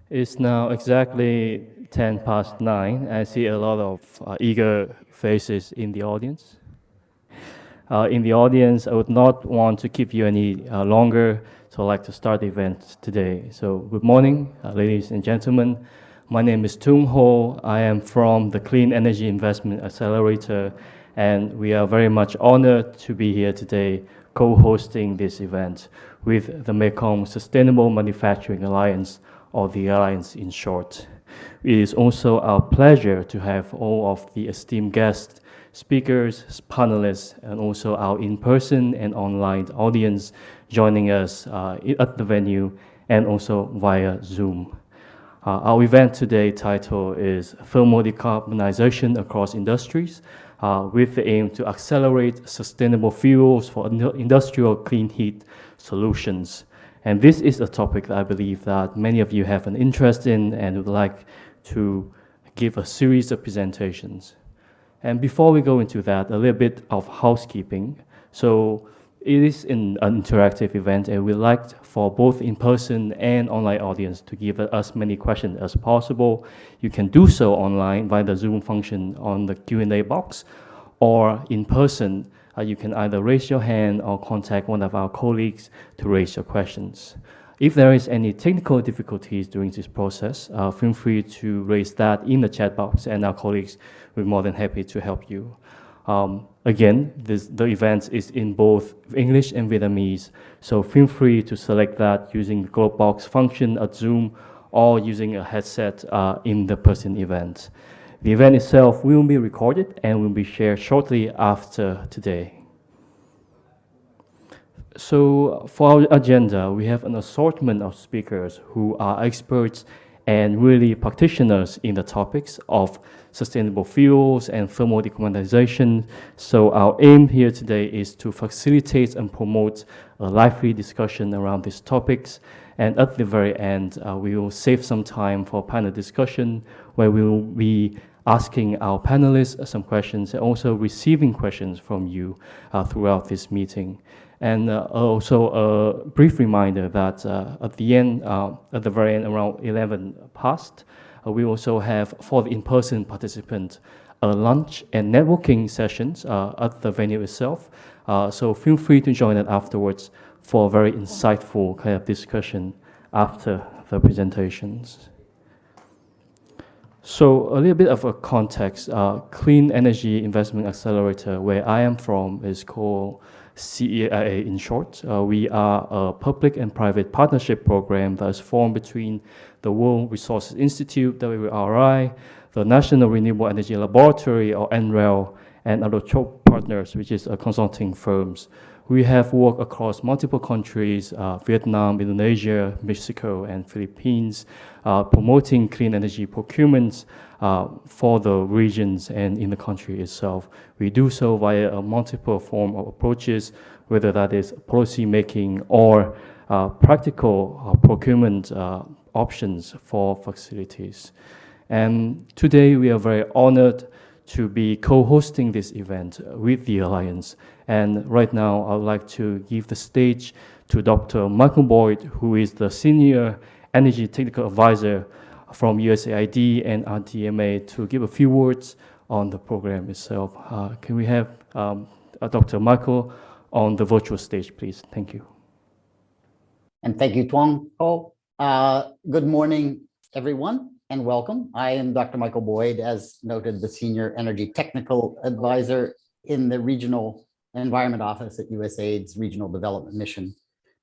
It's now exactly 10 past 9. I see a lot of eager faces in the audience. I would not want to keep you any longer, so I'd like to start the event today. So good morning, ladies and gentlemen. My name is Tung Ho. I am from the Clean Energy Investment Accelerator, and we are very much honored to be here today co-hosting this event with the Mekong Sustainable Manufacturing Alliance, or the Alliance in short. It is also our pleasure to have all of the esteemed guests, speakers, panelists, and also our in-person and online audience joining us at the venue and also via Zoom. Our event today title is Thermal Decarbonization Across Industries, with the aim to accelerate sustainable fuels for industrial clean heat solutions. And this is a topic that I believe that many of you have an interest in and would like to give a series of presentations. And before we go into that, a little bit of housekeeping. So it is an interactive event, and we'd like for both in-person and online audience to give as many questions as possible. You can do so online via the Zoom function on the Q&A box, or in person, you can either raise your hand or contact one of our colleagues to raise your questions. If there is any technical difficulties during this process, feel free to raise that in the chat box, and our colleagues will be more than happy to help you. Again, the event is in both English and Vietnamese, so feel free to select that using the globe box function at Zoom or using a headset in the person event. The event itself will be recorded and will be shared shortly after today. So for our agenda, we have an assortment of speakers who are experts and really practitioners in the topics of sustainable fuels and thermal decarbonization. So our aim here today is to facilitate and promote a lively discussion around these topics. And at the very end, we will save some time for panel discussion, where we will be asking our panelists some questions and also receiving questions from you throughout this meeting. And also a brief reminder that at the very end, around 11 past, we also have, for the in-person participants, lunch and networking sessions at the venue itself. So feel free to join us afterwards for a very insightful kind of discussion after the presentations. So a little bit of a context. Clean Energy Investment Accelerator, where I am from, is called CEIA in short. We are a public and private partnership program that is formed between the World Resources Institute, WRI, the National Renewable Energy Laboratory, or NREL, and other partners, which is consulting firms. We have worked across multiple countries, Vietnam, Indonesia, Mexico, and Philippines, promoting clean energy procurements for the regions and in the country itself. We do so via a multiple form of approaches, whether that is policy making or practical procurement options for facilities. And today we are very honored to be co-hosting this event with the Alliance. And right now, I would like to give the stage to Dr. Michael Boyd, who is the Senior Energy Technical Advisor from USAID and RDMA, to give a few words on the program itself. Can we have Dr. Michael on the virtual stage, please? Thank you. And thank you, Tuong Ho. Good morning, everyone, and welcome. I am Dr. Michael Boyd, as noted, the Senior Energy Technical Advisor in the Regional Environment Office at USAID's Regional Development Mission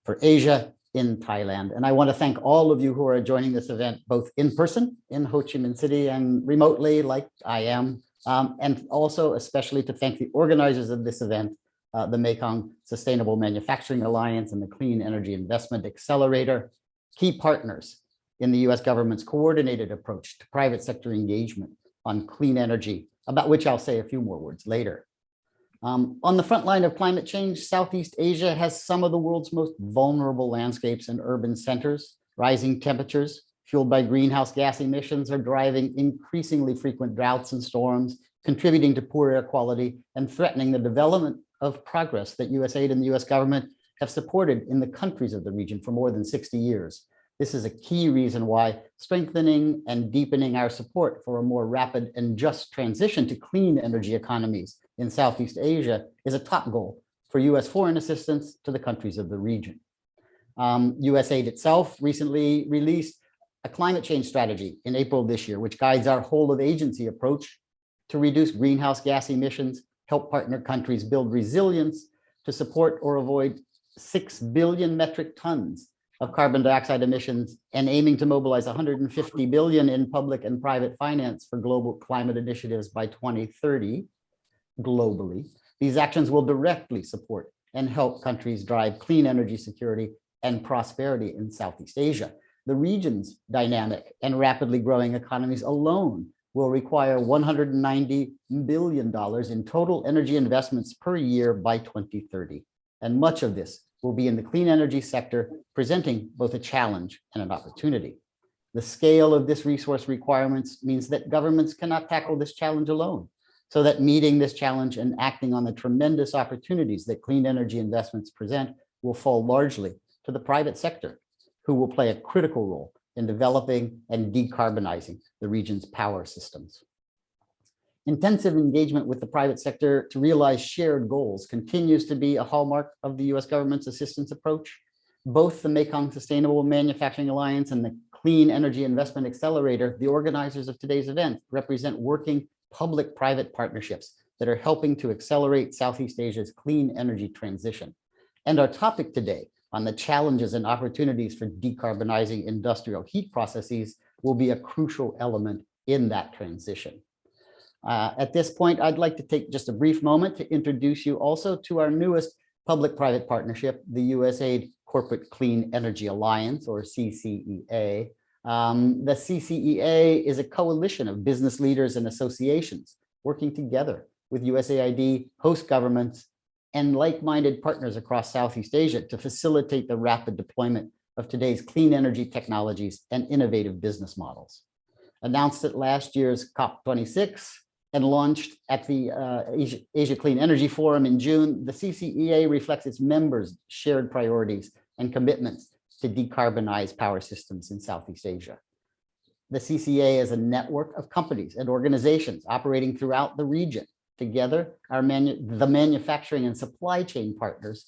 for Asia in Thailand. And I want to thank all of you who are joining this event, both in person in Ho Chi Minh City and remotely, like I am, and also especially to thank the organizers of this event, the Mekong Sustainable Manufacturing Alliance and the Clean Energy Investment Accelerator, key partners in the US government's coordinated approach to private sector engagement on clean energy, about which I'll say a few more words later. On the front line of climate change, Southeast Asia has some of the world's most vulnerable landscapes and urban centers. Rising temperatures fueled by greenhouse gas emissions are driving increasingly frequent droughts and storms, contributing to poor air quality and threatening the development of progress that USAID and the US government have supported in the countries of the region for more than 60 years. This is a key reason why strengthening and deepening our support for a more rapid and just transition to clean energy economies in Southeast Asia is a top goal for US foreign assistance to the countries of the region. USAID itself recently released a climate change strategy in April this year, which guides our whole of agency approach to reduce greenhouse gas emissions, help partner countries build resilience to support or avoid 6 billion metric tons of carbon dioxide emissions, and aiming to mobilize 150 billion in public and private finance for global climate initiatives by 2030 globally. These actions will directly support and help countries drive clean energy security and prosperity in Southeast Asia. The region's dynamic and rapidly growing economies alone will require $190 billion in total energy investments per year by 2030. And much of this will be in the clean energy sector, presenting both a challenge and an opportunity. The scale of this resource requirements means that governments cannot tackle this challenge alone, so that meeting this challenge and acting on the tremendous opportunities that clean energy investments present will fall largely to the private sector, who will play a critical role in developing and decarbonizing the region's power systems. Intensive engagement with the private sector to realize shared goals continues to be a hallmark of the US government's assistance approach. Both the Mekong Sustainable Manufacturing Alliance and the Clean Energy Investment Accelerator, the organizers of today's event, represent working public-private partnerships that are helping to accelerate Southeast Asia's clean energy transition. And our topic today on the challenges and opportunities for decarbonizing industrial heat processes will be a crucial element in that transition. At this point, I'd like to take just a brief moment to introduce you also to our newest public-private partnership, the USAID Corporate Clean Energy Alliance, or CCEA. The CCEA is a coalition of business leaders and associations working together with USAID, host governments, and like-minded partners across Southeast Asia to facilitate the rapid deployment of today's clean energy technologies and innovative business models. Announced at last year's COP26 and launched at the Asia Clean Energy Forum in June, the CCEA reflects its members' shared priorities and commitments to decarbonize power systems in Southeast Asia. The CCEA is a network of companies and organizations operating throughout the region. Together, the manufacturing and supply chain partners,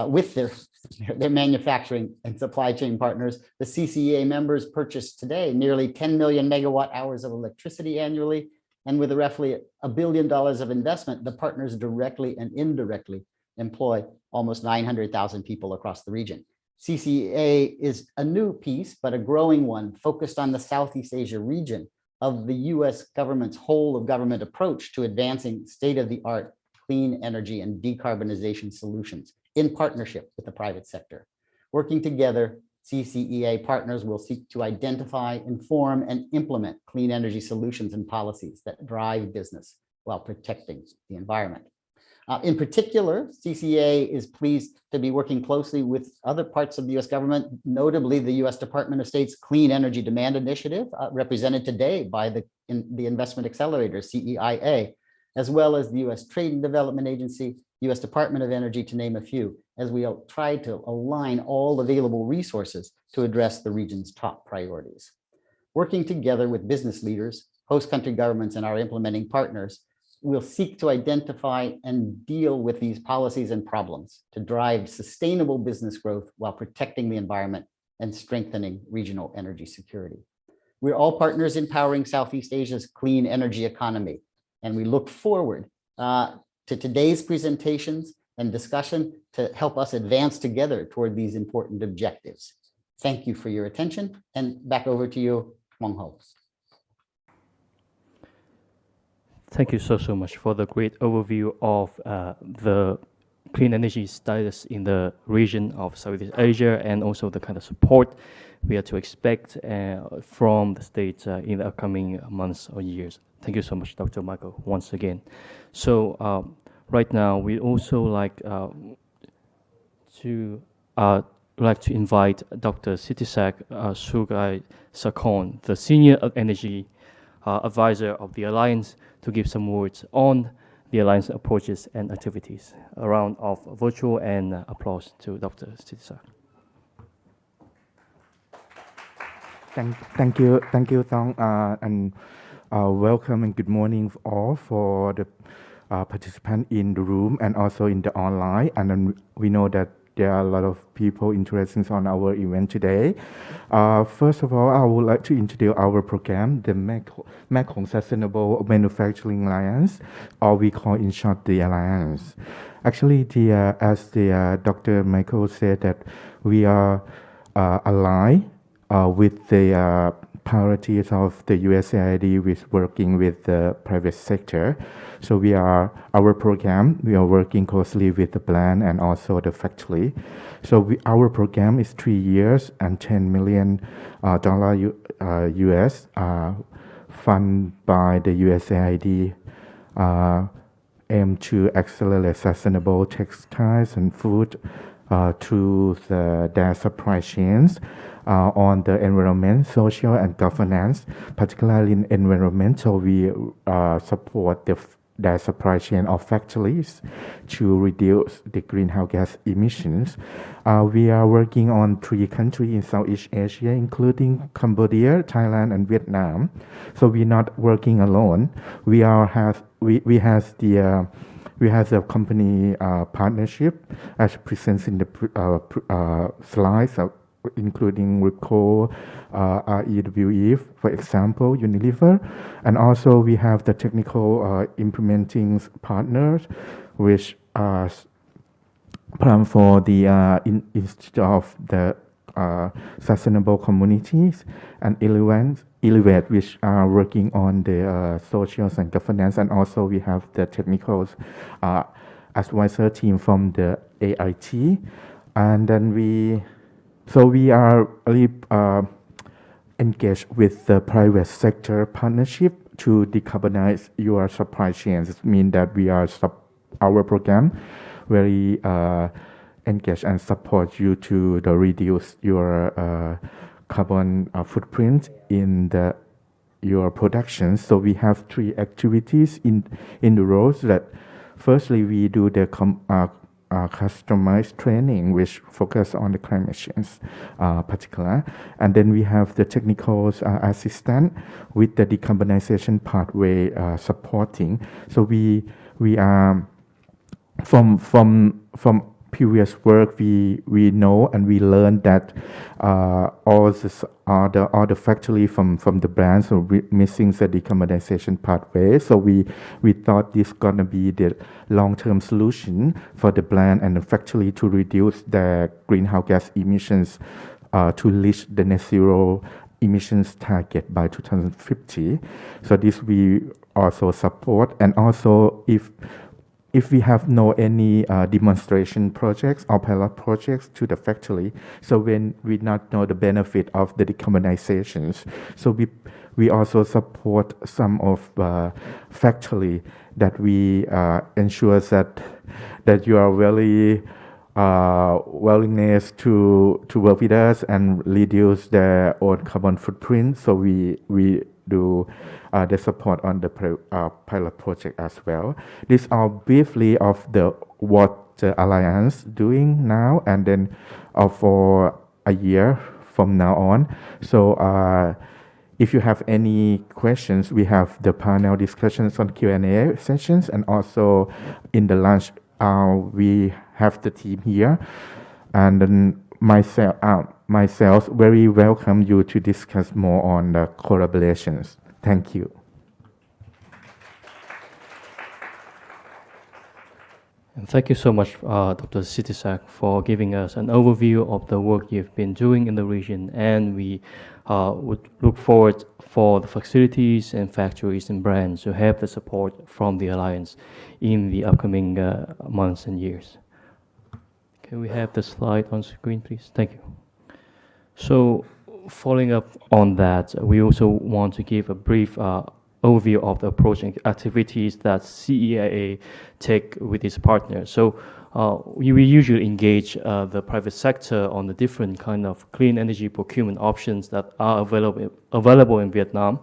with their manufacturing and supply chain partners, the CCEA members purchase today nearly 10 million megawatt hours of electricity annually. And with roughly $1 billion of investment, the partners directly and indirectly employ almost 900,000 people across the region. CCEA is a new piece, but a growing one focused on the Southeast Asia region of the US government's whole of government approach to advancing state-of-the-art clean energy and decarbonization solutions in partnership with the private sector. Working together, CCEA partners will seek to identify, inform, and implement clean energy solutions and policies that drive business while protecting the environment. In particular, CCEA is pleased to be working closely with other parts of the US government, notably the US Department of State's Clean Energy Demand Initiative, represented today by the Investment Accelerator, CEIA, as well as the US Trade and Development Agency, US Department of Energy, to name a few, as we try to align all available resources to address the region's top priorities. Working together with business leaders, host country governments, and our implementing partners, we'll seek to identify and deal with these policies and problems to drive sustainable business growth while protecting the environment and strengthening regional energy security. We're all partners in powering Southeast Asia's clean energy economy, and we look forward to today's presentations and discussion to help us advance together toward these important objectives. Thank you for your attention, and back over to you, Wong Ho. Thank you so much for the great overview of the clean energy status in the region of Southeast Asia, and also the kind of support we are to expect from the state in the upcoming months or years. Thank you so much, Dr. Michael, once again. So right now, we also like to invite Dr. Sitisak Sugai Sakon, the Senior Energy Advisor of the Alliance, to give some words on the Alliance approaches and activities. A round of virtual and applause to Dr. Sitisak. Thank you, Thong, and welcome and good morning all for the participants in the room and also in the online. And then we know that there are a lot of people interested on our event today. First of all, I would like to introduce our program, the Mekong Sustainable Manufacturing Alliance, or we call in short the Alliance. Actually, as Dr. Michael said, that we are aligned with the priorities of the USAID with working with the private sector. So our program, we are working closely with the plant and also the factory. So our program is 3 years and $10 million US funded by the USAID, aim to accelerate sustainable textiles and food through their supply chains on the environment, social, and governance. Particularly in environmental, we support their supply chain of factories to reduce the greenhouse gas emissions. We are working on 3 countries in Southeast Asia, including Cambodia, Thailand, and Vietnam. So we're not working alone. We have the company partnership as present in the slides, including Ripco, REWE, for example, Unilever. And also we have the technical implementing partners, which are plan for the Institute of the Sustainable Communities, and Elevate, which are working on the social and governance. And also we have the technical advisor team from the AIT. And then we are really engaged with the private sector partnership to decarbonize your supply chains. It means that we are our program very engaged and support you to reduce your carbon footprint in your production. So we have 3 activities in the roles. That firstly we do the customized training, which focus on the climate change particular. And then we have the technical assistant with the decarbonization pathway supporting. So we are from previous work, we know and we learned that all the factory from the brands are missing the decarbonization pathway. So we thought this gonna be the long-term solution for the brand and the factory to reduce their greenhouse gas emissions to reach the net zero emissions target by 2050. So this we also support. And also if we have any demonstration projects or pilot projects to the factory, so when we not know the benefit of the decarbonizations, so we also support some of factory that we ensure that you are very willingness to work with us and reduce their own carbon footprint. So we do the support on the pilot project as well. These are briefly of what the Alliance doing now, and then for a year from now on. So if you have any questions, we have the panel discussions on Q&A sessions, and also in the lunch we have the team here, and then myself very welcome you to discuss more on the collaborations. Thank you. And thank you so much, Dr. Sitisak, for giving us an overview of the work you've been doing in the region. And we would look forward for the facilities and factories and brands to have the support from the Alliance in the upcoming months and years. Can we have the slide on screen, please? Thank you. So following up on that, we also want to give a brief overview of the approach and activities that CEIA take with its partners. So we usually engage the private sector on the different kind of clean energy procurement options that are available in Vietnam.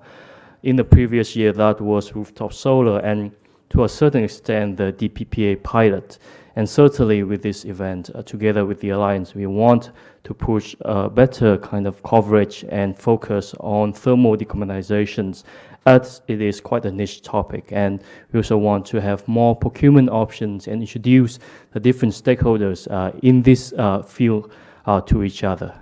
In the previous year, that was rooftop solar, and to a certain extent, the DPPA pilot. And certainly with this event, together with the Alliance, we want to push a better kind of coverage and focus on thermal decarbonizations, as it is quite a niche topic. And we also want to have more procurement options and introduce the different stakeholders in this field to each other.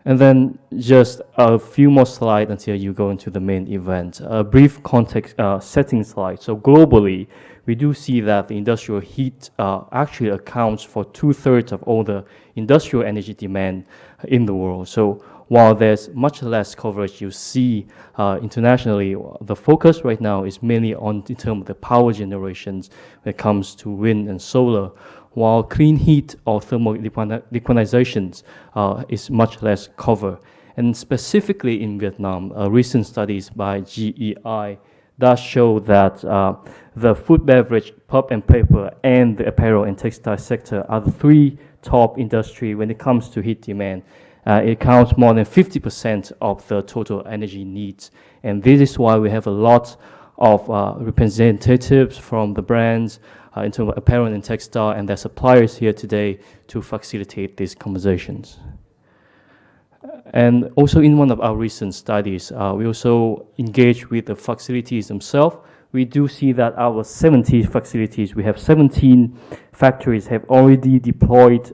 And then just a few more slides until you go into the main event. A brief context setting slide. So globally, we do see that the industrial heat actually accounts for 2/3 of all the industrial energy demand in the world. So while there's much less coverage you see internationally, the focus right now is mainly on in terms of the power generations when it comes to wind and solar, while clean heat or thermal decarbonizations is much less covered. And specifically in Vietnam, recent studies by GEI does show that the food, beverage, pulp and paper, and the apparel and textile sector are the three top industry when it comes to heat demand. It accounts more than 50% of the total energy needs. And this is why we have a lot of representatives from the brands in terms of apparel and textile and their suppliers here today to facilitate these conversations. And also in one of our recent studies, we also engage with the facilities themselves. We do see that our 70 facilities, we have 17 factories have already deployed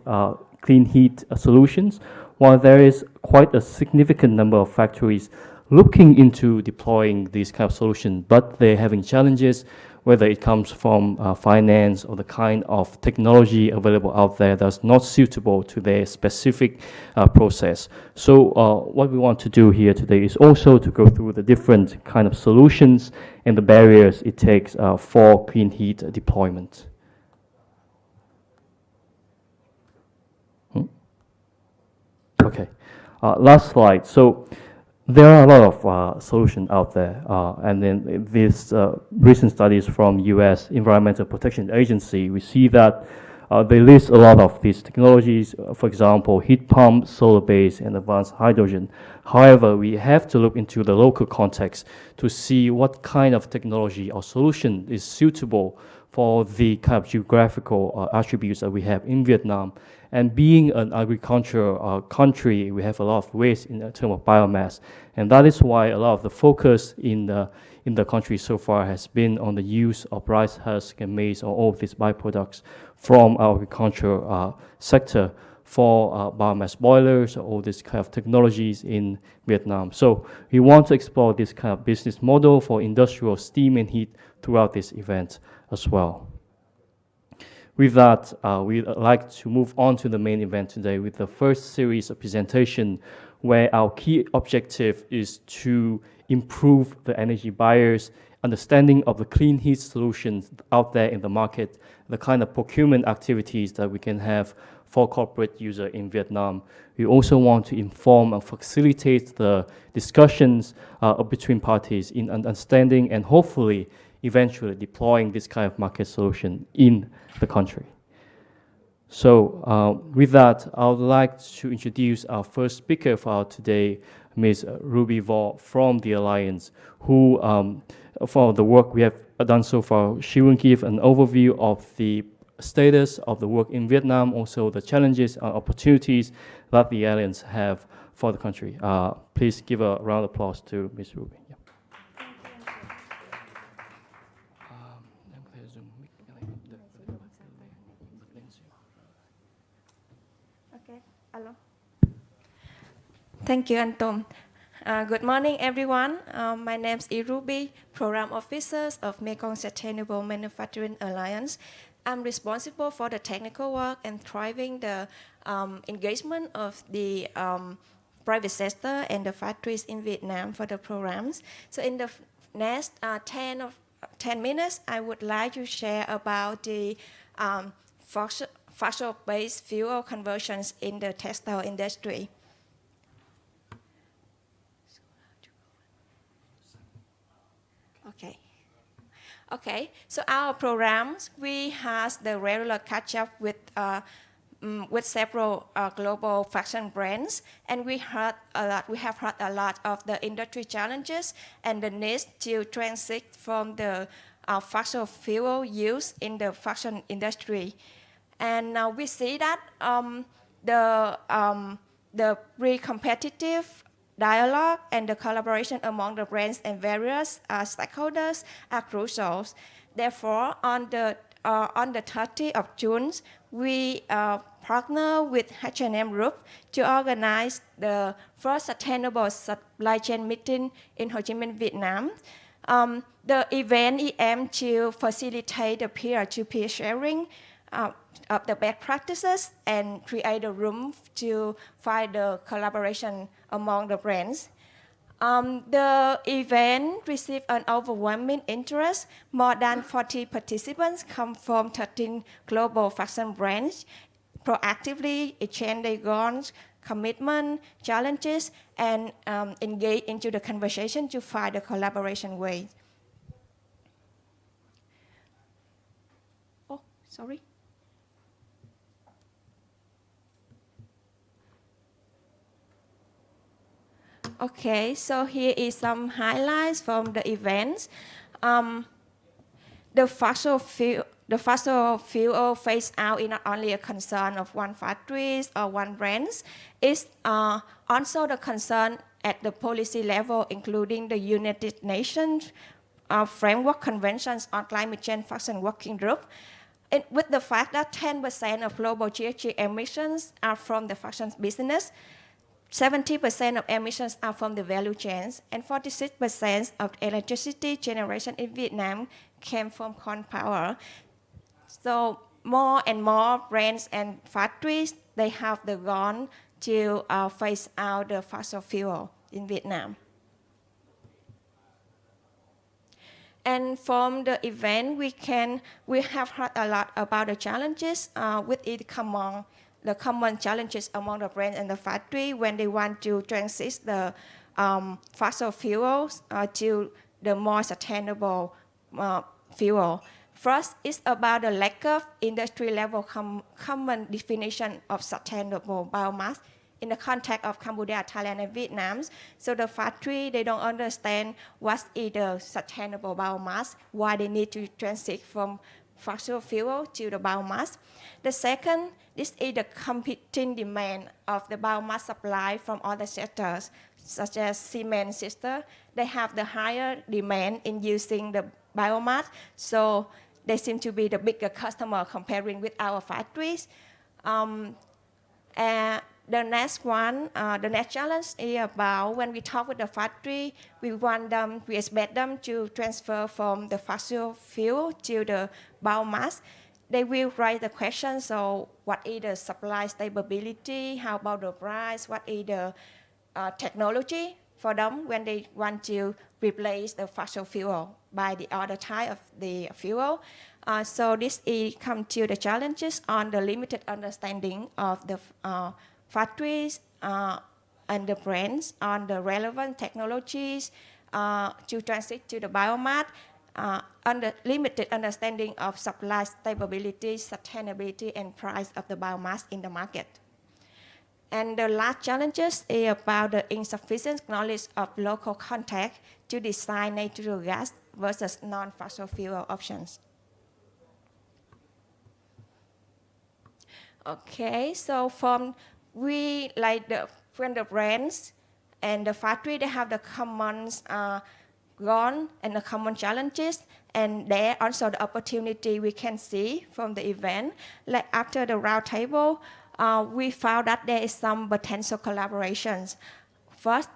clean heat solutions, while there is quite a significant number of factories looking into deploying these kind of solutions, but they're having challenges, whether it comes from finance or the kind of technology available out there that's not suitable to their specific process. So what we want to do here today is also to go through the different kind of solutions and the barriers it takes for clean heat deployment. Okay, last slide. So there are a lot of solutions out there, and then these recent studies from U.S. Environmental Protection Agency, we see that they list a lot of these technologies, for example, heat pump, solar-based, and advanced hydrogen. However, we have to look into the local context to see what kind of technology or solution is suitable for the kind of geographical attributes that we have in Vietnam. And being an agricultural country, we have a lot of waste in terms of biomass. And that is why a lot of the focus in the country so far has been on the use of rice husk and maize or all of these byproducts from our agricultural sector for biomass boilers or all these kind of technologies in Vietnam. So we want to explore this kind of business model for industrial steam and heat throughout this event as well. With that, we'd like to move on to the main event today with the first series of presentation where our key objective is to improve the energy buyers' understanding of the clean heat solutions out there in the market, the kind of procurement activities that we can have for corporate user in Vietnam. We also want to inform and facilitate the discussions between parties in understanding and hopefully eventually deploying this kind of market solution in the country. So with that, I would like to introduce our first speaker for today, Ms. Ruby Vo from the Alliance, who, for the work we have done so far, she will give an overview of the status of the work in Vietnam, also the challenges and opportunities that the Alliance have for the country. Please give a round of applause to Ms. Ruby. Yeah. Hello. Thank you, Anton. Good morning, everyone. My name is Ruby, Program Officer of Mekong Sustainable Manufacturing Alliance. I'm responsible for the technical work and driving the engagement of the private sector and the factories in Vietnam for the programs. So in the next 10 minutes, I would like to share about the fossil-based fuel conversions in the textile industry. Okay, so our programs, we have the regular catch-up with with several global fashion brands, and we have heard a lot of the industry challenges and the need to transit from the fossil fuel use in the fashion industry. And we see that the pre-competitive dialogue and the collaboration among the brands and various stakeholders are crucial. Therefore, on the 30th of June, we partner with H&M Group to organize the first sustainable supply chain meeting in Ho Chi Minh, Vietnam. The event aims to facilitate the peer-to-peer sharing of the best practices and create a room to find the collaboration among the brands. The event received an overwhelming interest. More than 40 participants come from 13 global fashion brands, proactively exchange their goals, commitment, challenges, and engage into the conversation to find a collaboration way. Oh, sorry. Okay, so here is some highlights from the events. The fossil fuel phase out is not only a concern of one factories or one brands, it's also the concern at the policy level, including the United Nations Framework Conventions on Climate Change Fashion Working Group. With the fact that 10% of global GHG emissions are from the fashion business, 70% of emissions are from the value chains, and 46% of electricity generation in Vietnam came from coal power. So more and more brands and factories, they have the goal to phase out the fossil fuel in Vietnam. And from the event, we have heard a lot about the challenges with it the common challenges among the brands and the factory when they want to transit the fossil fuels to the more sustainable fuel. First, it's about the lack of industry-level common definition of sustainable biomass in the context of Cambodia, Thailand, and Vietnam. So the factory, they don't understand what is the sustainable biomass, why they need to transit from fossil fuel to the biomass. The second, this is the competing demand of the biomass supply from other sectors, such as cement sector. They have the higher demand in using the biomass, so they seem to be the bigger customer comparing with our factories. The next one, the next challenge is about when we talk with the factory, we expect them to transfer from the fossil fuel to the biomass. They will raise the question, so what is the supply stability, how about the price, what is the technology for them when they want to replace the fossil fuel by the other type of the fuel. So this comes to the challenges on the limited understanding of the factories and the brands on the relevant technologies to transit to the biomass, under limited understanding of supply stability, sustainability, and price of the biomass in the market. And the last challenges is about the insufficient knowledge of local context to design natural gas versus non-fossil fuel options. Okay, so when the brands and the factory, they have the common goal and the common challenges, and there also the opportunity we can see from the event. Like after the round table, we found that there is some potential collaborations. First,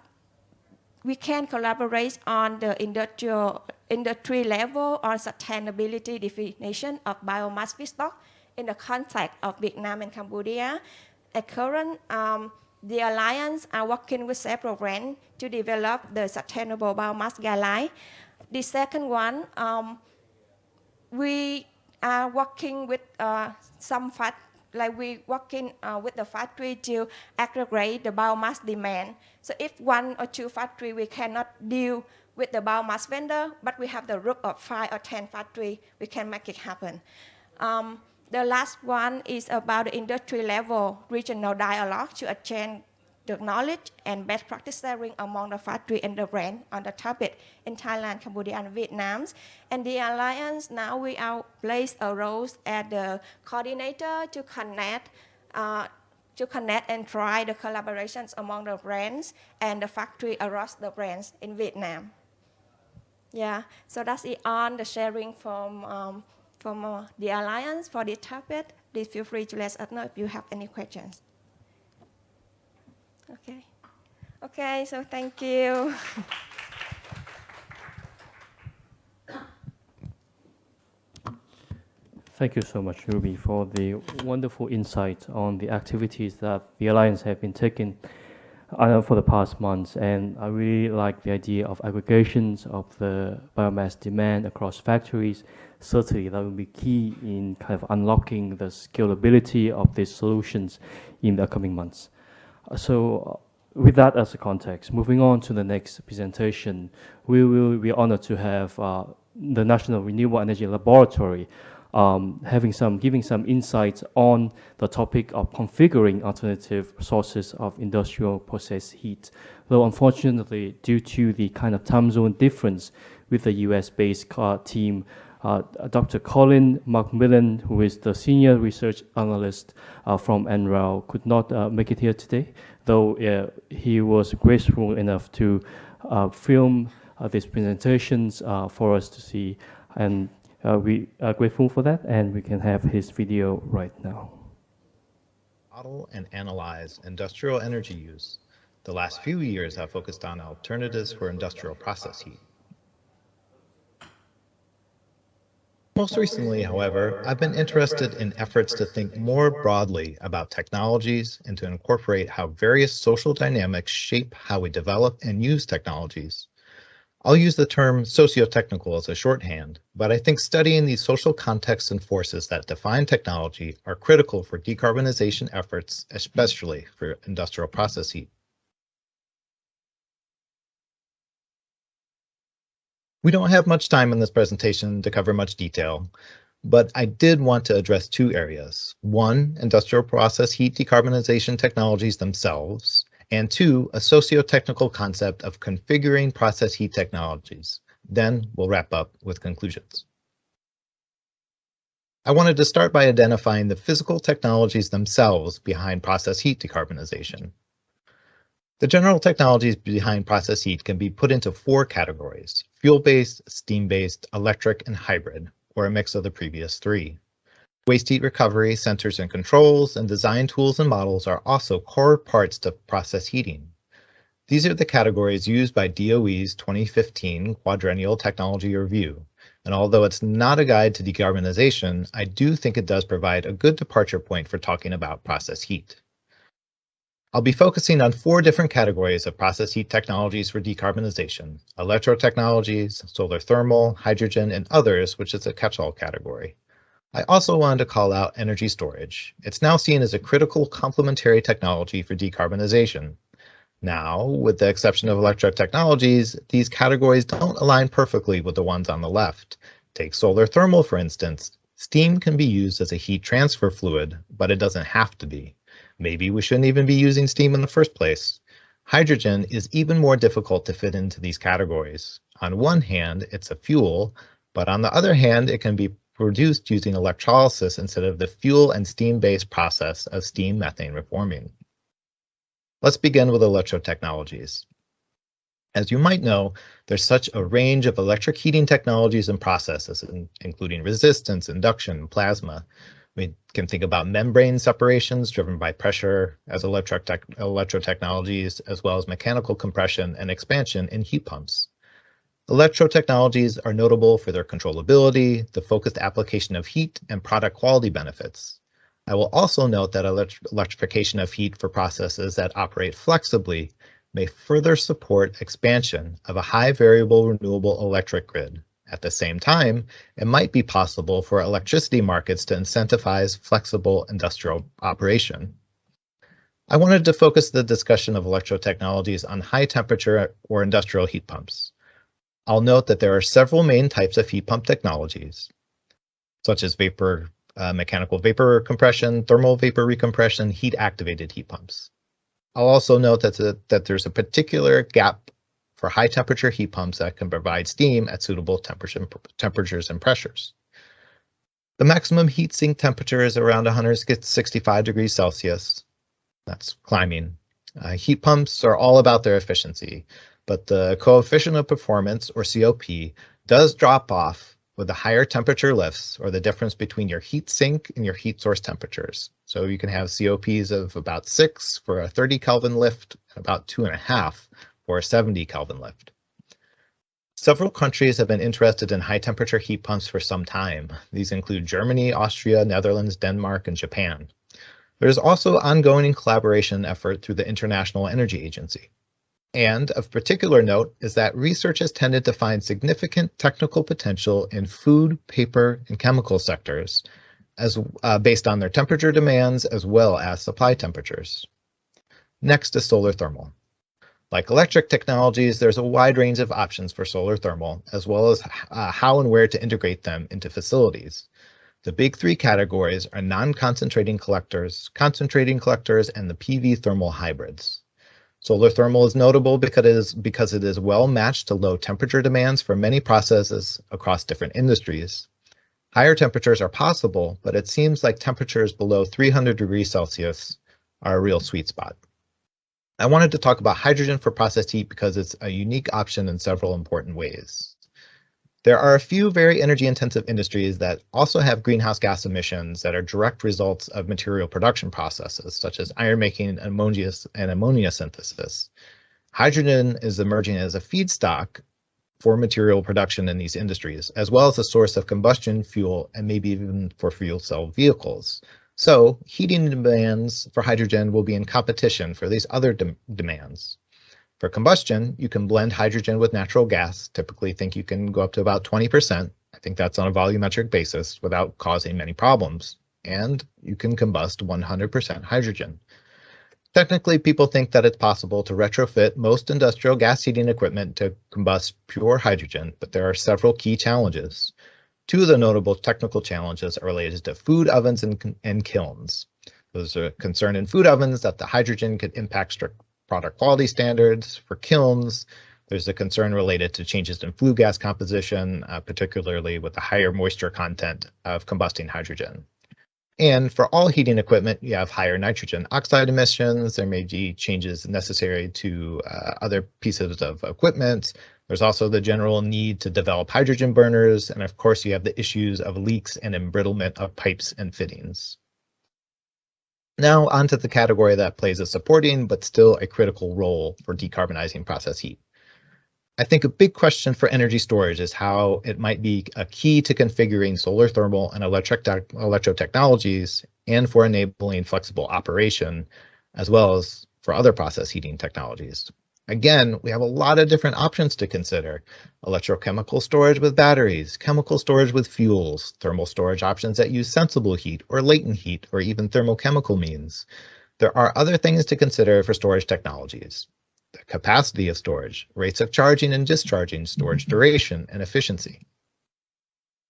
we can collaborate on the industry level on sustainability definition of biomass feedstock in the context of Vietnam and Cambodia. At current, the Alliance are working with several brands to develop the sustainable biomass guideline. The second one, we are working with with the factory to aggregate the biomass demand. So if 1 or 2 factory, we cannot deal with the biomass vendor, but we have the group of 5 or 10 factory, we can make it happen. The last one is about the industry level regional dialogue to exchange the knowledge and best practice sharing among the factory and the brand on the topic in Thailand, Cambodia, and Vietnam. And the alliance now we are plays a role as the coordinator to connect and try the collaborations among the brands and the factory across the brands in Vietnam. Yeah, so that's it on the sharing from the Alliance for this topic. Please feel free to let us know if you have any questions. Okay. Okay, so thank you. Thank you so much, Ruby, for the wonderful insight on the activities that the Alliance have been taking for the past months. And I really like the idea of aggregations of the biomass demand across factories. Certainly, that will be key in kind of unlocking the scalability of these solutions in the coming months. With that as a context, moving on to the next presentation, we will be honored to have the National Renewable Energy Laboratory giving some insights on the topic of configuring alternative sources of industrial process heat. Though unfortunately, due to the kind of time zone difference with the US-based team, Dr. Colin Macmillan, who is the senior research analyst from NREL, could not make it here today, though he was graceful enough to film these presentations for us to see. And we are grateful for that, and we can have his video right now. Model and analyze industrial energy use. The last few years have focused on alternatives for industrial process heat. Most recently, however, I've been interested in efforts to think more broadly about technologies and to incorporate how various social dynamics shape how we develop and use technologies. I'll use the term socio-technical as a shorthand, but I think studying these social contexts and forces that define technology are critical for decarbonization efforts, especially for industrial process heat. We don't have much time in this presentation to cover much detail, but I did want to address two areas. One, industrial process heat decarbonization technologies themselves, and two, a socio-technical concept of configuring process heat technologies. Then we'll wrap up with conclusions. I wanted to start by identifying the physical technologies themselves behind process heat decarbonization. The general technologies behind process heat can be put into four categories: fuel-based, steam-based, electric, and hybrid, or a mix of the previous three. Waste heat recovery, sensors and controls, and design tools and models are also core parts to process heating. These are the categories used by DOE's 2015 Quadrennial Technology Review, and although it's not a guide to decarbonization, I do think it does provide a good departure point for talking about process heat. I'll be focusing on four different categories of process heat technologies for decarbonization: electro technologies, solar thermal, hydrogen, and others, which is a catch-all category. I also wanted to call out energy storage. It's now seen as a critical complementary technology for decarbonization. Now, with the exception of electric technologies, these categories don't align perfectly with the ones on the left. Take solar thermal, for instance. Steam can be used as a heat transfer fluid, but it doesn't have to be. Maybe we shouldn't even be using steam in the first place. Hydrogen is even more difficult to fit into these categories. On one hand, it's a fuel, but on the other hand, it can be produced using electrolysis instead of the fuel and steam-based process of steam methane reforming. Let's begin with electro technologies. As you might know, there's such a range of electric heating technologies and processes, including resistance, induction, and plasma. We can think about membrane separations driven by pressure as electro technologies, as well as mechanical compression and expansion in heat pumps. Electro technologies are notable for their controllability, the focused application of heat, and product quality benefits. I will also note that electrification of heat for processes that operate flexibly may further support expansion of a high variable renewable electric grid. At the same time, it might be possible for electricity markets to incentivize flexible industrial operation. I wanted to focus the discussion of electro technologies on high temperature or industrial heat pumps. I'll note that there are several main types of heat pump technologies, such as vapor mechanical vapor compression, thermal vapor recompression, heat-activated heat pumps. I'll also note that there's a particular gap for high-temperature heat pumps that can provide steam at suitable temperatures and pressures. The maximum heat sink temperature is around 165 degrees Celsius. That's climbing. Heat pumps are all about their efficiency, but the coefficient of performance, or COP, does drop off with the higher temperature lifts, or the difference between your heat sink and your heat source temperatures. So you can have COPs of about 6 for a 30 Kelvin lift, and about 2.5 for a 70 Kelvin lift. Several countries have been interested in high temperature heat pumps for some time. These include Germany, Austria, Netherlands, Denmark, and Japan. There's also ongoing collaboration effort through the International Energy Agency. And of particular note is that research has tended to find significant technical potential in food, paper, and chemical sectors, based on their temperature demands as well as supply temperatures. Next is solar thermal. Like electric technologies, there's a wide range of options for solar thermal, as well as how and where to integrate them into facilities. The big three categories are non-concentrating collectors, concentrating collectors, and the PV thermal hybrids. Solar thermal is notable because it is well matched to low temperature demands for many processes across different industries. Higher temperatures are possible, but it seems like temperatures below 300 degrees Celsius are a real sweet spot. I wanted to talk about hydrogen for process heat because it's a unique option in several important ways. There are a few very energy-intensive industries that also have greenhouse gas emissions that are direct results of material production processes, such as iron making, and ammonia synthesis. Hydrogen is emerging as a feedstock for material production in these industries, as well as a source of combustion fuel and maybe even for fuel cell vehicles. So heating demands for hydrogen will be in competition for these other demands. For combustion, you can blend hydrogen with natural gas. Typically think you can go up to about 20%. I think that's on a volumetric basis without causing many problems. And you can combust 100% hydrogen. Technically, people think that it's possible to retrofit most industrial gas heating equipment to combust pure hydrogen, but there are several key challenges. Two of the notable technical challenges are related to food ovens and kilns. There's a concern in food ovens that the hydrogen could impact strict product quality standards. For kilns, there's a concern related to changes in flue gas composition, particularly with the higher moisture content of combusting hydrogen. And for all heating equipment, you have higher nitrogen oxide emissions. There may be changes necessary to other pieces of equipment. There's also the general need to develop hydrogen burners. And of course, you have the issues of leaks and embrittlement of pipes and fittings. Now onto the category that plays a supporting but still a critical role for decarbonizing process heat. I think a big question for energy storage is how it might be a key to configuring solar thermal and electro technologies and for enabling flexible operation, as well as for other process heating technologies. Again, we have a lot of different options to consider. Electrochemical storage with batteries, chemical storage with fuels, thermal storage options that use sensible heat or latent heat, or even thermochemical means. There are other things to consider for storage technologies. The capacity of storage, rates of charging and discharging, storage duration, and efficiency.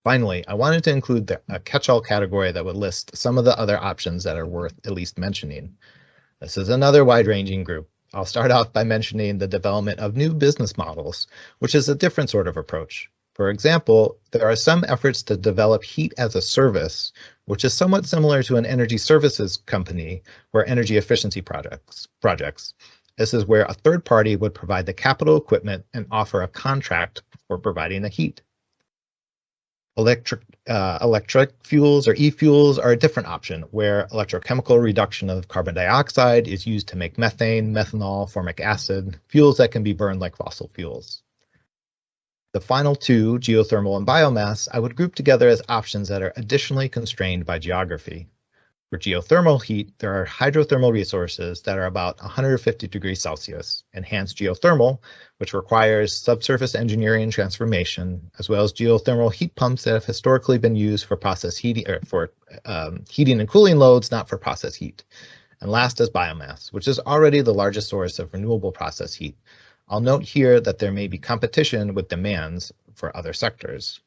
Finally, I wanted to include a catch-all category that would list some of the other options that are worth at least mentioning. This is another wide-ranging group. I'll start off by mentioning the development of new business models, which is a different sort of approach. For example, there are some efforts to develop heat as a service, which is somewhat similar to an energy services company or energy efficiency projects. This is where a third party would provide the capital equipment and offer a contract for providing the heat. Electric fuels or e-fuels are a different option, where electrochemical reduction of carbon dioxide is used to make methane, methanol, formic acid, fuels that can be burned like fossil fuels. The final two, geothermal and biomass, I would group together as options that are additionally constrained by geography. For geothermal heat, there are hydrothermal resources that are about 150 degrees Celsius, enhanced geothermal, which requires subsurface engineering and transformation, as well as geothermal heat pumps that have historically been used for process heating or for heating and cooling loads, not for process heat. And last is biomass, which is already the largest source of renewable process heat. I'll note here that there may be competition with demands for other sectors.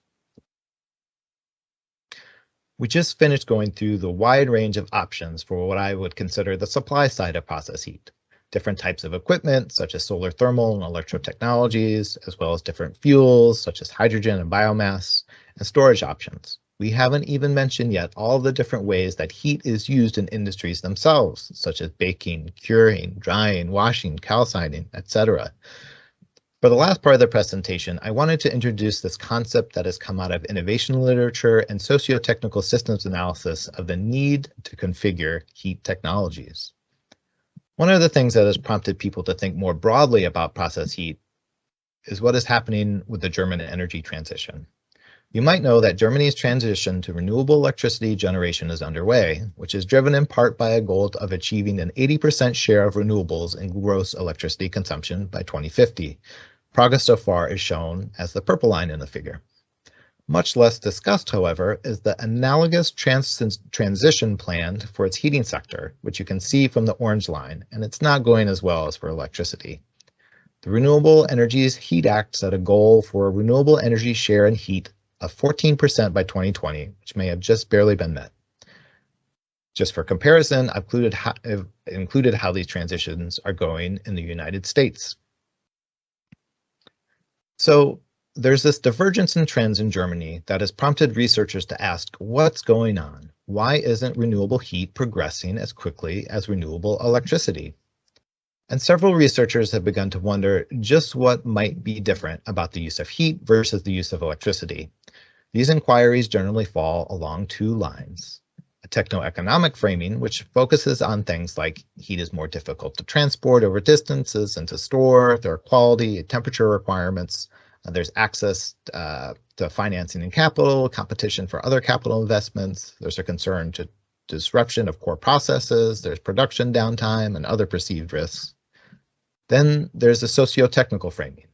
We just finished going through the wide range of options for what I would consider the supply side of process heat. Different types of equipment, such as solar thermal and electro technologies, as well as different fuels, such as hydrogen and biomass, and storage options. We haven't even mentioned yet all the different ways that heat is used in industries themselves, such as baking, curing, drying, washing, calcining, etc. For the last part of the presentation, I wanted to introduce this concept that has come out of innovation literature and socio-technical systems analysis of the need to configure heat technologies. One of the things that has prompted people to think more broadly about process heat is what is happening with the German energy transition. You might know that Germany's transition to renewable electricity generation is underway, which is driven in part by a goal of achieving an 80% share of renewables in gross electricity consumption by 2050. Progress so far is shown as the purple line in the figure. Much less discussed, however, is the analogous transition planned for its heating sector, which you can see from the orange line, and it's not going as well as for electricity. The Renewable Energies Heat Act set a goal for a renewable energy share in heat of 14% by 2020, which may have just barely been met. Just for comparison, I've included how these transitions are going in the United States. So there's this divergence in trends in Germany that has prompted researchers to ask, what's going on? Why isn't renewable heat progressing as quickly as renewable electricity? And several researchers have begun to wonder just what might be different about the use of heat versus the use of electricity. These inquiries generally fall along two lines: a techno-economic framing, which focuses on things like heat is more difficult to transport over distances and to store, there are quality and temperature requirements, there's access to financing and capital, competition for other capital investments, there's a concern to disruption of core processes, there's production downtime and other perceived risks. Then there's a socio-technical framing,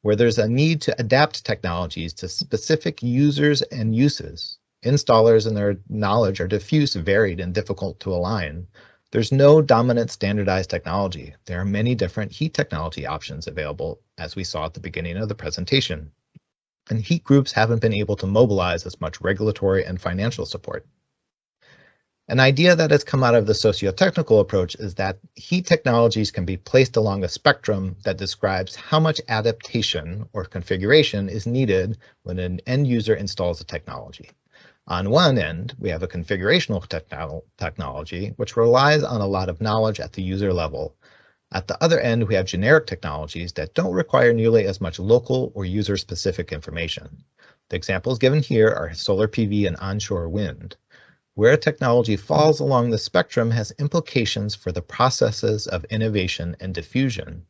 where there's a need to adapt technologies to specific users and uses. Installers and their knowledge are diffuse, varied, and difficult to align. There's no dominant standardized technology. There are many different heat technology options available, as we saw at the beginning of the presentation. And heat groups haven't been able to mobilize as much regulatory and financial support. An idea that has come out of the socio-technical approach is that heat technologies can be placed along a spectrum that describes how much adaptation or configuration is needed when an end user installs a technology. On one end, we have a configurational technology, which relies on a lot of knowledge at the user level. At the other end, we have generic technologies that don't require nearly as much local or user-specific information. The examples given here are solar PV and onshore wind. Where a technology falls along the spectrum has implications for the processes of innovation and diffusion.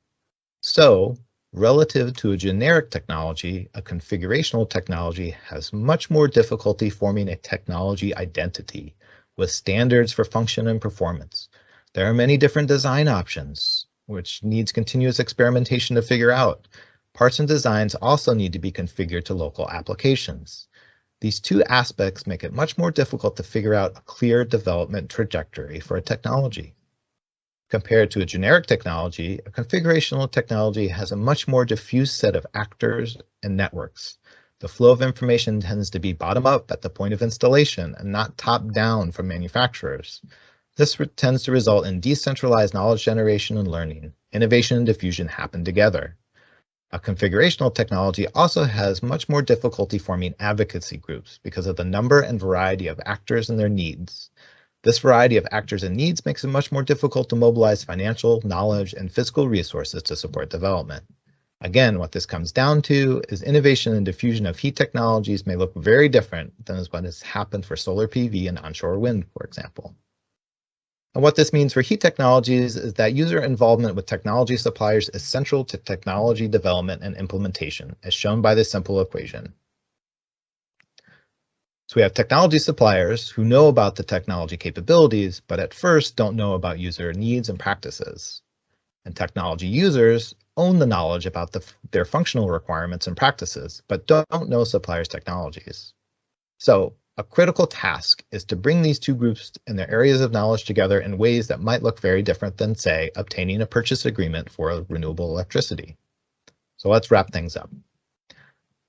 So, relative to a generic technology, a configurational technology has much more difficulty forming a technology identity with standards for function and performance. There are many different design options, which needs continuous experimentation to figure out. Parts and designs also need to be configured to local applications. These two aspects make it much more difficult to figure out a clear development trajectory for a technology. Compared to a generic technology, a configurational technology has a much more diffuse set of actors and networks. The flow of information tends to be bottom-up at the point of installation and not top-down from manufacturers. This tends to result in decentralized knowledge generation and learning. Innovation and diffusion happen together. A configurational technology also has much more difficulty forming advocacy groups because of the number and variety of actors and their needs. This variety of actors and needs makes it much more difficult to mobilize financial, knowledge, and physical resources to support development. Again, what this comes down to is innovation and diffusion of heat technologies may look very different than what has happened for solar PV and onshore wind, for example. And what this means for heat technologies is that user involvement with technology suppliers is central to technology development and implementation, as shown by this simple equation. So we have technology suppliers who know about the technology capabilities, but at first don't know about user needs and practices. And technology users own the knowledge about their functional requirements and practices, but don't know suppliers' technologies. So a critical task is to bring these two groups and their areas of knowledge together in ways that might look very different than, say, obtaining a purchase agreement for renewable electricity. So let's wrap things up.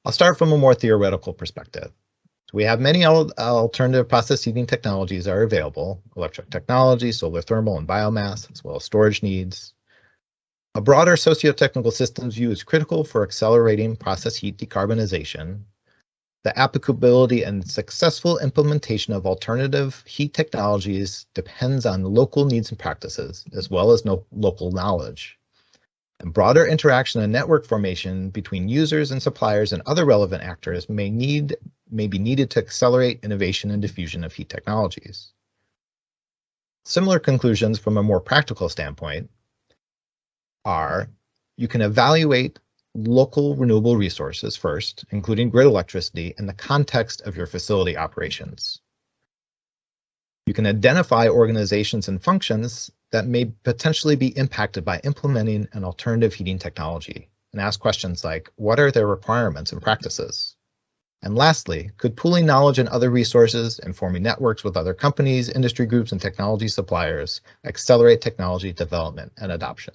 I'll start from a more theoretical perspective. We have many alternative process heating technologies that are available: electric technology, solar thermal, and biomass, as well as storage needs. A broader socio-technical systems view is critical for accelerating process heat decarbonization. The applicability and successful implementation of alternative heat technologies depends on local needs and practices, as well as local knowledge. And broader interaction and network formation between users and suppliers and other relevant actors may be needed to accelerate innovation and diffusion of heat technologies. Similar conclusions from a more practical standpoint are: you can evaluate local renewable resources first, including grid electricity, in the context of your facility operations. You can identify organizations and functions that may potentially be impacted by implementing an alternative heating technology, and ask questions like, what are their requirements and practices? And lastly, could pooling knowledge and other resources and forming networks with other companies, industry groups, and technology suppliers accelerate technology development and adoption?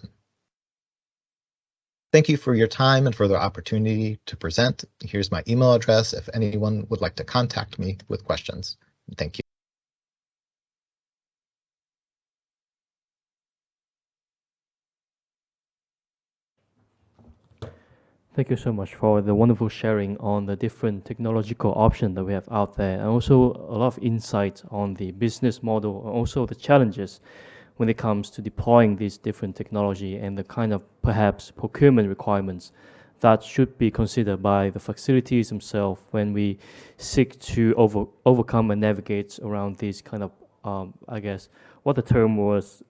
Thank you for your time and for the opportunity to present. Here's my email address if anyone would like to contact me with questions. Thank you. Thank you so much for the wonderful sharing on the different technological options that we have out there, and also a lot of insight on the business model and also the challenges when it comes to deploying these different technology and the kind of perhaps procurement requirements that should be considered by the facilities themselves when we seek to overcome and navigate around these kind of, I guess, what the term was,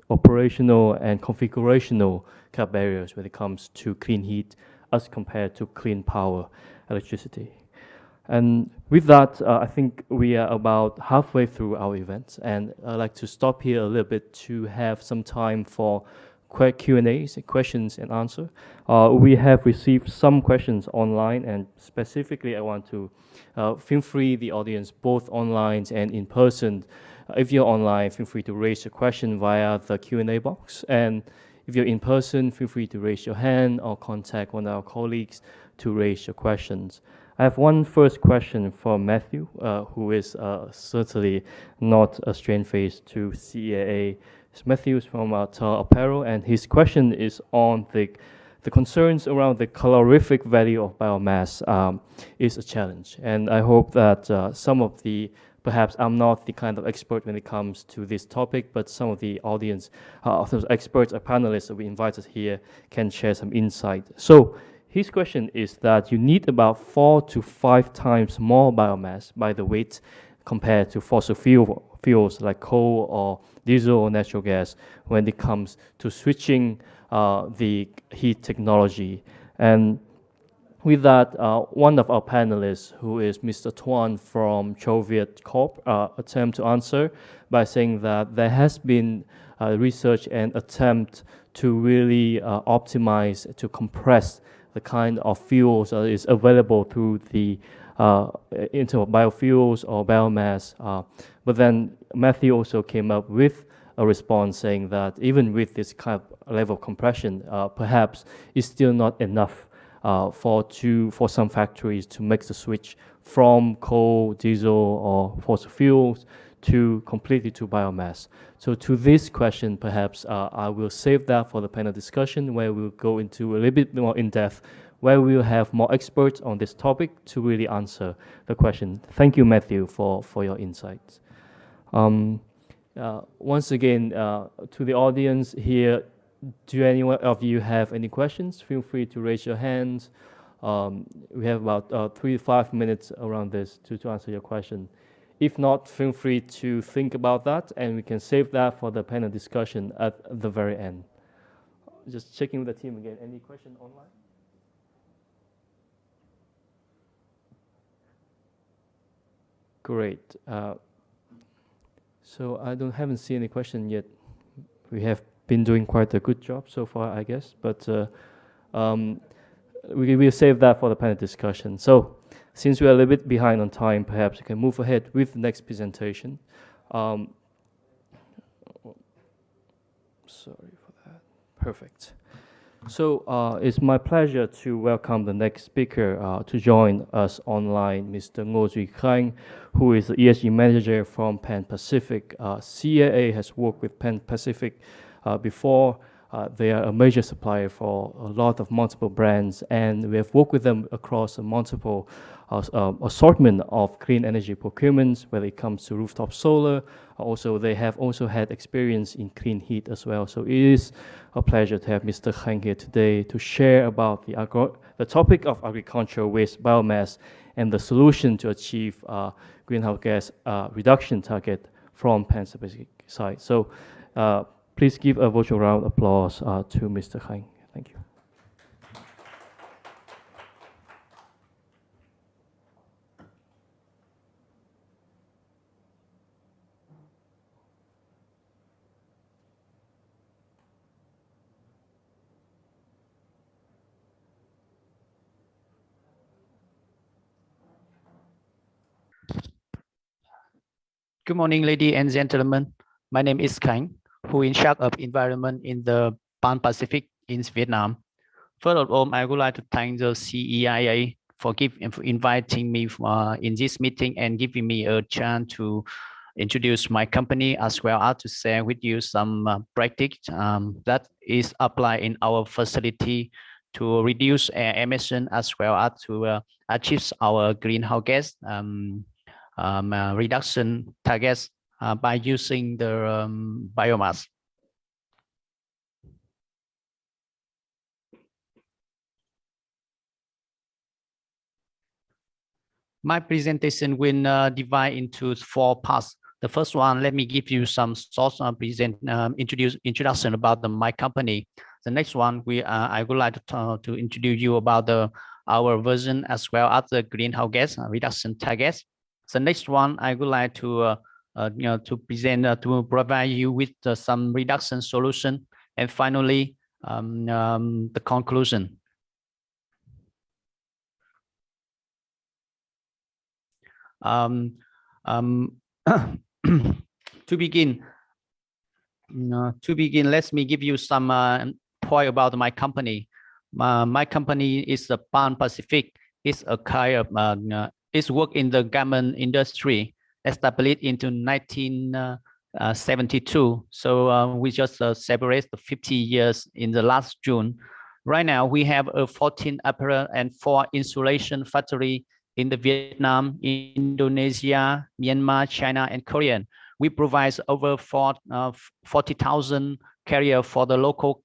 operational and configurational kind of barriers when it comes to clean heat as compared to clean power electricity. And with that, I think we are about halfway through our event, and I'd like to stop here a little bit to have some time for quick Q&As, questions and answer. We have received some questions online, and specifically I want to feel free, the audience, both online and in person. If you're online, feel free to raise your question via the Q&A box. And if you're in person, feel free to raise your hand or contact one of our colleagues to raise your questions. I have one first question from Matthew, who is certainly not a strange face to CEIA. Matthew is from Tar Apparel, and his question is on the concerns around the calorific value of biomass is a challenge. And I hope that some of the, perhaps I'm not the kind of expert when it comes to this topic, but some of the audience, those experts or panelists that we invited here can share some insight. So his question is that you need about 4 to 5 times more biomass by the weight compared to fossil fuels like coal or diesel or natural gas when it comes to switching the heat technology. And with that, one of our panelists, who is Mr. Tuan from Choviet Corp, attempt to answer by saying that there has been research and attempt to really optimize, to compress the kind of fuels that is available through the into biofuels or biomass. But then Matthew also came up with a response saying that even with this kind of level of compression, perhaps it's still not enough for some factories to make the switch from coal, diesel, or fossil fuels to completely to biomass. So to this question, perhaps I will save that for the panel discussion, where we'll go into a little bit more in depth, where we'll have more experts on this topic to really answer the question. Thank you, Matthew, for your insights. Once again, to the audience here, do any of you have any questions? Feel free to raise your hands. We have about 3 to 5 minutes around this to answer your question. If not, feel free to think about that, and we can save that for the panel discussion at the very end. Just checking with the team again. Any question online? Great. So I haven't seen any question yet. We have been doing quite a good job so far, I guess, but we will save that for the panel discussion. So since we are a little bit behind on time, perhaps we can move ahead with the next presentation. Sorry for that. Perfect. So it's my pleasure to welcome the next speaker to join us online, Mr. Ngo Zui Khang, who is the ESG manager from Pan Pacific. CEIA has worked with Pan Pacific before. They are a major supplier for a lot of multiple brands, and we have worked with them across a multiple assortment of clean energy procurements, whether it comes to rooftop solar. Also, they have also had experience in clean heat as well. So it is a pleasure to have Mr. Khang here today to share about the topic of agricultural waste biomass and the solution to achieve greenhouse gas reduction target from Pan Pacific side. So please give a virtual round of applause to Mr. Khang. Thank you. Good morning, ladies and gentlemen. My name is Khánh, who is in charge of environment in the Pan Pacific in Vietnam. First of all, I would like to thank the CEIA for inviting me in this meeting and giving me a chance to introduce my company as well as to share with you some practice that is applied in our facility to reduce air emission as well as to achieve our greenhouse gas reduction targets by using the biomass. My presentation will divide into 4 parts. The first one, let me give you some short introduction about my company. The next one, I would like to introduce you about our version as well as the greenhouse gas reduction targets. The next one, I would like to present to provide you with some reduction solution, and finally the conclusion. To begin, let me give you some point about my company. My company is the Pan Pacific. It's a kind of it's work in the garment industry, established into 1972. So we just celebrate 50 years in the last June. Right now, we have a 14 apparel and 4 insulation factory in the Vietnam, Indonesia, Myanmar, China, and Korea. We provide over 40,000 carrier for the local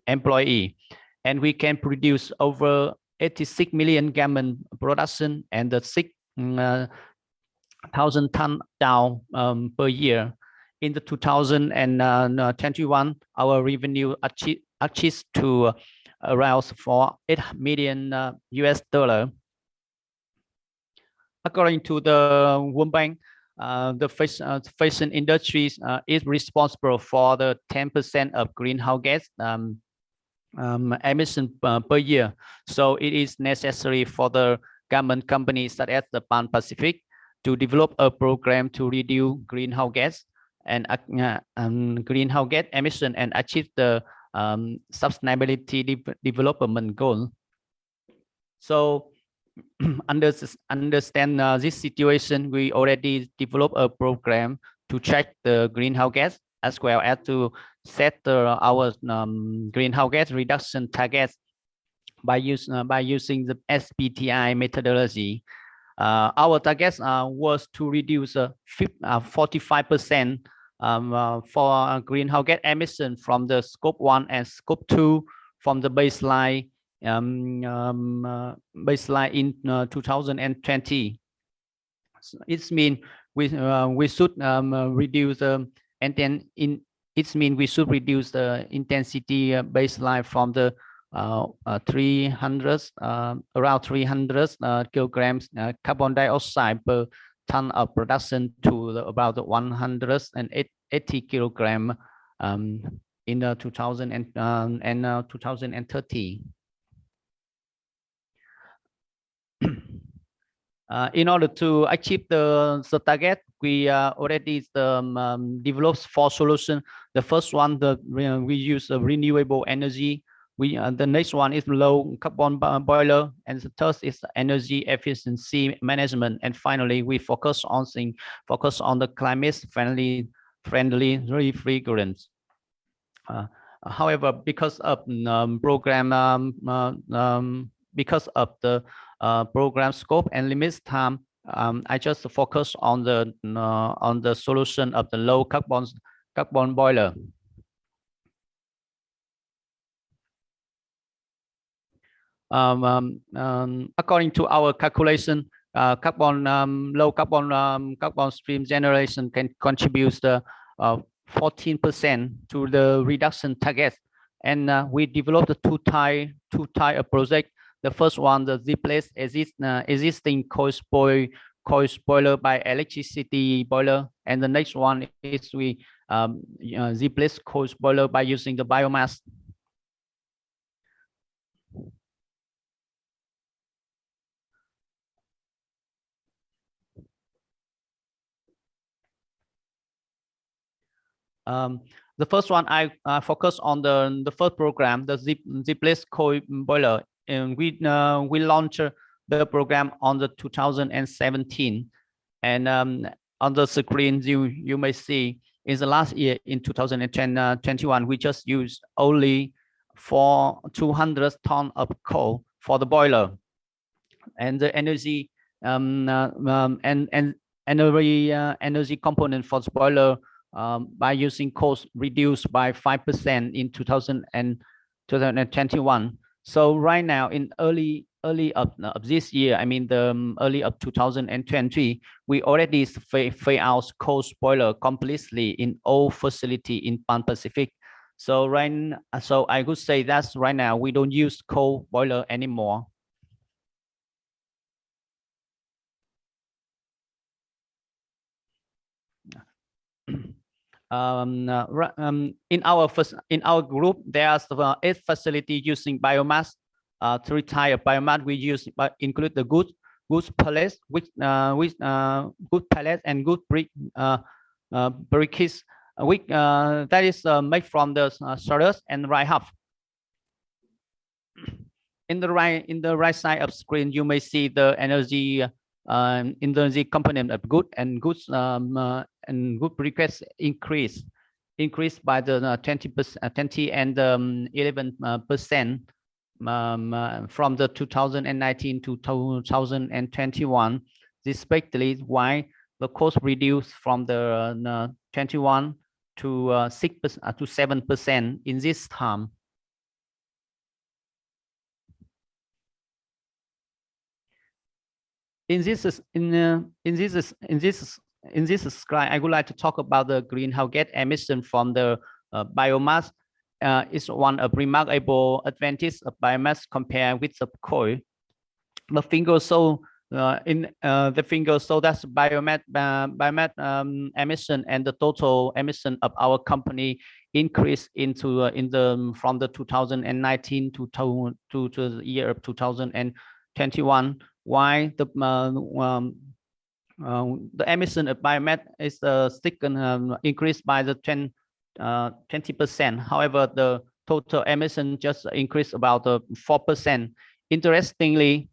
employee, and we can produce over 86 million garment production and the 6,000 ton down per year. In the 2021, our revenue achieved to around for $8 million US. According to the World Bank, the fashion industry is responsible for the 10% of greenhouse gas emission per year. So it is necessary for the garment companies such as the Pan Pacific to develop a program to reduce greenhouse gas and greenhouse gas emission and achieve the sustainability development goal. So understand this situation, we already developed a program to check the greenhouse gas as well as to set our greenhouse gas reduction targets by using the SBTI methodology. Our targets was to reduce 45% for greenhouse gas emission from the scope 1 and scope 2 from the baseline in 2020. It means we should reduce we should reduce the intensity baseline from the around 300 kilograms carbon dioxide per ton of production to about 180 kilogram in 2030. In order to achieve the target, we already developed 4 solutions. The first one, we use renewable energy. The next one is low carbon boiler, and the third is energy efficiency management. And finally, we focus on the climate friendly refrigerants. However, because of because of the program scope and limits time, I just focus on the solution of the low carbon boiler. According to our calculation, low carbon stream generation can contribute 14% to the reduction target. And we developed a two type project. The first one, the replace existing coal boiler by electricity boiler, and the next one is we replace coal boiler by using the biomass. The first one, I focus on the first program, the replace coal boiler, and we launched the program on the 2017, and on the screen you may see in the last year in 2021 we just used only for 200 tons of coal for the boiler, and the energy energy component for the boiler by using coal reduced by 5% in 2021. So right now in early of this year, I mean the early of 2020, we already phase out coal boiler completely in all facility in Pan Pacific. So so I could say that's right now we don't use coal boiler anymore. In our group, there's 8 facilities using biomass. 3 types of biomass we use, but include the good pellets, good pellets and good briquettes, that is made from the sawdust and rye husk. In the right side of screen, you may see the energy component of good and good briquettes increased by the 20% and 11% from the 2019 to 2021 respectively, while the cost reduced from the 21 to 6% to 7% in this time. In this slide, I would like to talk about the greenhouse gas emission from the biomass. It's one of remarkable advantage of biomass compared with the coal. The finger show that's biomass emission, and the total emission of our company increased from the 2019 to the year of 2021. Why the emission of biomass is increased by the 20%. However, the total emission just increased about 4%. Interestingly,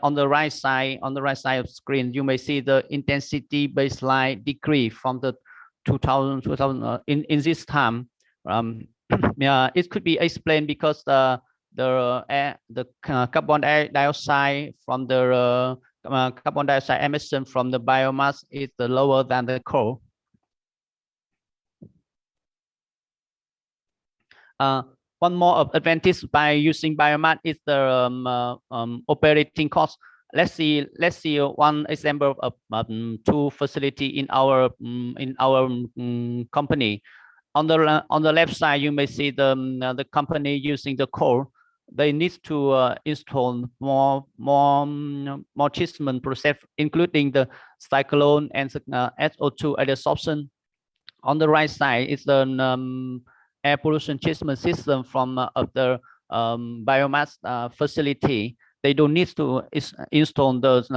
on the right side of the screen, you may see the intensity baseline decrease from the 2000 in this time. Yeah, it could be explained because the carbon dioxide from the carbon dioxide emission from the biomass is lower than the coal. One more advantage by using biomass is the operating cost. Let's see one example of 2 facilities in our company. On the left side, you may see the company using the coal. They need to install more treatment process, including the cyclone and SO2 adsorption. On the right side is the air pollution treatment system from the biomass facility. they don't need to install those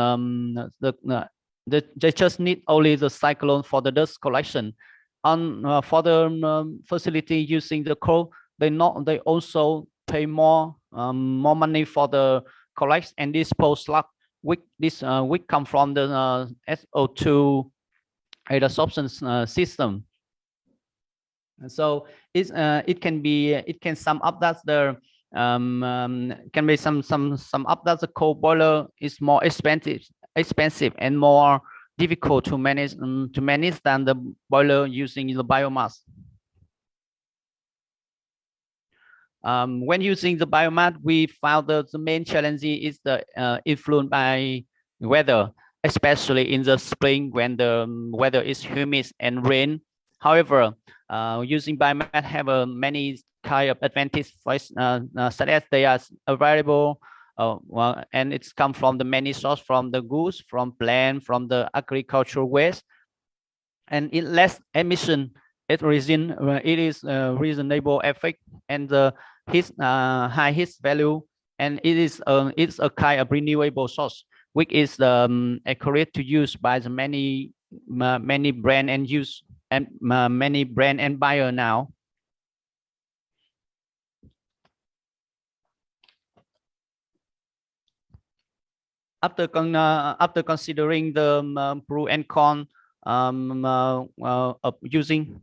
they just need only the cyclone for the dust collection. For the facility using the coal, they also pay more money for the collect and dispose slug, which come from the SO2 adsorption system. And so it can sum up that the can be sum up that the coal boiler is more expensive and more difficult to manage than the boiler using the biomass. When using the biomass, we found that the main challenge is the influence by weather, especially in the spring when the weather is humid and rain. However, using biomass have many kind of advantages, such as they are available and it's come from the many sources, from the goods, from plant, from the agricultural waste, and it less emission. It is reasonable effect and the high heat value, and it's a kind of renewable source, which is accurate to use by the many brand and use and many brand and buyer now. After considering the pro and con of using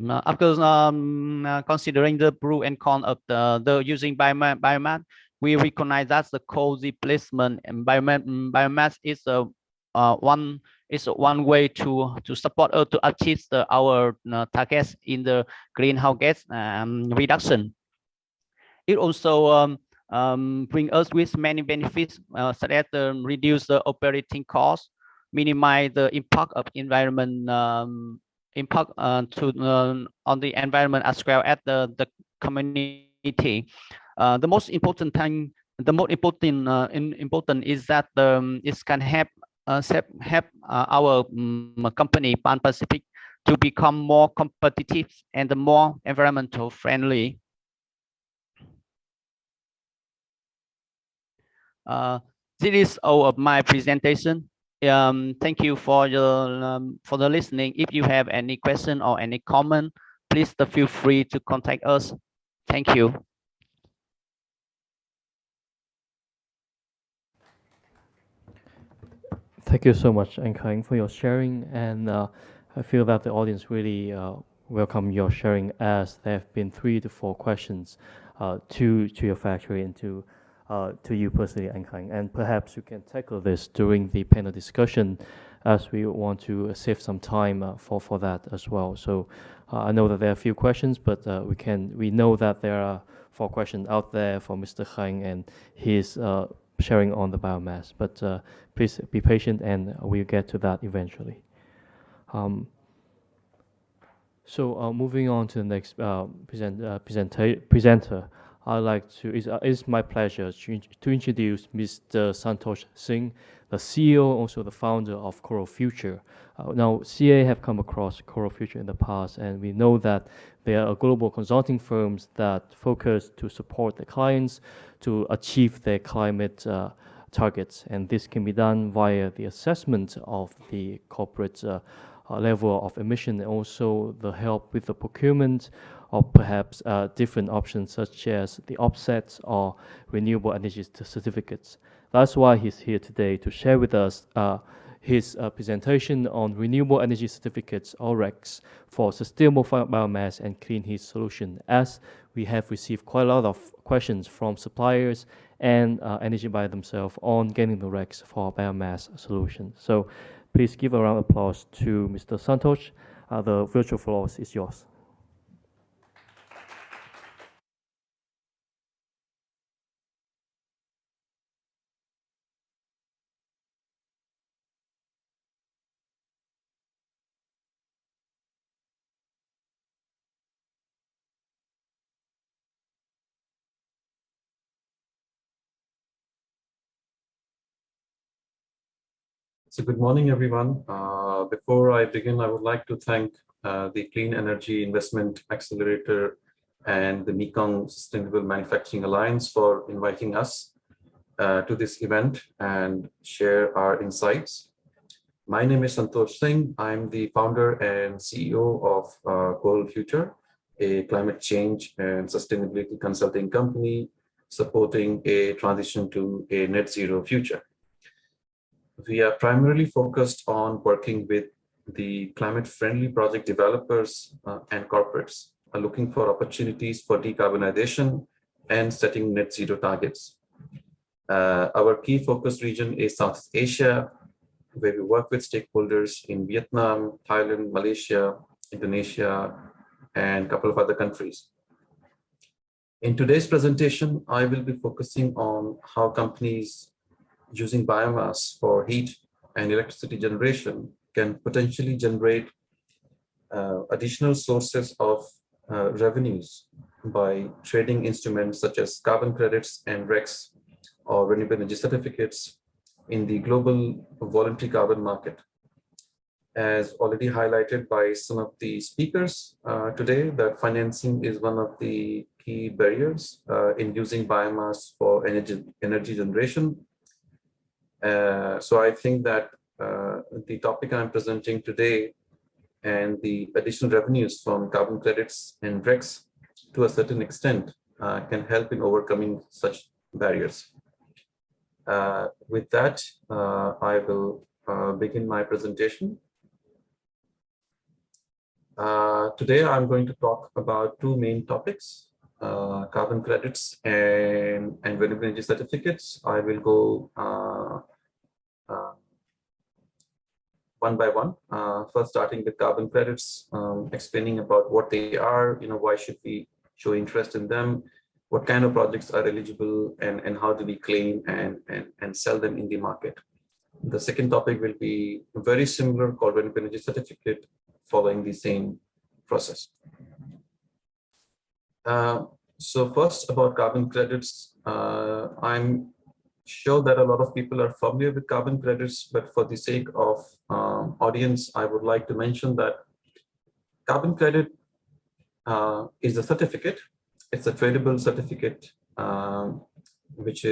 after considering the pro and con of the using biomass, we recognize that the coal replacement and biomass is one way to support or to achieve our targets in the greenhouse gas reduction. It also bring us with many benefits, such as reduce the operating costs, minimize the impact of environment impact on the environment, as well as the community. The most important thing, important is that it can help our company Pan Pacific to become more competitive and more environmental friendly. This is all of my presentation. Thank you for the listening. If you have any question or any comment, please feel free to contact us. Thank you. Thank you so much, Anh for your sharing, and I feel that the audience really welcome your sharing, as there have been 3 to 4 questions to your factory and to you personally, Anh, and perhaps you can tackle this during the panel discussion, as we want to save some time for that as well. So I know that there are a few questions, but we know that there are 4 questions out there for Mr. Khang and his sharing on the biomass, but please be patient and we'll get to that eventually. So moving on to the next presenter, I'd like to, it's my pleasure to introduce Mr. Santosh Singh, the CEO, also the founder of Coral Future. Now, CEIA have come across Coral Future in the past, and we know that they are global consulting firms that focus to support their clients to achieve their climate targets. And this can be done via the assessment of the corporate level of emission, and also the help with the procurement of perhaps different options such as the offsets or renewable energy certificates. That's why he's here today to share with us his presentation on renewable energy certificates, or RECs, for sustainable biomass and clean heat solution, as we have received quite a lot of questions from suppliers and energy by themselves on getting the RECs for biomass solution. So please give a round of applause to Mr. Santosh. The virtual floor is yours. So good morning, everyone. Before I begin, I would like to thank the Clean Energy Investment Accelerator and the Mekong Sustainable Manufacturing Alliance for inviting us to this event and share our insights. My name is Santosh Singh. I'm the founder and CEO of Coral Future, a climate change and sustainability consulting company supporting a transition to a net zero future. We are primarily focused on working with the climate-friendly project developers and corporates are looking for opportunities for decarbonization and setting net zero targets. Our key focus region is Southeast Asia, where we work with stakeholders in Vietnam, Thailand, Malaysia, Indonesia, and a couple of other countries. In today's presentation, I will be focusing on how companies using biomass for heat and electricity generation can potentially generate additional sources of revenues by trading instruments such as carbon credits and RECs or renewable energy certificates in the global voluntary carbon market. As already highlighted by some of the speakers today, that financing is one of the key barriers in using biomass for energy generation. So I think that the topic I'm presenting today and the additional revenues from carbon credits and RECs to a certain extent can help in overcoming such barriers. With that, I will begin my presentation. Today, I'm going to talk about two main topics, carbon credits and renewable energy certificates. I will go one by one, first starting with carbon credits, explaining about what they are, why should we show interest in them, what kind of projects are eligible, and how do we claim and sell them in the market. The second topic will be very similar, called renewable energy certificate, following the same process. So first about carbon credits, I'm sure that a lot of people are familiar with carbon credits, but for the sake of audience, I would like to mention that carbon credit is a certificate. It's a tradable certificate, which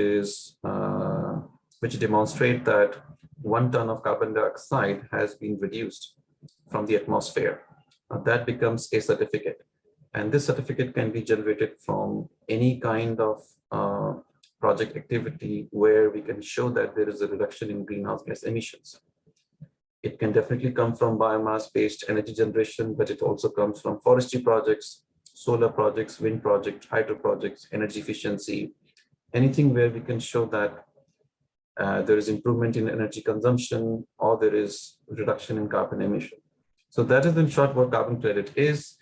demonstrate that 1 ton of carbon dioxide has been reduced from the atmosphere. That becomes a certificate. And this certificate can be generated from any kind of project activity where we can show that there is a reduction in greenhouse gas emissions. It can definitely come from biomass-based energy generation, but it also comes from forestry projects, solar projects, wind projects, hydro projects, energy efficiency, anything where we can show that there is improvement in energy consumption or there is reduction in carbon emission. So that is in short what carbon credit is.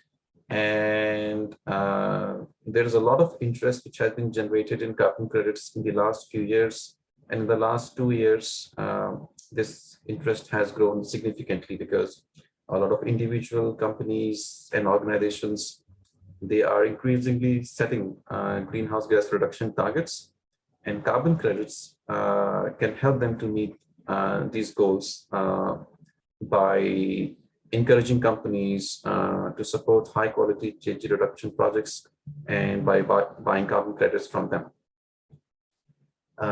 And there is a lot of interest which has been generated in carbon credits in the last few years. And in the last 2 years, this interest has grown significantly because a lot of individual companies and organizations, they are increasingly setting greenhouse gas reduction targets, and carbon credits can help them to meet these goals by encouraging companies to support high quality GHG reduction projects and by buying carbon credits from them.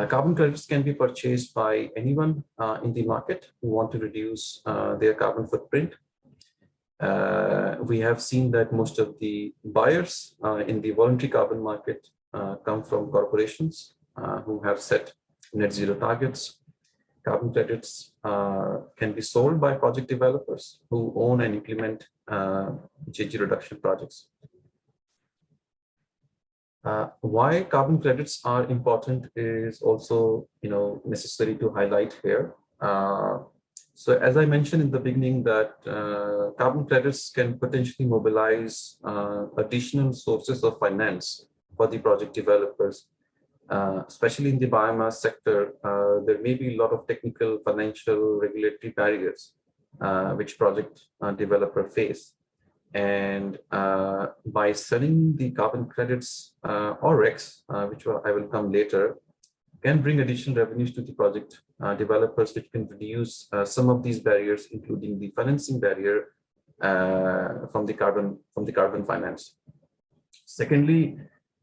Carbon credits can be purchased by anyone in the market who want to reduce their carbon footprint. We have seen that most of the buyers in the voluntary carbon market come from corporations who have set net zero targets. Carbon credits can be sold by project developers who own and implement GHG reduction projects. Why carbon credits are important is also, necessary to highlight here. So as I mentioned in the beginning that carbon credits can potentially mobilize additional sources of finance for the project developers. Especially in the biomass sector, there may be a lot of technical, financial, regulatory barriers which project developer face. And by selling the carbon credits or RECs, which I will come later, can bring additional revenues to the project developers, which can reduce some of these barriers, including the financing barrier from the carbon finance. Secondly,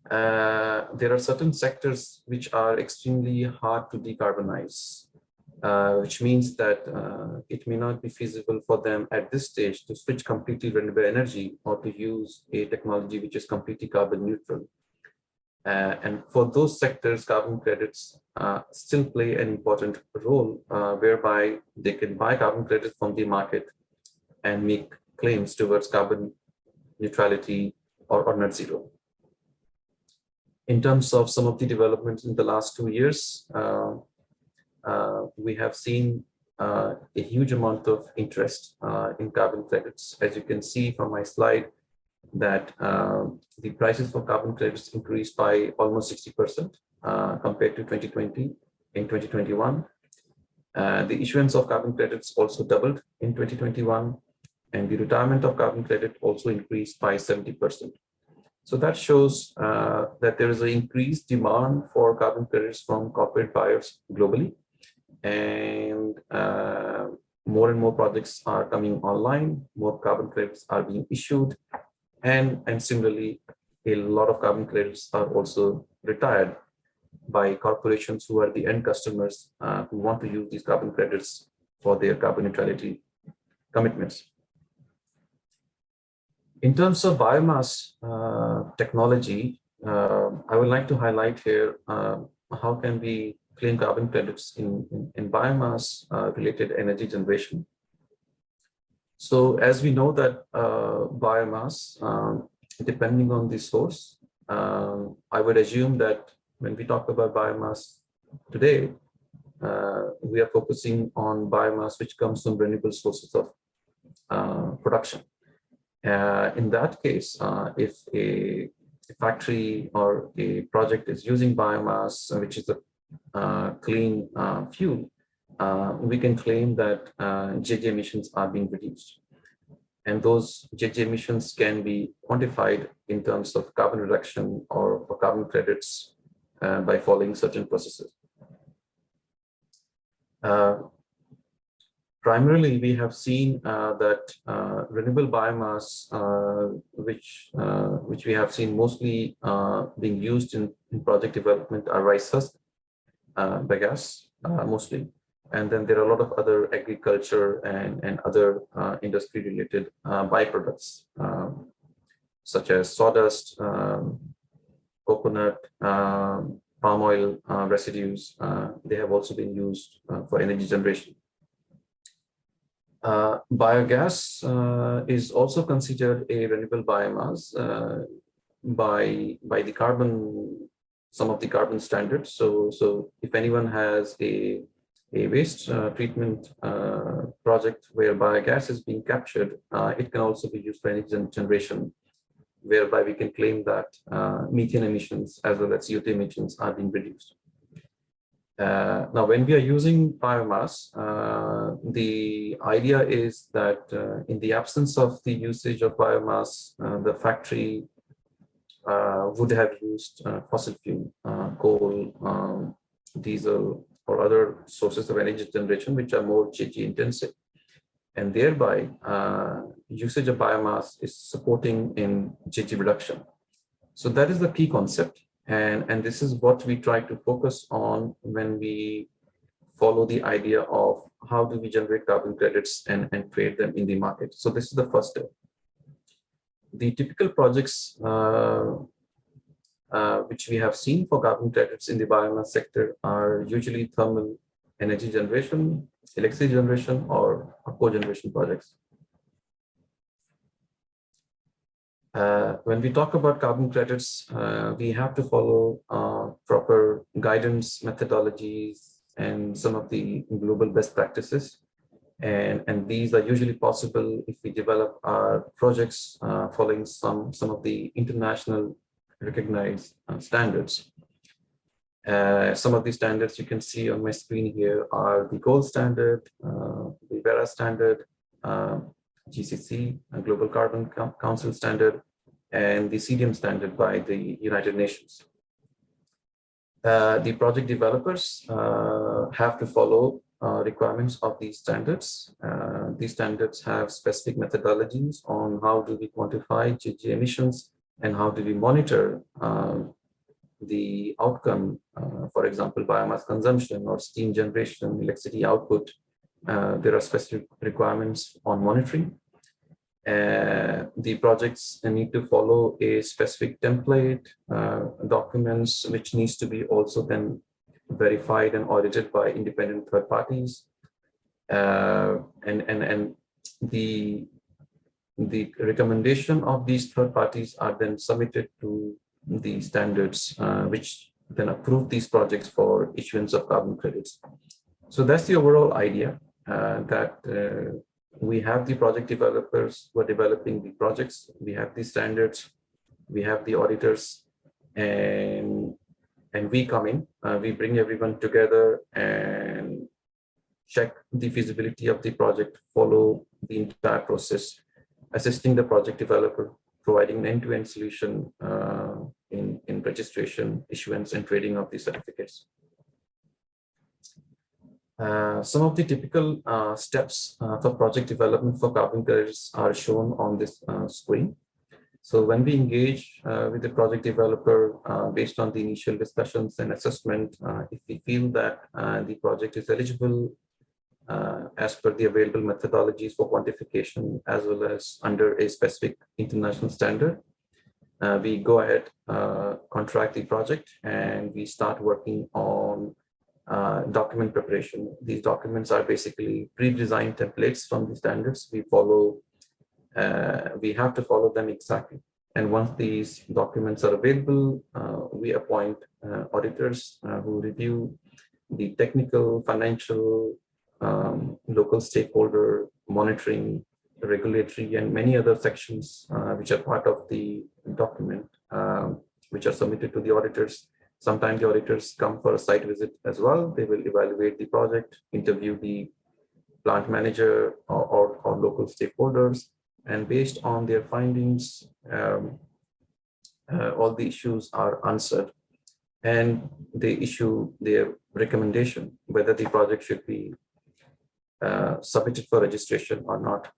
there are certain sectors which are extremely hard to decarbonize, which means that it may not be feasible for them at this stage to switch completely renewable energy or to use a technology which is completely carbon neutral. And for those sectors, carbon credits still play an important role, whereby they can buy carbon credits from the market and make claims towards carbon neutrality or net zero. In terms of some of the developments in the last 2 years, we have seen a huge amount of interest in carbon credits. As you can see from my slide, that the prices for carbon credits increased by almost 60% compared to 2020 in 2021. The issuance of carbon credits also doubled in 2021, and the retirement of carbon credit also increased by 70%. So that shows that there is an increased demand for carbon credits from corporate buyers globally, and more projects are coming online, more carbon credits are being issued, and similarly, a lot of carbon credits are also retired by corporations who are the end customers who want to use these carbon credits for their carbon neutrality commitments. In terms of biomass technology, I would like to highlight here how can we claim carbon credits in biomass related energy generation. So as we know that biomass, depending on the source, I would assume that when we talk about biomass today, we are focusing on biomass which comes from renewable sources of production. In that case, if a factory or a project is using biomass, which is a clean fuel, we can claim that GHG emissions are being reduced. And those GHG emissions can be quantified in terms of carbon reduction or carbon credits by following certain processes. Primarily, we have seen that renewable biomass, which we have seen mostly being used in project development, are rice husk, bagasse mostly. And then there are a lot of other agriculture and other industry-related byproducts, such as sawdust, coconut, palm oil residues. They have also been used for energy generation. Biogas is also considered a renewable biomass by some of the carbon standards. So if anyone has a waste treatment project where biogas is being captured, it can also be used for energy generation, whereby we can claim that methane emissions as well as CO2 emissions are being reduced. Now, when we are using biomass, the idea is that in the absence of the usage of biomass, the factory would have used fossil fuel, coal, diesel, or other sources of energy generation, which are more GHG intensive. And thereby, usage of biomass is supporting in GHG reduction. So that is the key concept. And this is what we try to focus on when we follow the idea of how do we generate carbon credits and trade them in the market. So this is the first step. The typical projects which we have seen for carbon credits in the biomass sector are usually thermal energy generation, electricity generation, or cogeneration projects. When we talk about carbon credits, we have to follow proper guidance methodologies and some of the global best practices. And these are usually possible if we develop our projects following some of the international recognized standards. Some of these standards you can see on my screen here are the gold standard, the Verra standard, GCC, a Global Carbon Council standard, and the CDM standard by the United Nations. The project developers have to follow requirements of these standards. These standards have specific methodologies on how do we quantify GHG emissions and how do we monitor the outcome, for example, biomass consumption or steam generation, electricity output. There are specific requirements on monitoring. The projects need to follow a specific template, documents, which needs to be also then verified and audited by independent third parties. And the recommendation of these third parties are then submitted to the standards, which then approve these projects for issuance of carbon credits. So that's the overall idea, that we have the project developers who are developing the projects, we have the standards, we have the auditors, and we come in, we bring everyone together and check the feasibility of the project, follow the entire process, assisting the project developer, providing an end-to-end solution in registration, issuance, and trading of the certificates. Some of the typical steps for project development for carbon credits are shown on this screen. So when we engage with the project developer, based on the initial discussions and assessment, if we feel that the project is eligible as per the available methodologies for quantification, as well as under a specific international standard, we go ahead, contract the project, and we start working on document preparation. These documents are basically pre-designed templates from the standards. We have to follow them exactly. And once these documents are available, we appoint auditors who review the technical, financial, local stakeholder monitoring, regulatory, and many other sections which are part of the document, which are submitted to the auditors. Sometimes the auditors come for a site visit as well. They will evaluate the project, interview the plant manager or local stakeholders, and based on their findings, all the issues are answered, and they issue their recommendation whether the project should be submitted for registration or not.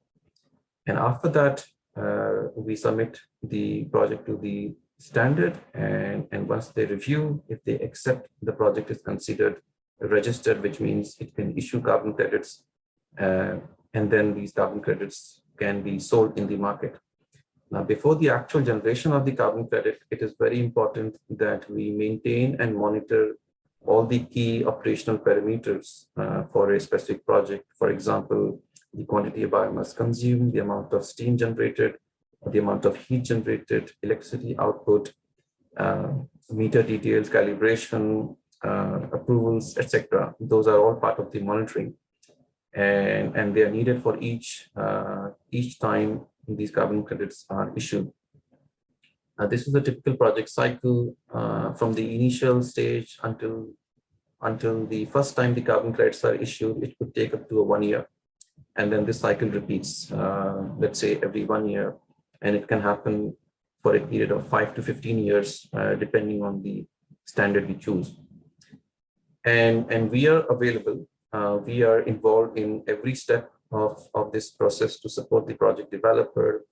And after that, we submit the project to the standard, and once they review, if they accept, the project is considered registered, which means it can issue carbon credits, and then these carbon credits can be sold in the market. Now, before the actual generation of the carbon credit, it is very important that we maintain and monitor all the key operational parameters for a specific project. For example, the quantity of biomass consumed, the amount of steam generated, the amount of heat generated, electricity output, meter details, calibration, approvals, etc. Those are all part of the monitoring, and they are needed for each time these carbon credits are issued. This is a typical project cycle from the initial stage until the first time the carbon credits are issued. It could take up to 1 year, and then this cycle repeats, let's say every 1 year, and it can happen for a period of 5 to 15 years, depending on the standard we choose. And we are available. We are involved in every step of this process to support the project developer.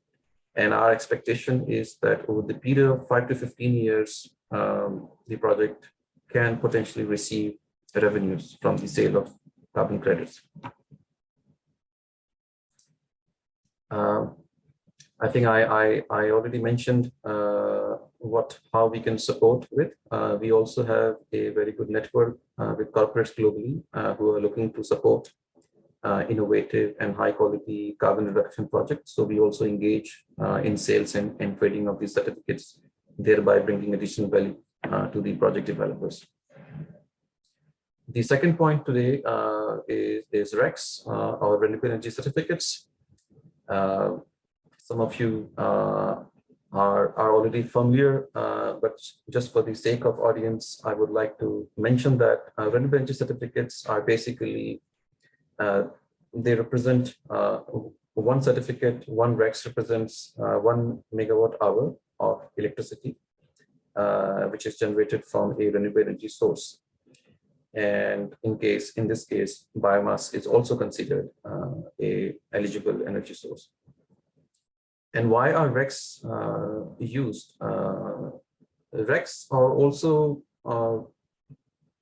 And our expectation is that over the period of 5 to 15 years, the project can potentially receive revenues from the sale of carbon credits. I think I already mentioned how we can support with. We also have a very good network with corporates globally who are looking to support innovative and high quality carbon reduction projects. So we also engage in sales and trading of these certificates, thereby bringing additional value to the project developers. The second point today is RECs, or renewable energy certificates. Some of you are already familiar, but just for the sake of audience, I would like to mention that renewable energy certificates are basically, they represent one certificate, one RECs represents 1 megawatt hour of electricity, which is generated from a renewable energy source. And in this case, biomass is also considered a eligible energy source. And why are RECs used? RECs are also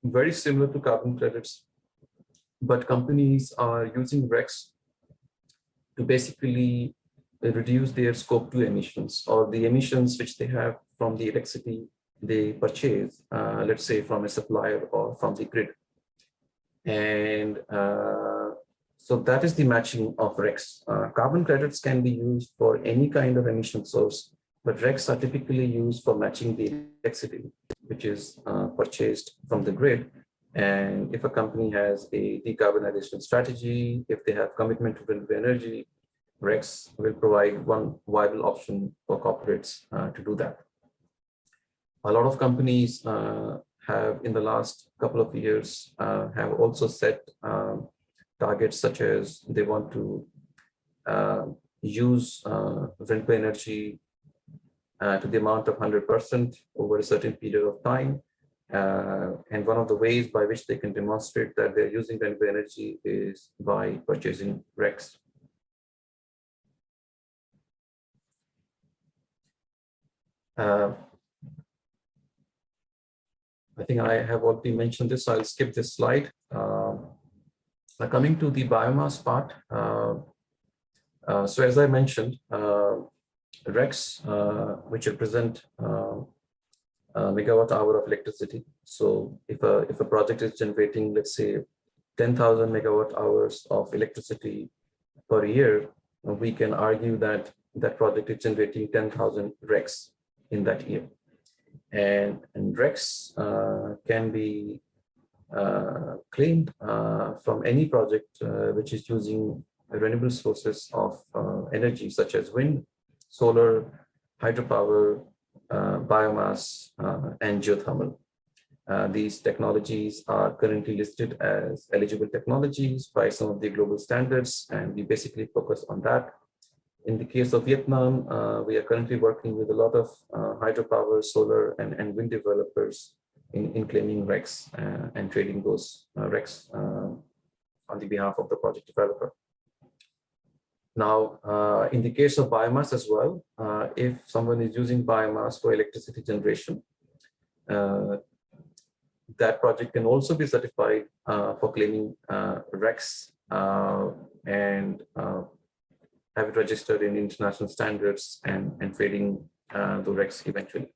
very similar to carbon credits, but companies are using RECs to basically reduce their scope 2 emissions, or the emissions which they have from the electricity they purchase, let's say from a supplier or from the grid. And so that is the matching of RECs. Carbon credits can be used for any kind of emission source, but RECs are typically used for matching the electricity, which is purchased from the grid. And if a company has a decarbonization strategy, if they have commitment to renewable energy, RECs will provide one viable option for corporates to do that. A lot of companies have, in the last couple of years, have also set targets such as they want to use renewable energy to the amount of 100% over a certain period of time. And one of the ways by which they can demonstrate that they're using renewable energy is by purchasing RECs. I think I have already mentioned this, so I'll skip this slide. Coming to the biomass part. So as I mentioned, RECs, which represent megawatt hour of electricity. So if a project is generating, let's say, 10,000 megawatt hours of electricity per year, we can argue that that project is generating 10,000 RECs in that year. And RECs can be claimed from any project which is using renewable sources of energy, such as wind, solar, hydropower, biomass, and geothermal. These technologies are currently listed as eligible technologies by some of the global standards, and we basically focus on that. In the case of Vietnam, we are currently working with a lot of hydropower, solar, and wind developers in claiming RECs and trading those RECs on the behalf of the project developer. Now, in the case of biomass as well, if someone is using biomass for electricity generation, that project can also be certified for claiming RECs and have it registered in international standards and trading the RECs eventually.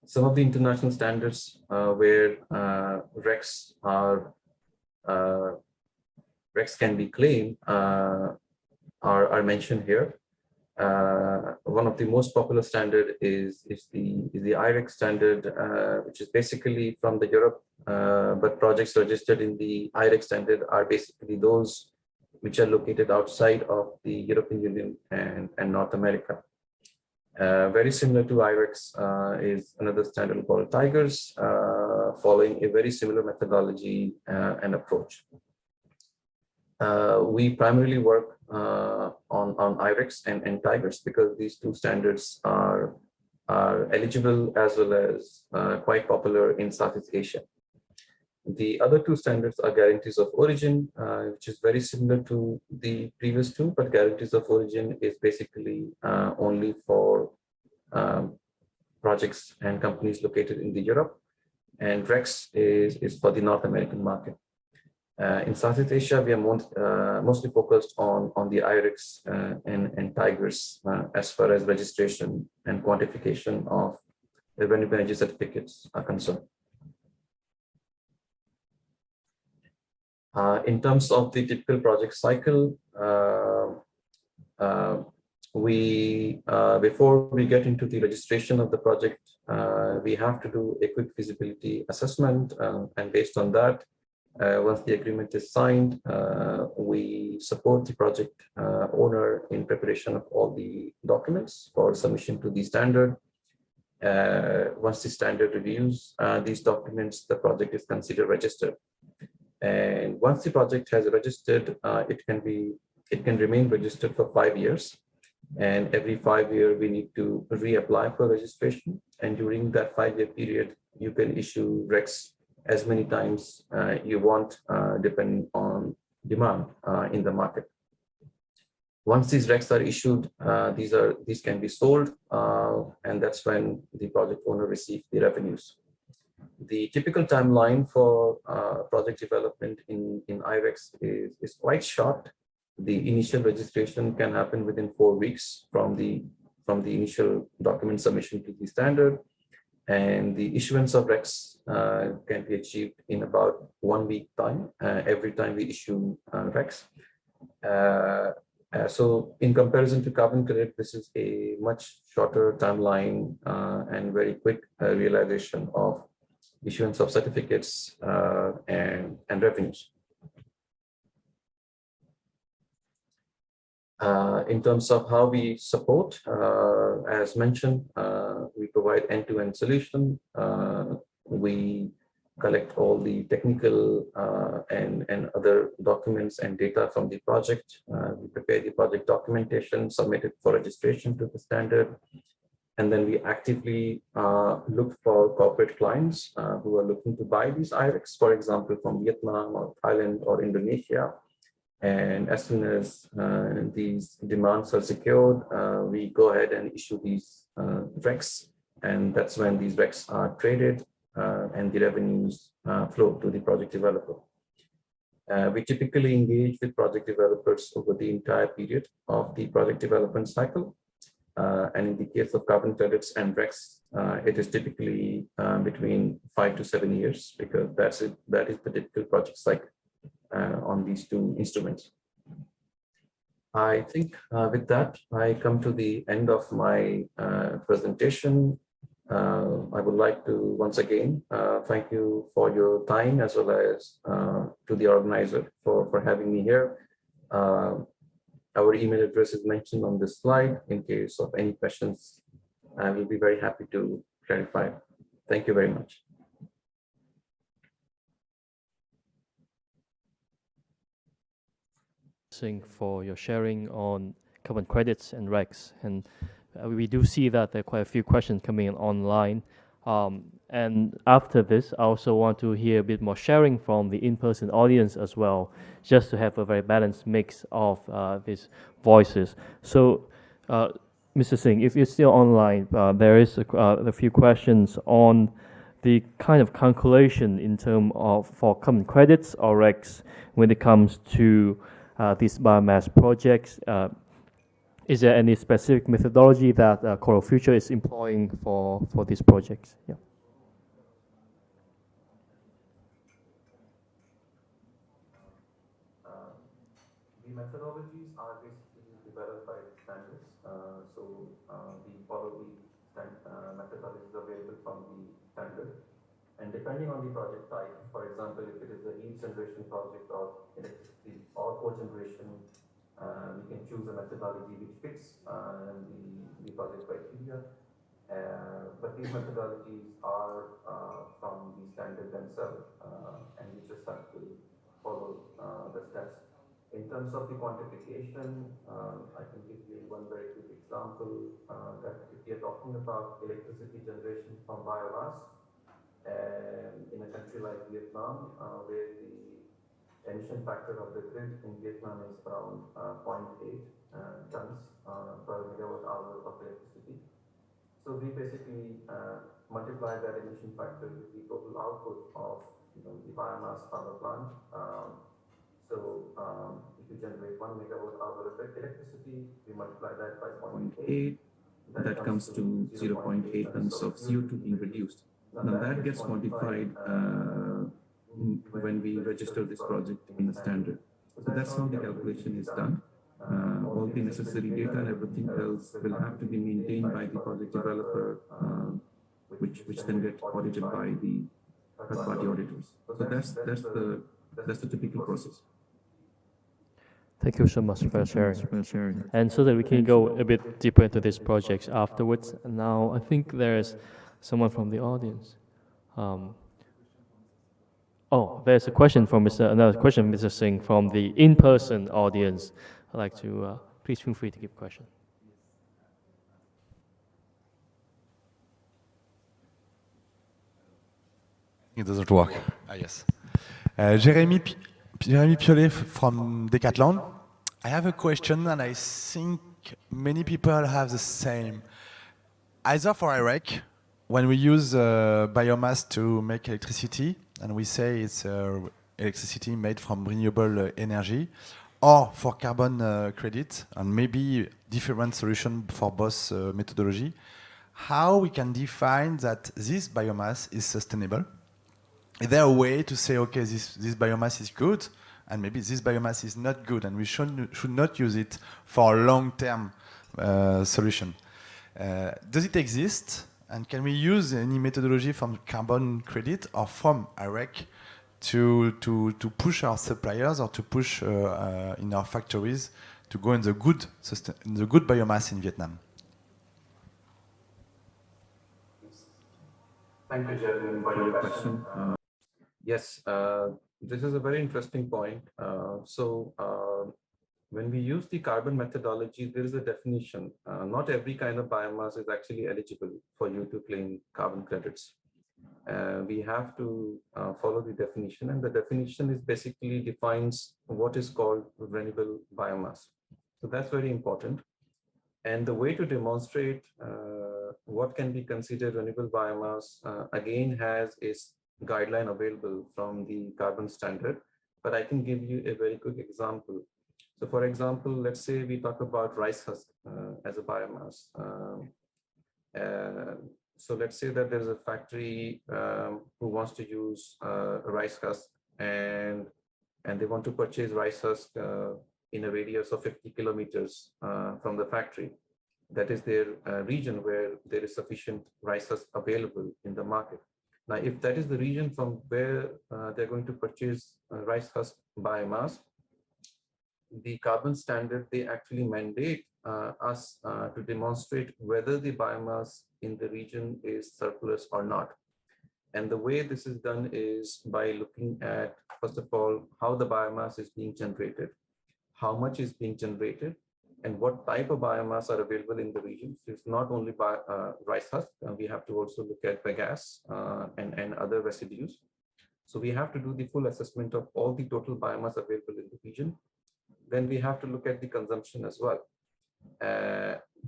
Some of the international standards where RECs can be claimed are mentioned here. One of the most popular standard is the IREX standard, which is basically from the Europe, but projects registered in the IREX standard are basically those which are located outside of the European Union and North America. Very similar to IREX is another standard called Tigers, following a very similar methodology and approach. We primarily work on IREX and Tigers because these two standards are eligible as well as quite popular in Southeast Asia. The other two standards are guarantees of origin, which is very similar to the previous two, but guarantees of origin is basically only for projects and companies located in the Europe, and RECs is for the North American market. In Southeast Asia, we are mostly focused on the IREX and Tigers as far as registration and quantification of the renewable energy certificates are concerned. In terms of the typical project cycle, before we get into the registration of the project, we have to do a quick feasibility assessment, and based on that, once the agreement is signed, we support the project owner in preparation of all the documents for submission to the standard. Once the standard reviews these documents, the project is considered registered. And once the project has registered, it can remain registered for 5 years. And every 5 years, we need to reapply for registration. And during that 5-year period, you can issue RECs as many times you want, depending on demand in the market. Once these RECs are issued, these can be sold, and that's when the project owner receives the revenues. The typical timeline for project development in IREX is quite short. The initial registration can happen within 4 weeks from the initial document submission to the standard, and the issuance of RECs can be achieved in about 1 week time every time we issue RECs. So in comparison to carbon credit, this is a much shorter timeline and very quick realization of issuance of certificates and revenues. In terms of how we support, as mentioned, we provide end-to-end solution. We collect all the technical and other documents and data from the project. We prepare the project documentation, submit it for registration to the standard. And then we actively look for corporate clients who are looking to buy these IRECs, for example, from Vietnam or Thailand or Indonesia. And as soon as these demands are secured, we go ahead and issue these RECs. And that's when these RECs are traded and the revenues flow to the project developer. We typically engage with project developers over the entire period of the project development cycle. And in the case of carbon credits and RECs, it is typically between 5 to 7 years, because that is the typical project cycle on these two instruments. I think with that, I come to the end of my presentation. I would like to once again thank you for your time, as well as to the organizer for having me here. Our email address is mentioned on this slide. In case of any questions, I will be very happy to clarify. Thank you very much. For your sharing on carbon credits and RECs, and we do see that there are quite a few questions coming in online. And after this, I also want to hear a bit more sharing from the in-person audience as well, just to have a very balanced mix of these voices. So, Mr. Singh, if you're still online, there is a few questions on the kind of calculation in terms of for carbon credits or RECs when it comes to these biomass projects. Is there any specific methodology that Coral Future is employing for these projects? Yeah. The methodologies are basically developed by the standards. We follow the methodologies available from the standard. And depending on the project type, for example, if it is a heat generation project or electricity or cogeneration, we can choose a methodology which fits the project criteria. But these methodologies are from the standard themselves, and we just have to follow the steps. In terms of the quantification, I can give you one very quick example that if you're talking about electricity generation from biomass, in a country like Vietnam, where the emission factor of the grid in Vietnam is around 0.8 tons per megawatt hour of electricity. So we basically multiply that emission factor with the total output of the biomass power plant. If you generate 1 megawatt hour of electricity, we multiply that by 0.8. That comes to 0.8 tons of CO2 being reduced. Now that gets quantified when we register this project in the standard. So that's how the calculation is done. All the necessary data and everything else will have to be maintained by the project developer, which then get audited by the third-party auditors. So that's the typical process. Thank you so much for sharing. And so that we can go a bit deeper into these projects afterwards. And now I think there's someone from the audience. There's a question from another question, Mr. Singh, from the in-person audience. I'd like to please feel free to give a question. It doesn't work. Yes. Jeremy Piolet from Decathlon. I have a question, and I think many people have the same. Either for Iraq, when we use biomass to make electricity, and we say it's electricity made from renewable energy, or for carbon credit, and maybe different solution for both methodology, how we can define that this biomass is sustainable? Is there a way to say, okay, this biomass is good, and maybe this biomass is not good, and we should not use it for a long-term solution? Does it exist? And can we use any methodology from carbon credit or from Iraq to push our suppliers or to push in our factories to go in the good biomass in Vietnam? Thank you, Jeremy, for your question. Yes, this is a very interesting point. When we use the carbon methodology, there is a definition. Not every kind of biomass is actually eligible for you to claim carbon credits. We have to follow the definition, and the definition is basically defines what is called renewable biomass. So that's very important. And the way to demonstrate what can be considered renewable biomass, again, has its guideline available from the carbon standard, but I can give you a very quick example. So for example, let's say we talk about rice husk as a biomass. So let's say that there's a factory who wants to use rice husk, and they want to purchase rice husk in a radius of 50 kilometers from the factory. That is their region where there is sufficient rice husk available in the market. Now, if that is the region from where they're going to purchase rice husk biomass, the carbon standard, they actually mandate us to demonstrate whether the biomass in the region is surplus or not. And the way this is done is by looking at, first of all, how the biomass is being generated, how much is being generated, and what type of biomass are available in the region. So it's not only rice husk, we have to also look at bagasse and other residues. So we have to do the full assessment of all the total biomass available in the region. Then we have to look at the consumption as well.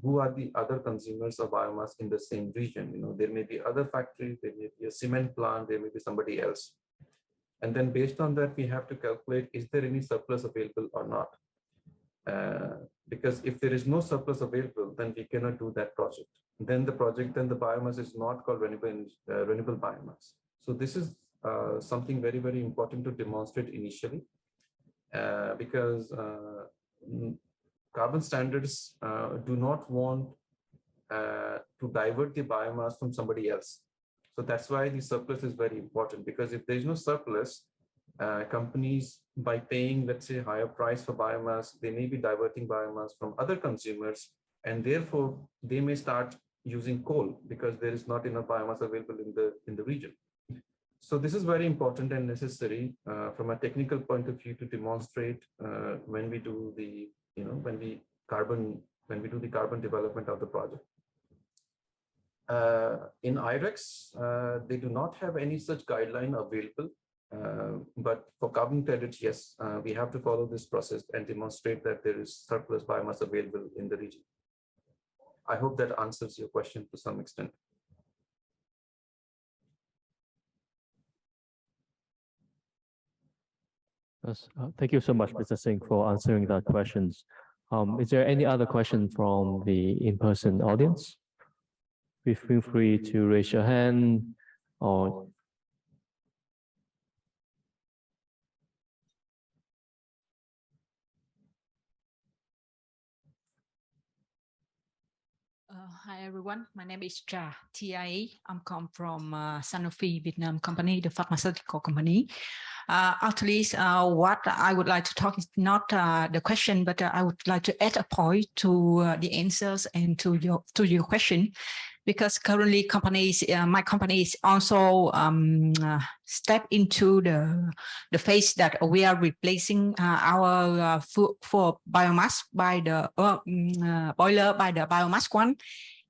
Who are the other consumers of biomass in the same region? You know, there may be other factories, there may be a cement plant, there may be somebody else. And then based on that, we have to calculate, is there any surplus available or not? Because if there is no surplus available, then we cannot do that project. Then the biomass is not called renewable biomass. So this is something very, very important to demonstrate initially. Because carbon standards do not want to divert the biomass from somebody else. So that's why the surplus is very important, because if there's no surplus, companies, by paying, let's say, higher price for biomass, they may be diverting biomass from other consumers, and therefore they may start using coal because there is not enough biomass available in the region. So this is very important and necessary from a technical point of view to demonstrate when we do the, when we do the carbon development of the project. In IREX, they do not have any such guideline available, but for carbon credits, yes, we have to follow this process and demonstrate that there is surplus biomass available in the region. I hope that answers your question to some extent. Yes, thank you so much, Mr. Singh, for answering that questions. Is there any other question from the in-person audience? Please feel free to raise your hand or hi everyone, my name is Trà, TIA. I'm come from Sanofi Vietnam company, the pharmaceutical company. Actually, what I would like to talk is not the question, but I would like to add a point to the answers and to your question, because currently companies, my company is also step into the phase that we are replacing our food for biomass by the boiler by the biomass one.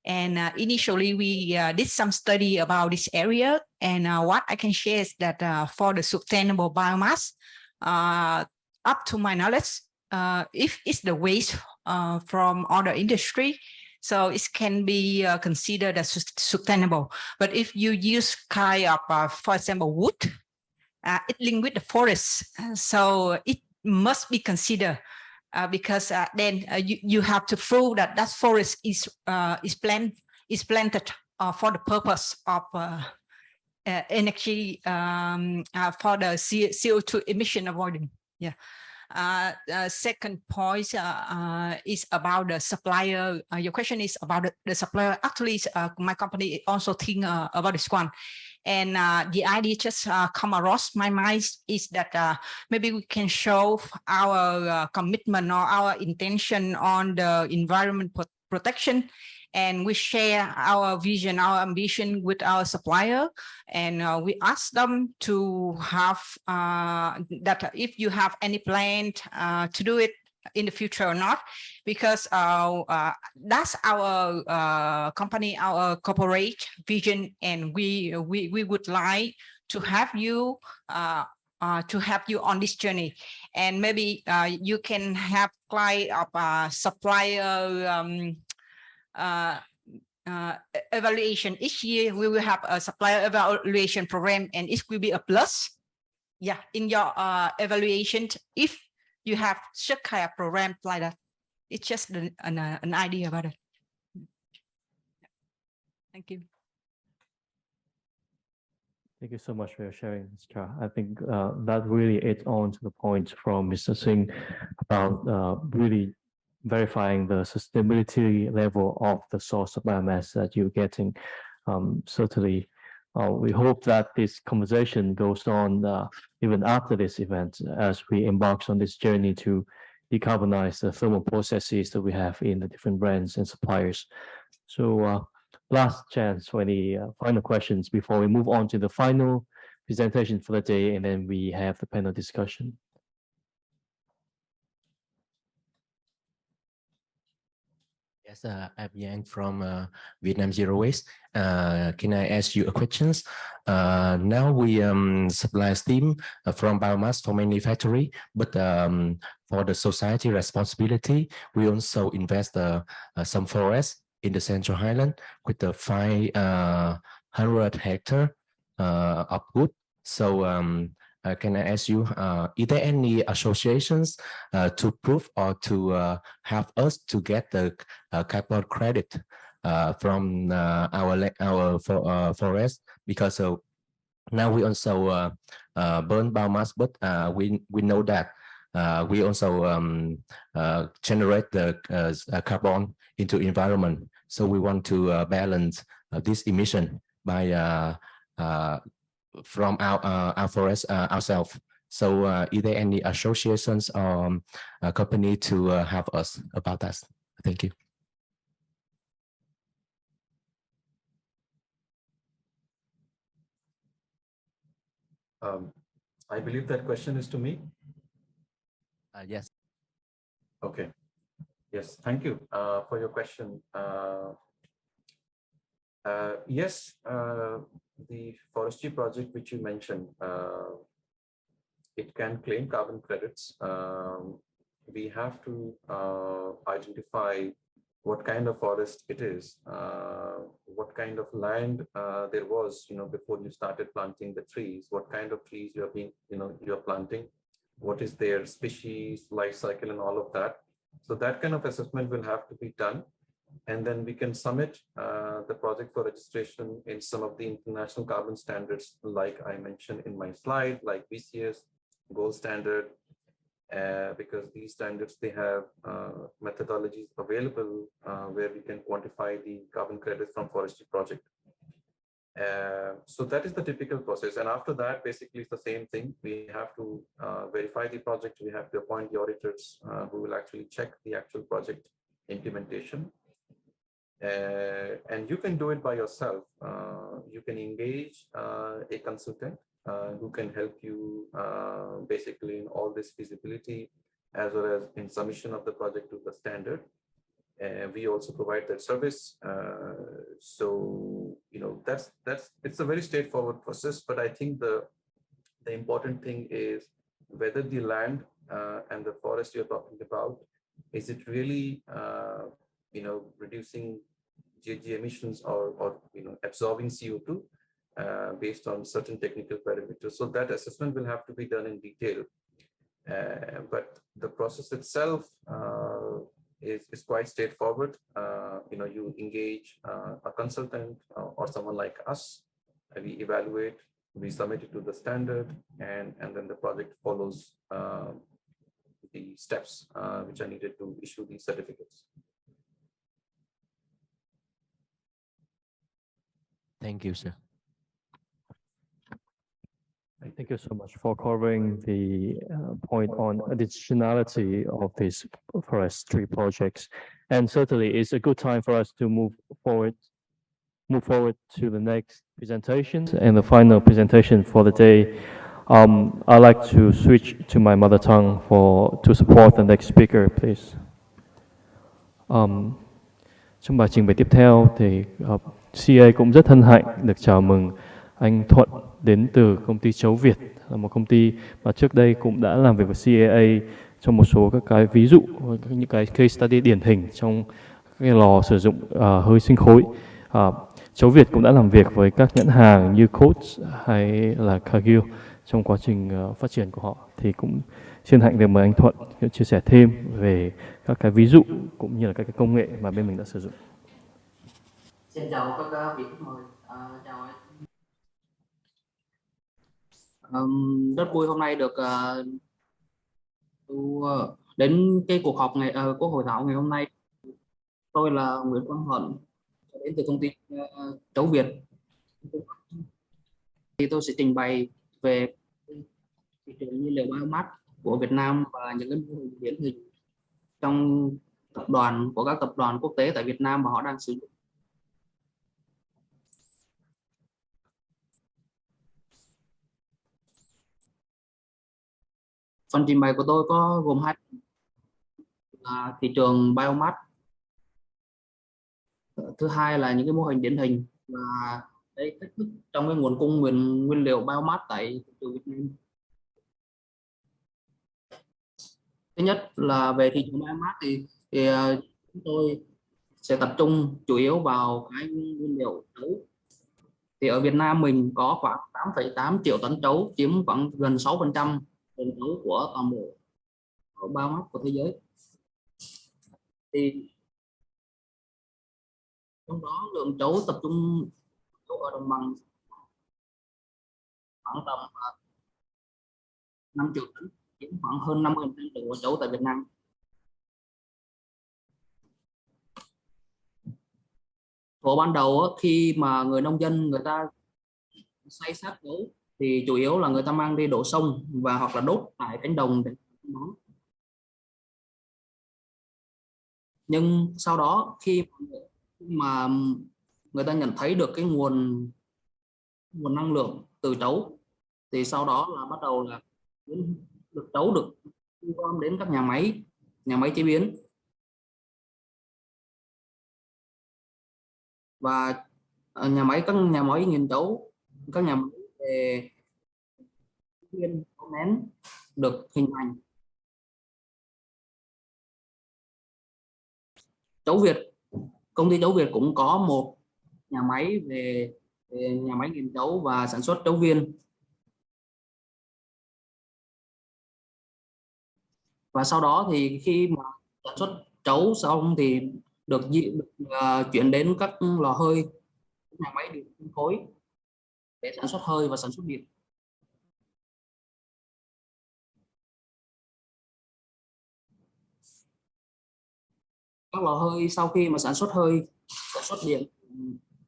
And initially, we did some study about this area. And what I can share is that for the sustainable biomass, up to my knowledge, if it's the waste from other industry, so it can be considered as sustainable. But if you use kind of, for example, wood, it linked with the forest, so it must be considered because then you have to prove that that forest is planted for the purpose of energy for the CO2 emission avoidance. Yeah. Second point is about the supplier. Your question is about the supplier. Actually, my company also think about this one. And the idea just come across my mind is that maybe we can show our commitment or our intention on the environment protection, and we share our vision, our ambition with our supplier, and we ask them to have that if you have any plan to do it in the future or not, because that's our company, our corporate vision, and we would like to have you on this journey. And maybe you can have kind of supplier evaluation. Each year we will have a supplier evaluation program, and it will be a plus, yeah, in your evaluation if you have such kind of program like that. It's just an idea about it. Thank you. Thank you so much for your sharing, Ms. Cha. I think that really adds on to the point from Mr. Singh about really verifying the sustainability level of the source of biomass that you're getting. Certainly, we hope that this conversation goes on even after this event as we embark on this journey to decarbonize the thermal processes that we have in the different brands and suppliers. So last chance for any final questions before we move on to the final presentation for the day, and then we have the panel discussion. Yes, I'm Yang from Vietnam Zero Waste. Can I ask you a question? Now we supply steam from biomass for manufacturing, but for the society responsibility, we also invest some forest in the Central Highland with the 500 hectare of wood. So can I ask you, is there any associations to prove or to help us to get the carbon credit from our forest? Because now we also burn biomass, but we know that we also generate the carbon into environment. So we want to balance this emission by from our forest ourselves. So is there any associations or company to help us about that? Thank you. I believe that question is to me. Yes. Okay. Yes, thank you for your question. Yes, the forestry project which you mentioned, it can claim carbon credits. We have to identify what kind of forest it is, what kind of land there was, before you started planting the trees, what kind of trees you're planting, what is their species, life cycle, and all of that. So that kind of assessment will have to be done. And then we can submit the project for registration in some of the international carbon standards, like I mentioned in my slide, like VCS, gold standard, because these standards, they have methodologies available where we can quantify the carbon credits from forestry project. So that is the typical process. And after that, basically, it's the same thing. We have to verify the project. We have to appoint the auditors who will actually check the actual project implementation. And you can do it by yourself. You can engage a consultant who can help you basically in all this feasibility, as well as in submission of the project to the standard. We also provide that service. So, it's a very straightforward process, but I think the important thing is whether the land and the forest you're talking about, is it really reducing GHG emissions or absorbing CO2 based on certain technical parameters? So that assessment will have to be done in detail. But the process itself is quite straightforward. You engage a consultant or someone like us, we evaluate, we submit it to the standard, and then the project follows the steps which are needed to issue these certificates. Thank you, sir. Thank you so much for covering the point on additionality of these forestry projects. And certainly it's a good time for us to move forward to the next presentation and the final presentation for the day. I'd like to switch to my mother tongue to support the next speaker, please. Trong bài trình bày tiếp theo thì CA cũng rất hân hạnh được chào mừng anh Thuận đến từ công ty Chấu Việt, là một công ty mà trước đây cũng đã làm việc với CEA trong một số các cái ví dụ, những cái case study điển hình trong cái lò sử dụng hơi sinh khối. Chấu Việt cũng đã làm việc với các nhãn hàng như Coats hay là Cargill trong quá trình phát triển của họ. Thì cũng xin hạnh được mời anh Thuận chia sẻ thêm về các cái ví dụ cũng như là các cái công nghệ mà bên mình đã sử dụng. Xin chào các vị khách mời. Chào anh. Rất vui hôm nay được đến cái cuộc họp của hội thảo ngày hôm nay. Tôi là Nguyễn Quang Thuận, đến từ công ty Chấu Việt. Thì tôi sẽ trình bày về thị trường nhiên liệu biomass của Việt Nam và những cái mô hình điển hình trong các tập đoàn quốc tế tại Việt Nam mà họ đang sử dụng. Phần trình bày của tôi có gồm hai thị trường biomass, thứ hai là những cái mô hình điển hình và cái cách thức trong cái nguồn cung nguyên liệu biomass tại thị trường Việt Nam. Thứ nhất là về thị trường biomass thì chúng tôi sẽ tập trung chủ yếu vào cái nguyên liệu trấu. Thì ở Việt Nam mình có khoảng 8,8 triệu tấn trấu, chiếm khoảng gần 6% lượng trấu của toàn bộ biomass của thế giới. Thì trong đó lượng trấu tập trung ở đồng bằng khoảng tầm 5 triệu tấn, chiếm khoảng hơn 50% lượng của trấu tại Việt Nam. Thuở ban đầu khi mà người nông dân người ta xay sát trấu thì chủ yếu là người ta mang đi đổ sông và hoặc là đốt tại cánh đồng để bán. Nhưng sau đó khi mà người ta nhận thấy được cái nguồn năng lượng từ trấu thì sau đó là bắt đầu là trấu được thu gom đến các nhà máy chế biến, và các nhà máy nghiền trấu, các nhà máy về nguyên nén được hình thành. Công ty Chấu Việt cũng có một nhà máy về nhà máy nghiền trấu và sản xuất trấu viên. Và sau đó thì khi mà sản xuất trấu xong thì được chuyển đến các lò hơi, nhà máy điện phân phối để sản xuất hơi và sản xuất điện. Các lò hơi sau khi mà sản xuất hơi, sản xuất điện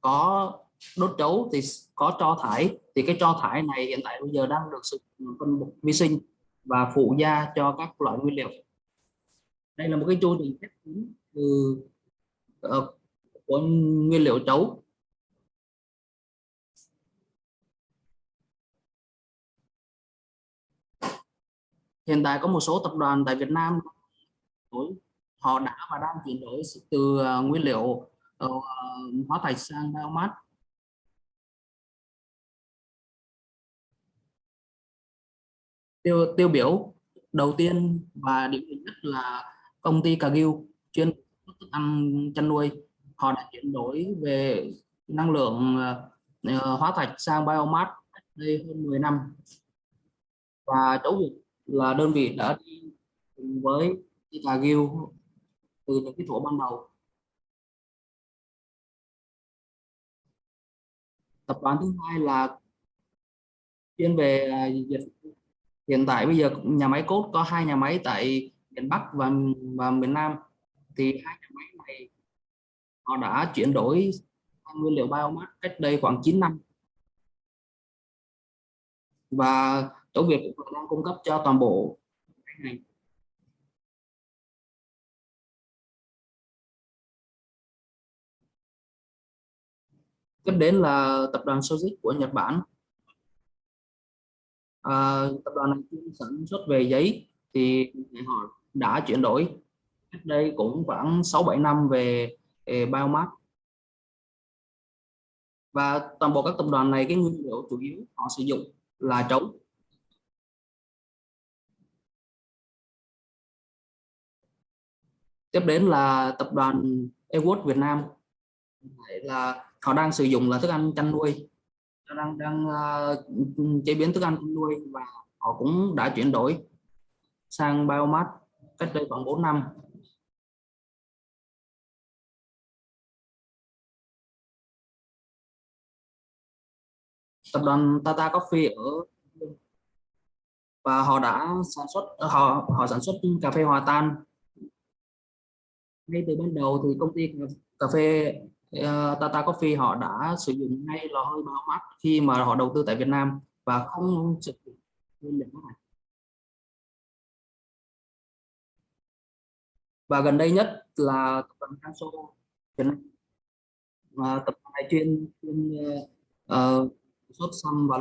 có đốt trấu thì có tro thải, thì cái tro thải này hiện tại bây giờ đang được sử dụng phân bón vi sinh và phụ gia cho các loại nguyên liệu. Đây là một cái chu trình khép kín của nguyên liệu trấu. Hiện tại có một số tập đoàn tại Việt Nam họ đã và đang chuyển đổi từ nguyên liệu hóa thạch sang biomass. Tiêu biểu Đầu tiên và điểm nhấn nhất là công ty Cargill chuyên thức ăn chăn nuôi, họ đã chuyển đổi về năng lượng hóa thạch sang biomass đây hơn 10 năm, và Trấu Việt là đơn vị đã đi cùng với Cargill từ những cái thuở ban đầu. Tập đoàn thứ hai là chuyên về dịch. Hiện tại bây giờ nhà máy cốt có 2 nhà máy tại miền Bắc và miền Nam, thì 2 nhà máy này họ đã chuyển đổi sang nguyên liệu biomass cách đây khoảng 9 năm, và Trấu Việt cũng đang cung cấp cho toàn bộ ngành. Tiếp đến là tập đoàn Sojitz của Nhật Bản. Tập đoàn này chuyên sản xuất về giấy, thì họ đã chuyển đổi cách đây cũng khoảng 6-7 năm về biomass, và toàn bộ các tập đoàn này cái nguyên liệu chủ yếu họ sử dụng là trấu. Tiếp đến là tập đoàn Ewood Việt Nam, là họ đang sử dụng là thức ăn chăn nuôi, đang chế biến thức ăn chăn nuôi, và họ cũng đã chuyển đổi sang biomass cách đây khoảng 4 năm. Tập đoàn Tata Coffee ở, và họ đã sản xuất họ sản xuất cà phê hòa tan. Ngay từ ban đầu thì công ty cà phê Tata Coffee họ đã sử dụng ngay lò hơi biomass khi mà họ đầu tư tại Việt Nam, và không sử dụng nguyên liệu này. Và gần đây nhất là tập đoàn Canso Việt Nam. Tập đoàn này chuyên xuất xăm và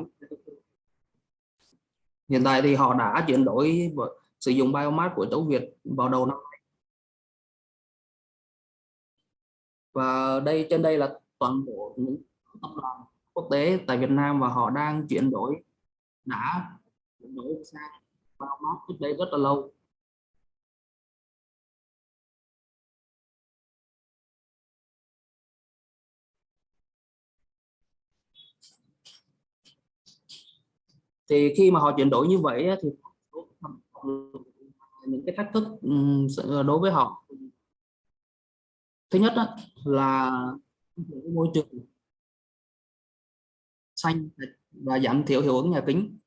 hiện tại thì họ đã chuyển đổi sử dụng biomass của Trấu Việt vào đầu năm nay. Và trên đây là toàn bộ những tập đoàn quốc tế tại Việt Nam, và họ đang đã chuyển đổi sang biomass trước đây rất là lâu. Thì khi mà họ chuyển đổi như vậy thì những cái thách thức đối với họ. Thứ nhất là môi trường xanh và giảm thiểu hiệu ứng nhà kính.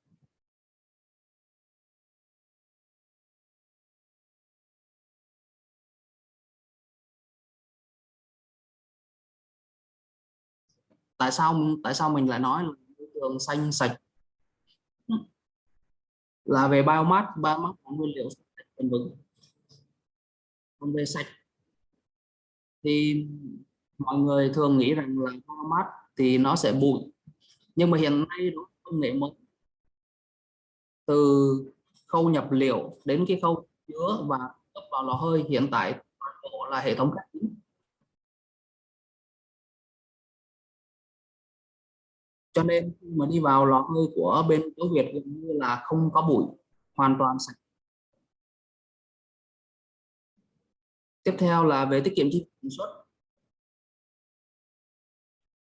Tại sao mình lại nói là môi trường xanh sạch? Là về biomass là nguyên liệu bền vững. Còn về sạch thì mọi người thường nghĩ rằng là biomass thì nó sẽ bụi, nhưng mà hiện nay đó công nghệ mới, từ khâu nhập liệu đến cái khâu chứa và cấp vào lò hơi, hiện tại toàn bộ là hệ thống khép kín. Cho nên khi mà đi vào lò hơi của bên Trấu Việt gần như là không có bụi, hoàn toàn sạch. Tiếp theo là về tiết kiệm chi phí sản xuất.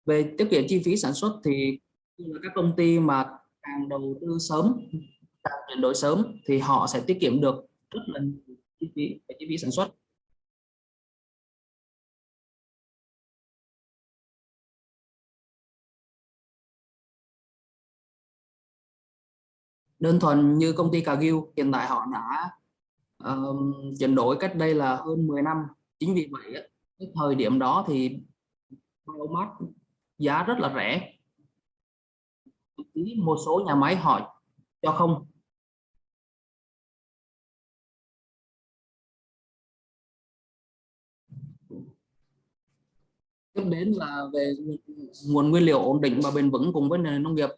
Về tiết kiệm chi phí sản xuất thì các công ty mà càng đầu tư sớm, càng chuyển đổi sớm thì họ sẽ tiết kiệm được rất là nhiều chi phí sản xuất. Đơn thuần như công ty Cargill hiện tại họ đã chuyển đổi cách đây là hơn 10 năm. Chính vì vậy cái thời điểm đó thì biomass giá rất là rẻ, một số nhà máy họ cho không. Tiếp đến là về nguồn nguyên liệu ổn định và bền vững cùng với nền nông nghiệp.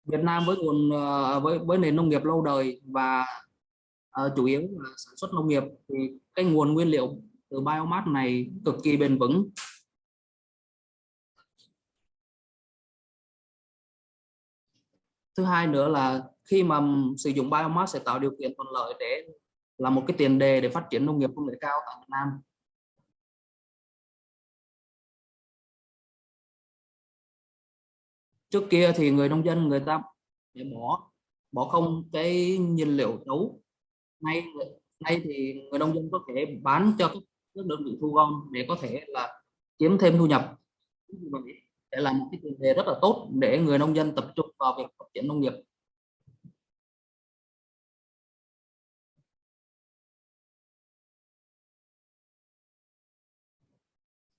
Việt Nam với với nền nông nghiệp lâu đời và chủ yếu là sản xuất nông nghiệp, thì cái nguồn nguyên liệu từ biomass này cực kỳ bền vững. Thứ hai nữa là khi mà sử dụng biomass sẽ tạo điều kiện thuận lợi để là một cái tiền đề để phát triển nông nghiệp công nghệ cao tại Việt Nam. Trước kia thì người nông dân người ta để bỏ không cái nhiên liệu chấu. Nay thì người nông dân có thể bán cho các đơn vị thu gom để có thể là kiếm thêm thu nhập. Để là một cái tiền đề rất là tốt để người nông dân tập trung vào việc phát triển nông nghiệp.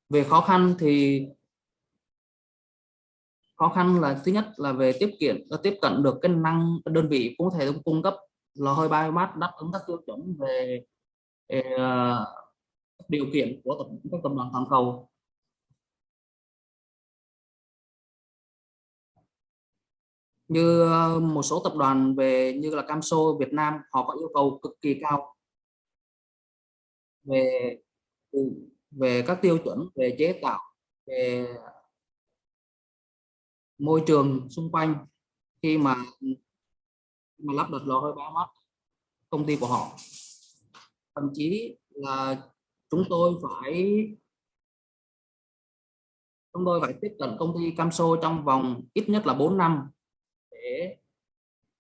Về khó khăn thì khó khăn là thứ nhất là về tiếp cận được cái đơn vị cũng có thể cung cấp lò hơi biomass đáp ứng các tiêu chuẩn về điều kiện của các tập đoàn toàn cầu. Như một số tập đoàn như là Camso Việt Nam, họ có yêu cầu cực kỳ cao về các tiêu chuẩn về chế tạo, về môi trường xung quanh khi mà lắp đặt lò hơi biomass công ty của họ. Thậm chí là chúng tôi phải tiếp cận công ty Camso trong vòng ít nhất là 4 năm để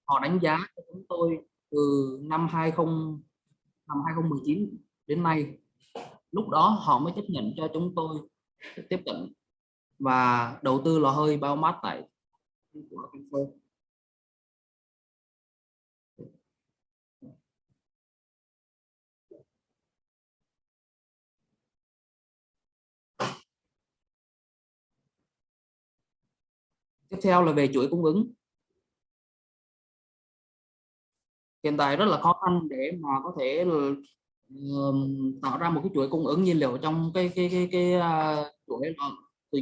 họ đánh giá cho chúng tôi từ năm 2019 đến nay. Lúc đó họ mới chấp nhận cho chúng tôi tiếp cận và đầu tư lò hơi biomass tại của Camso. Tiếp theo là về chuỗi cung ứng. Hiện tại rất là khó khăn để mà có thể tạo ra một cái chuỗi cung ứng nhiên liệu trong cái chuỗi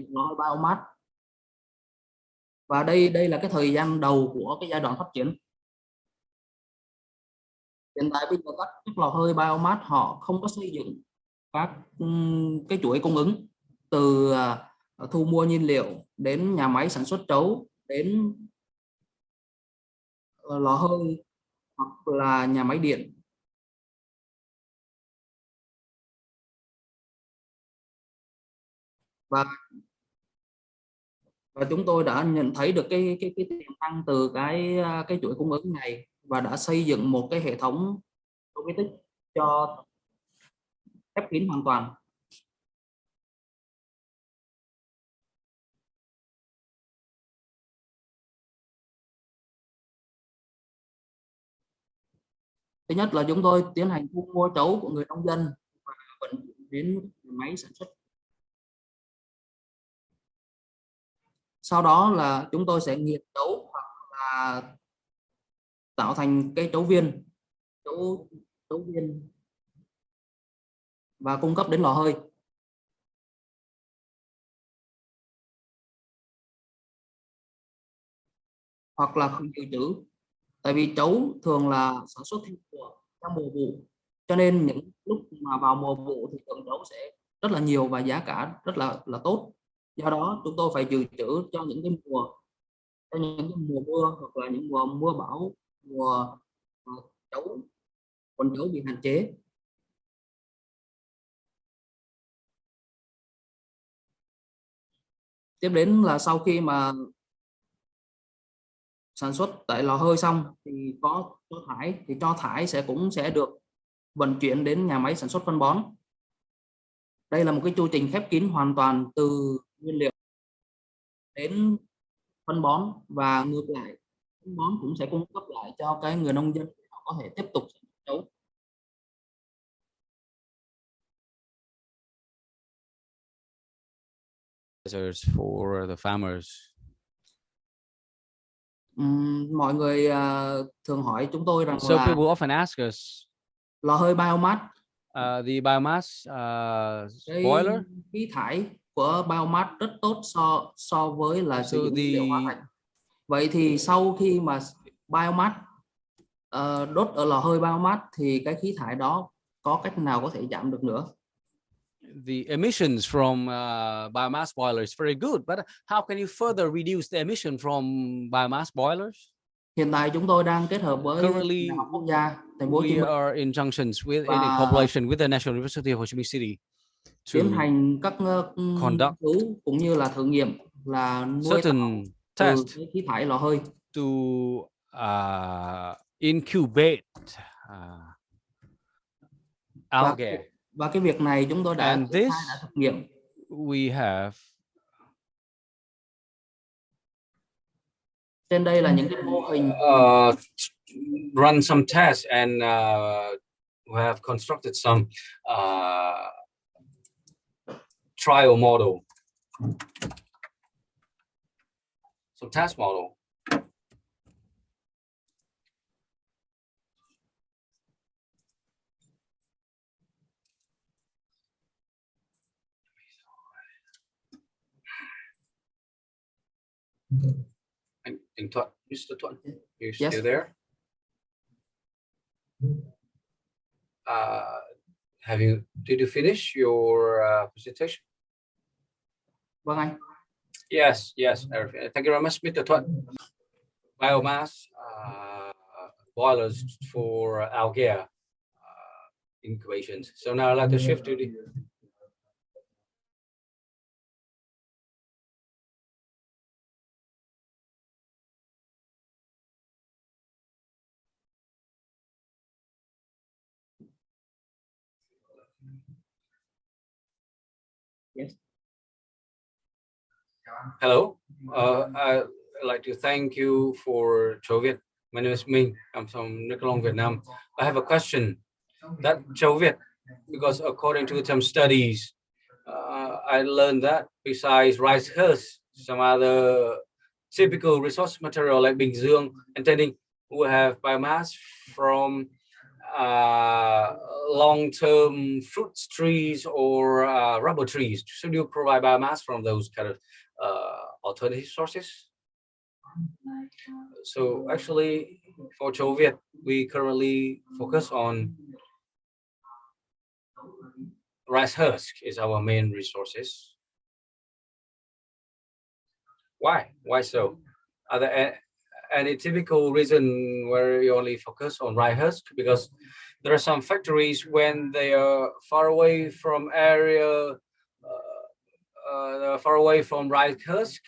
lò hơi biomass. Và đây là cái thời gian đầu của cái giai đoạn phát triển. Hiện tại bây giờ các lò hơi biomass họ không có xây dựng các cái chuỗi cung ứng từ thu mua nhiên liệu đến nhà máy sản xuất trấu đến lò hơi hoặc là nhà máy điện. Và chúng tôi đã nhận thấy được cái tiềm năng từ cái chuỗi cung ứng này và đã xây dựng một cái hệ thống logistics cho khép kín hoàn toàn. Thứ nhất là chúng tôi tiến hành thu mua trấu của người nông dân và vận chuyển đến máy sản xuất. Sau đó là chúng tôi sẽ nghiền trấu hoặc là tạo thành cái trấu viên và cung cấp đến lò hơi. Hoặc là dự trữ. Tại vì trấu thường là sản xuất theo mùa vụ, cho nên những lúc mà vào mùa vụ thì lượng trấu sẽ rất là nhiều và giá cả rất là tốt. Do đó chúng tôi phải dự trữ cho những cái mùa mưa hoặc là những mùa mưa bão, mùa quần trấu bị hạn chế. Tiếp đến là sau khi mà sản xuất tại lò hơi xong thì có cho thải, thì cho thải cũng sẽ được vận chuyển đến nhà máy sản xuất phân bón. Đây là một cái chu trình khép kín hoàn toàn từ nguyên liệu đến phân bón và ngược lại, phân bón cũng sẽ cung cấp lại cho cái người nông dân để họ có thể tiếp tục sản xuất trấu. For the farmers. Mọi người thường hỏi chúng tôi rằng So là people often ask us, lò hơi biomass, the biomass boiler, khí thải của biomass rất tốt so với là sử dụng nhiên liệu hóa thạch. Vậy thì sau khi mà biomass đốt ở lò hơi biomass thì cái khí thải đó có cách nào có thể giảm được nữa? The emissions from biomass boilers is very good, but how can you further reduce the emission from biomass boilers? Hiện tại chúng tôi đang kết hợp với Currently, Đại học Quốc gia Thành phố Hồ Chí we Minh are in junctions with, in và cooperation with the National University of Ho Chi Minh City tiến to hành các nghiên conduct cứu cũng như là thử nghiệm là nuôi tàu certain từ tests cái khí thải lò hơi. to incubate algae. Và cái việc này chúng tôi đã And triển this khai, đã thực nghiệm. we have Trên đây là những cái mô hình run some tests and we have constructed some trial model, some test model. And Mr. Thuận, you Yes. still there? Did you finish your presentation? Vâng anh. Yes. Thank you very much, Mr. Thuận. Biomass boilers for algae incubations. So now I'd like to shift to the Yes. Hello. I'd like to thank you for Châu Việt. My name is Minh. I'm from Mekong, Vietnam. I have a question. That Châu Việt, because according to some studies, I learned that besides rice husk, some other typical resource material like Bình Dương and Tây will have biomass from long-term fruit trees or rubber trees. Should you provide biomass from those kind of alternative sources? So actually, for Châu Việt, we currently focus on rice husk is our main resources. Why? Why so? Are there any typical reason where you only focus on rice husk? Because there are some factories when they are far away from area, far away from rice husk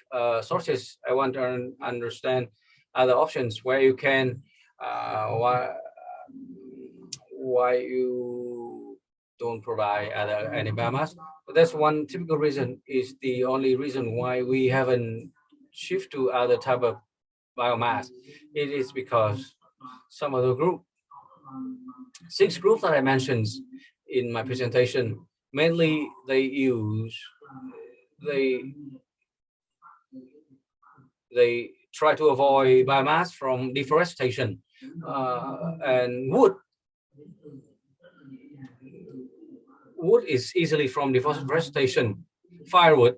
sources. I want to understand other options where you can, why you don't provide any biomass. But that's one typical reason, is the only reason why we haven't shift to other type of biomass. It is because some of the group, 6 groups that I mentioned in my presentation, mainly they try to avoid biomass from deforestation and wood. Wood is easily from deforestation, firewood,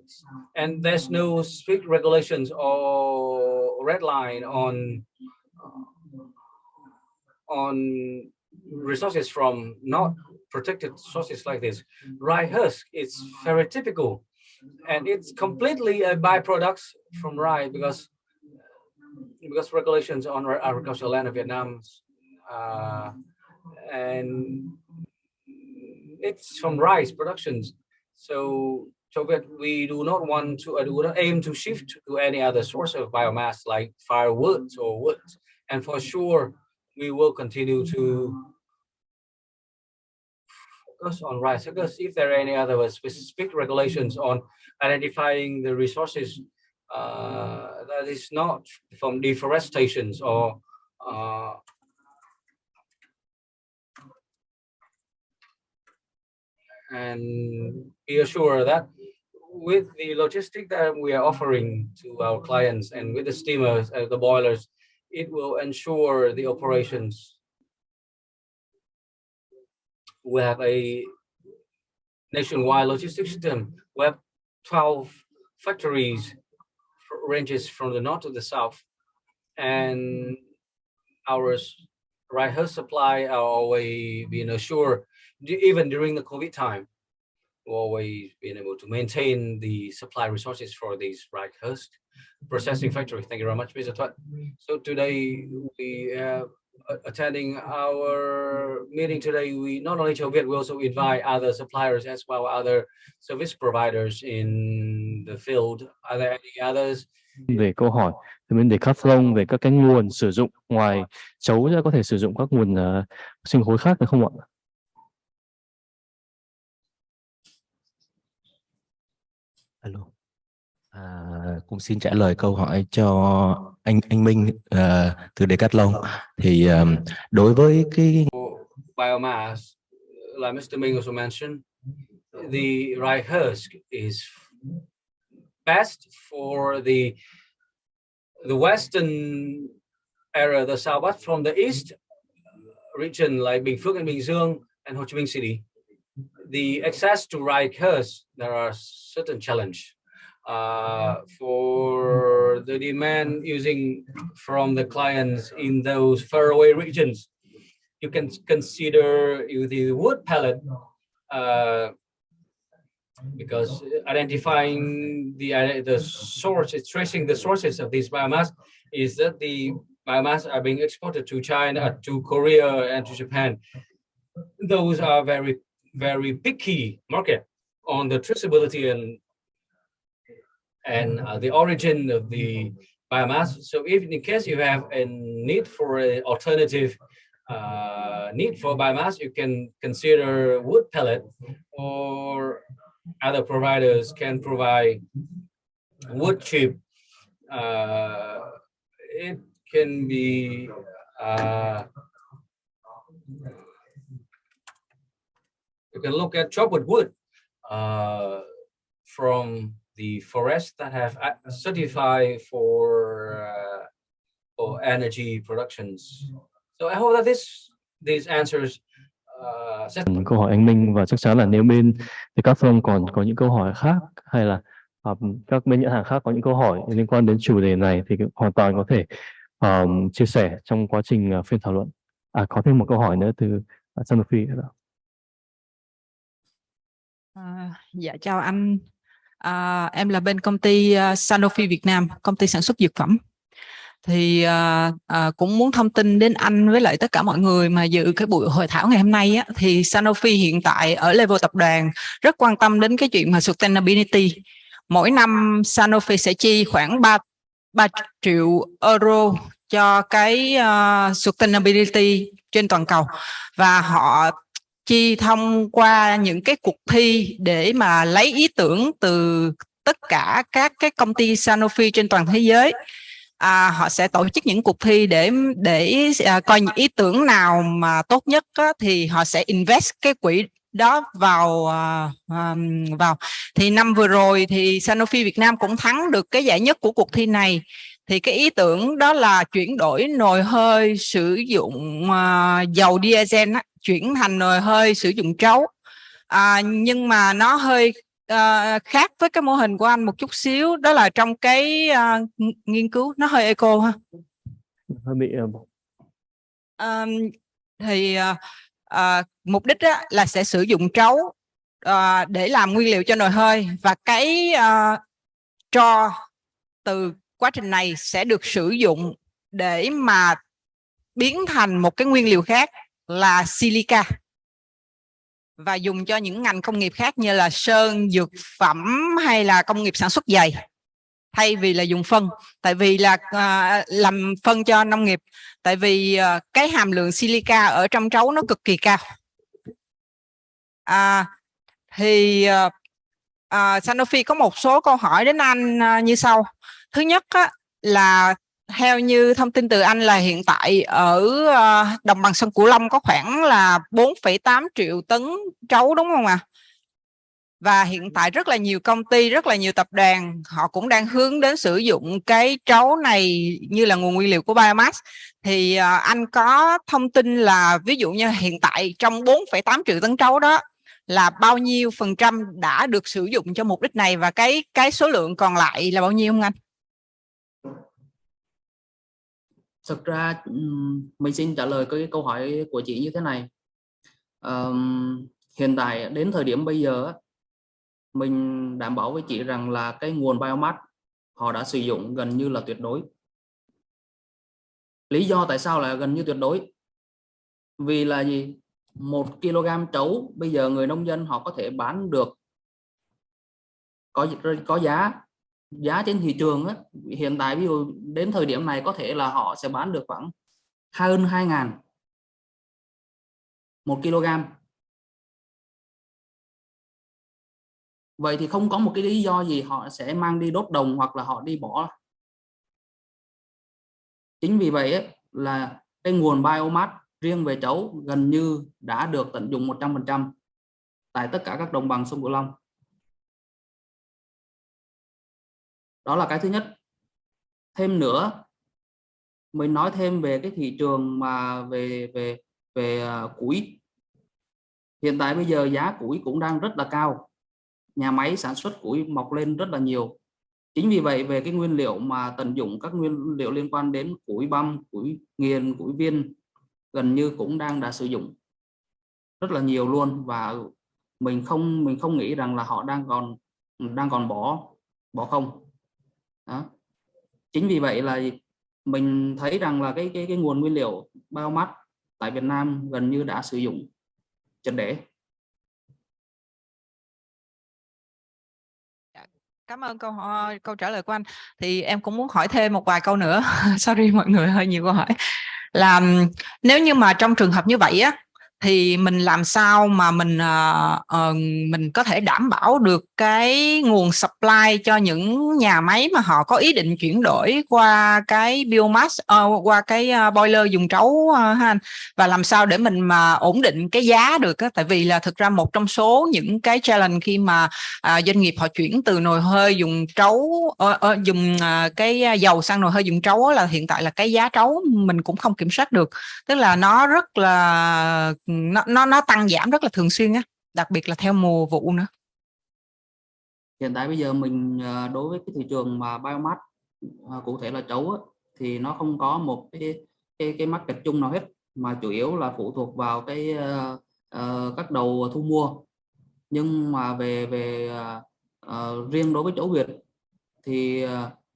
and there's no strict regulations or red line on resources from not protected sources like this. Rice husk is very typical, and it's completely a byproduct from rice because regulations on agricultural land of Vietnam, and it's from rice productions. So we do not want to, do not aim to shift to any other source of biomass like firewood or wood. And for sure, we will continue to focus on rice, because if there are any other specific regulations on identifying the resources that is not from deforestations or and be assured that with the logistic that we are offering to our clients and with the steamers, the boilers, it will ensure the operations. We have a nationwide logistics system. We have 12 factories, ranges from the north to the south, and our rice supply are always being assured, even during the COVID time. always been able to maintain the supply resources for these Rikehurst processing factory. Thank you very much, Mr. Thuận. So today we attending our meeting today. We not only Châu Việt, we also invite other suppliers as well, other service providers in the field. Are there any others? Về câu hỏi thì bên Decathlon về các cái nguồn sử dụng ngoài chấu ra có thể sử dụng các nguồn sinh khối khác được không ạ? Alo. Cũng xin trả lời câu hỏi cho anh Minh từ Decathlon. Thì đối với cái biomass, like Mr. Minh also mentioned, the Rikehurst is best for the western area, the southwest from the east region like Bình Phước and Bình Dương and Ho Chi Minh City. The access to Rikehurst, there are certain challenge for the demand using from the clients in those faraway regions. You can consider the wood pellet because identifying the sources, tracing the sources of these biomass is that the biomass are being exported to China, to Korea, and to Japan. Those are very, very picky market on the traceability and the origin of the biomass. So if in case you have a need for an alternative need for biomass, you can consider wood pellet, or other providers can provide wood chip. It can be you can look at chopped wood from the forest that have certified for energy productions. So I hope that these answers. Câu hỏi anh Minh, và chắc chắn là nếu bên Decathlon còn có những câu hỏi khác, hay là các bên nhận hàng khác có những câu hỏi liên quan đến chủ đề này thì hoàn toàn có thể chia sẻ trong quá trình phiên thảo luận. Có thêm một câu hỏi nữa từ Sanofi. Dạ chào anh. Em là bên công ty Sanofi Việt Nam, công ty sản xuất dược phẩm. Thì cũng muốn thông tin đến anh với lại tất cả mọi người mà dự cái buổi hội thảo ngày hôm nay á, thì Sanofi hiện tại ở level tập đoàn rất quan tâm đến cái chuyện mà sustainability. Mỗi năm Sanofi sẽ chi khoảng 3 triệu euro cho cái sustainability trên toàn cầu, và họ chi thông qua những cái cuộc thi để mà lấy ý tưởng từ tất cả các cái công ty Sanofi trên toàn thế giới. Họ sẽ tổ chức những cuộc thi để coi những ý tưởng nào mà tốt nhất á, thì họ sẽ invest cái quỹ đó vào. Thì năm vừa rồi thì Sanofi Việt Nam cũng thắng được cái giải nhất của cuộc thi này. Thì cái ý tưởng đó là chuyển đổi nồi hơi sử dụng dầu diesel á, chuyển thành nồi hơi sử dụng trấu. Nhưng mà nó hơi khác với cái mô hình của anh một chút xíu, đó là trong cái nghiên cứu nó hơi eco ha. Hơi bị thì mục đích á, là sẽ sử dụng trấu để làm nguyên liệu cho nồi hơi, và cái tro từ quá trình này sẽ được sử dụng để mà biến thành một cái nguyên liệu khác là silica, và dùng cho những ngành công nghiệp khác như là sơn, dược phẩm hay là công nghiệp sản xuất giày, thay vì là dùng phân. Tại vì là làm phân cho nông nghiệp, tại vì cái hàm lượng silica ở trong trấu nó cực kỳ cao. Sanofi có một số câu hỏi đến anh như sau. Thứ nhất á, là theo như thông tin từ anh là hiện tại ở đồng bằng sông Cửu Long có khoảng là 4,8 triệu tấn trấu, đúng không ạ? Và hiện tại rất là nhiều công ty, rất là nhiều tập đoàn họ cũng đang hướng đến sử dụng cái trấu này như là nguồn nguyên liệu của biomass. Thì anh có thông tin là ví dụ như hiện tại trong 4,8 triệu tấn trấu đó là bao nhiêu phần trăm đã được sử dụng cho mục đích này, và cái số lượng còn lại là bao nhiêu không anh? Thực ra mình xin trả lời cái câu hỏi của chị như thế này. Hiện tại đến thời điểm bây giờ mình đảm bảo với chị rằng là cái nguồn biomass họ đã sử dụng gần như là tuyệt đối. Lý do tại sao là gần như tuyệt đối? Vì là gì? 1 kg trấu bây giờ người nông dân họ có thể bán được có giá trên thị trường á, hiện tại ví dụ đến thời điểm này có thể là họ sẽ bán được khoảng hơn 2.000 1 kg. Vậy thì không có một cái lý do gì họ sẽ mang đi đốt đồng hoặc là họ đi bỏ. Chính vì vậy ấy, là cái nguồn biomass riêng về trấu gần như đã được tận dụng 100% tại tất cả các đồng bằng sông Cửu Long. Đó là cái thứ nhất. Thêm nữa, mình nói thêm về cái thị trường mà về củi. Hiện tại bây giờ giá củi cũng đang rất là cao. Nhà máy sản xuất củi mọc lên rất là nhiều. Chính vì vậy về cái nguyên liệu mà tận dụng các nguyên liệu liên quan đến củi băm, củi nghiền, củi viên gần như cũng đã sử dụng rất là nhiều luôn, và mình không nghĩ rằng là họ đang còn bỏ không. Đó. Chính vì vậy là mình thấy rằng là cái nguồn nguyên liệu biomass tại Việt Nam gần như đã sử dụng triệt để. Cảm ơn câu trả lời của anh. Thì em cũng muốn hỏi thêm một vài câu nữa. Sorry mọi người, hơi nhiều câu hỏi. Là nếu như mà trong trường hợp như vậy á, thì mình làm sao mà mình có thể đảm bảo được cái nguồn supply cho những nhà máy mà họ có ý định chuyển đổi qua cái biomass, qua cái boiler dùng trấu ha anh? Và làm sao để mình mà ổn định cái giá được á? Tại vì là thực ra một trong số những cái challenge khi mà doanh nghiệp họ chuyển từ nồi hơi dùng trấu dùng cái dầu sang nồi hơi dùng trấu là hiện tại là cái giá trấu mình cũng không kiểm soát được, tức là nó rất là nó tăng giảm rất là thường xuyên á, đặc biệt là theo mùa vụ nữa. Hiện tại bây giờ mình đối với cái thị trường mà biomass cụ thể là trấu á, thì nó không có một cái market chung nào hết, mà chủ yếu là phụ thuộc vào cái các đầu thu mua. Nhưng mà về riêng đối với trấu Việt thì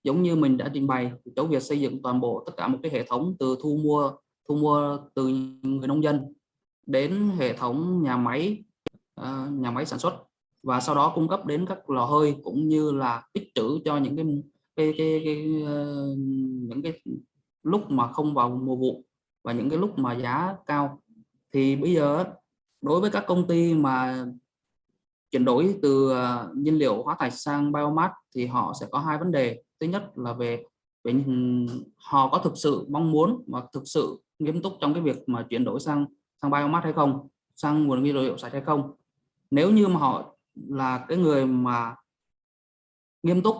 giống như mình đã trình bày, trấu Việt xây dựng toàn bộ tất cả một cái hệ thống từ thu mua từ người nông dân đến hệ thống nhà máy sản xuất, và sau đó cung cấp đến các lò hơi cũng như là tích trữ cho những những cái lúc mà không vào mùa vụ và những cái lúc mà giá cao. Thì bây giờ đối với các công ty mà chuyển đổi từ nhiên liệu hóa thạch sang biomass thì họ sẽ có hai vấn đề. Thứ nhất là về họ có thực sự mong muốn và thực sự nghiêm túc trong cái việc mà chuyển đổi sang biomass hay không, sang nguồn nguyên liệu sạch hay không. Nếu như mà họ là cái người mà nghiêm túc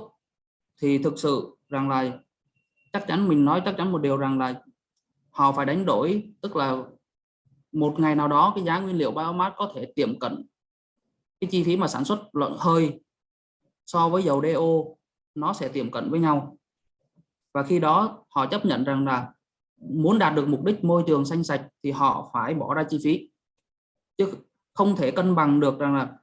thì thực sự rằng là chắc chắn, mình nói chắc chắn một điều rằng là họ phải đánh đổi, tức là một ngày nào đó cái giá nguyên liệu biomass có thể tiệm cận cái chi phí mà sản xuất lợn hơi so với dầu DO, nó sẽ tiệm cận với nhau. Và khi đó họ chấp nhận rằng là muốn đạt được mục đích môi trường xanh sạch thì họ phải bỏ ra chi phí, chứ không thể cân bằng được rằng là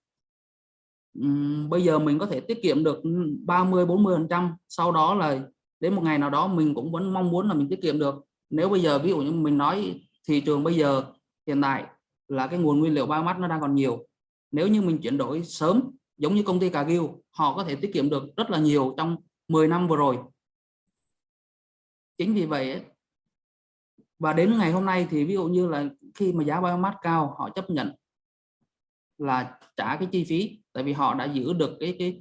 bây giờ mình có thể tiết kiệm được 30-40%, sau đó là đến một ngày nào đó mình cũng vẫn mong muốn là mình tiết kiệm được. Nếu bây giờ ví dụ như mình nói thị trường bây giờ hiện tại là cái nguồn nguyên liệu biomass nó đang còn nhiều, nếu như mình chuyển đổi sớm giống như công ty Cà Gil, họ có thể tiết kiệm được rất là nhiều trong 10 năm vừa rồi. Chính vì vậy ấy, và đến ngày hôm nay thì ví dụ như là khi mà giá biomass cao, họ chấp nhận là trả cái chi phí, tại vì họ đã giữ được cái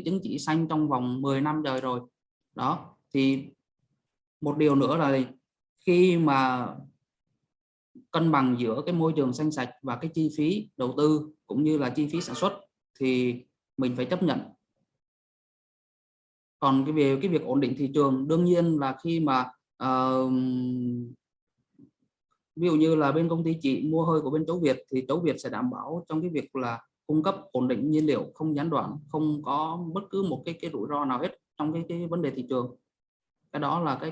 chứng chỉ xanh trong vòng 10 năm trời rồi. Đó, thì một điều nữa là khi mà cân bằng giữa cái môi trường xanh sạch và cái chi phí đầu tư cũng như là chi phí sản xuất thì mình phải chấp nhận. Còn về cái việc ổn định thị trường, đương nhiên là khi mà ví dụ như là bên công ty chị mua hơi của bên Trấu Việt thì Trấu Việt sẽ đảm bảo trong cái việc là cung cấp ổn định nhiên liệu, không gián đoạn, không có bất cứ một cái rủi ro nào hết trong cái vấn đề thị trường. Cái đó là cái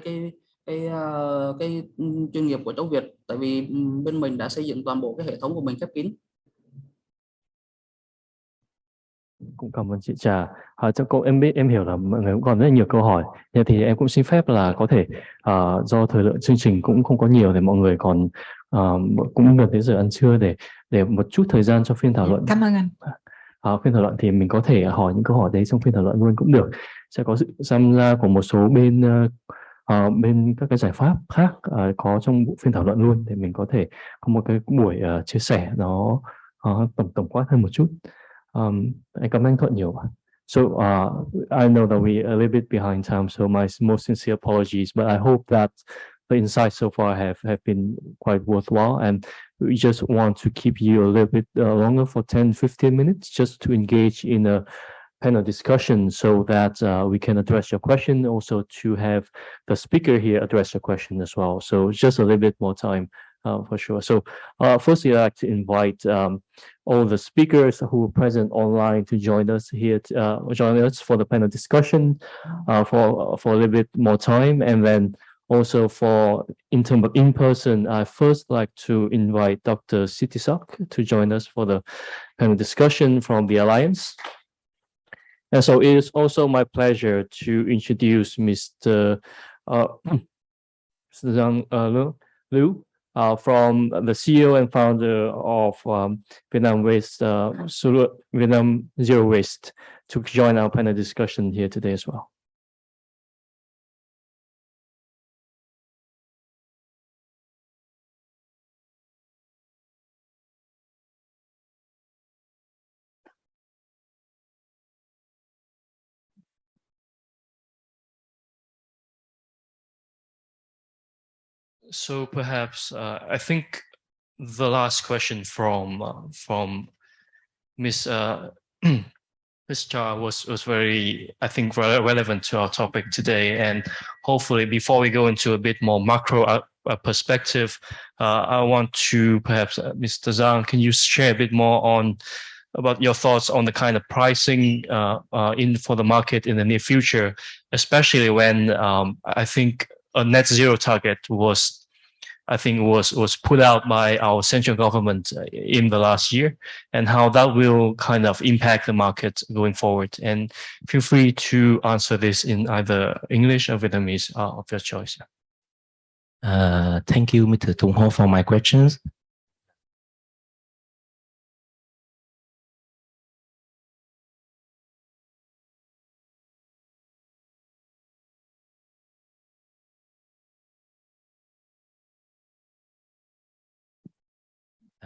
chuyên nghiệp của Trấu Việt, tại vì bên mình đã xây dựng toàn bộ cái hệ thống của mình khép kín. Cũng cảm ơn chị Trà. Cho cô em biết em hiểu là mọi người cũng còn rất là nhiều câu hỏi. Thế thì em cũng xin phép là có thể do thời lượng chương trình cũng không có nhiều thì mọi người còn cũng gần tới giờ ăn trưa để một chút thời gian cho phiên thảo luận. Cảm ơn anh. Phiên thảo luận thì mình có thể hỏi những câu hỏi đấy trong phiên thảo luận luôn cũng được. Sẽ có sự tham gia của một số bên bên các cái giải pháp khác có trong bộ phiên thảo luận luôn để mình có thể có một cái buổi chia sẻ nó tổng quát hơn một chút. Anh cảm ơn Thuận nhiều. So I know that we are a little bit behind time, so my most sincere apologies, but I hope that the insights so far have been quite worthwhile, and we just want to keep you a little bit longer for 10-15 minutes just to engage in a panel discussion so that we can address your question, also to have the speaker here address your question as well. So just a little bit more time for sure. So firstly, I'd like to invite all the speakers who are present online to join us here, join us for the panel discussion for a little bit more time. And then also for in terms of in-person, I first like to invite Dr. Sitisak to join us for the panel discussion from the Alliance. And so it is also my pleasure to introduce Mr. Zhang Liu, from the CEO and founder of Vietnam Zero Waste, to join our panel discussion here today as well. So perhaps I think the last question from Ms. Ms. Cha was very, I think, relevant to our topic today. And hopefully, before we go into a bit more macro perspective, I want to perhaps, Mr. Zhang, can you share a bit more about your thoughts on the kind of pricing for the market in the near future, especially when I think a net zero target was put out by our central government in the last year, and how that will kind of impact the market going forward. And feel free to answer this in either English or Vietnamese of your choice. Thank you, Mr. Tung Ho, for my questions.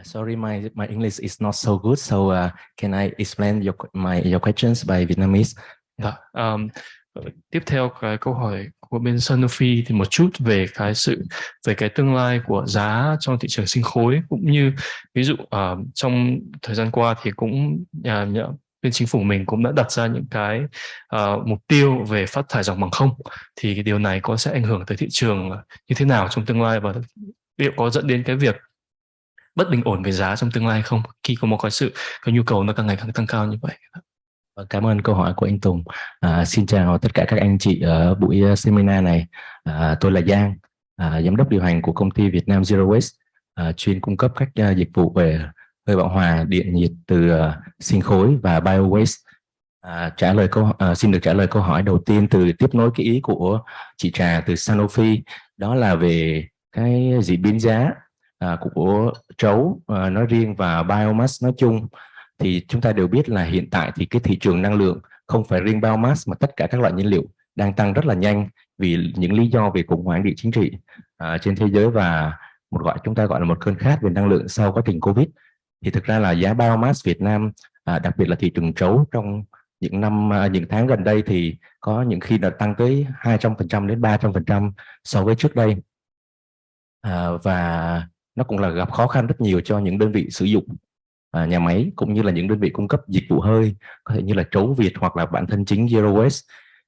Sorry, my English is not so good, so can I explain your questions by Vietnamese? Tiếp theo cái câu hỏi của bên Sanofi thì một chút về cái tương lai của giá trong thị trường sinh khối, cũng như ví dụ trong thời gian qua thì cũng bên chính phủ mình cũng đã đặt ra những cái mục tiêu về phát thải dòng bằng không, thì cái điều này sẽ ảnh hưởng tới thị trường như thế nào trong tương lai, và liệu có dẫn đến cái việc bất bình ổn về giá trong tương lai không, khi có một cái nhu cầu nó càng ngày càng tăng cao như vậy. Cảm ơn câu hỏi của anh Tùng. Xin chào tất cả các anh chị ở buổi seminar này. Tôi là Giang, giám đốc điều hành của công ty Vietnam Zero Waste, chuyên cung cấp các dịch vụ về hơi bão hòa, điện nhiệt từ sinh khối và bio waste. Xin được trả lời câu hỏi đầu tiên từ tiếp nối cái ý của chị Trà từ Sanofi, đó là về cái diễn biến giá của trấu nói riêng và biomass nói chung. Thì chúng ta đều biết là hiện tại thì cái thị trường năng lượng không phải riêng biomass mà tất cả các loại nhiên liệu đang tăng rất là nhanh vì những lý do về khủng hoảng địa chính trị trên thế giới và chúng ta gọi là một cơn khát về năng lượng sau quá trình Covid. Thì thực ra là giá biomass Việt Nam, đặc biệt là thị trường trấu trong những tháng gần đây thì có những khi đã tăng tới 200% đến 300% so với trước đây, và nó cũng là gặp khó khăn rất nhiều cho những đơn vị sử dụng nhà máy cũng như là những đơn vị cung cấp dịch vụ hơi, có thể như là trấu Việt hoặc là bản thân chính Zero Waste.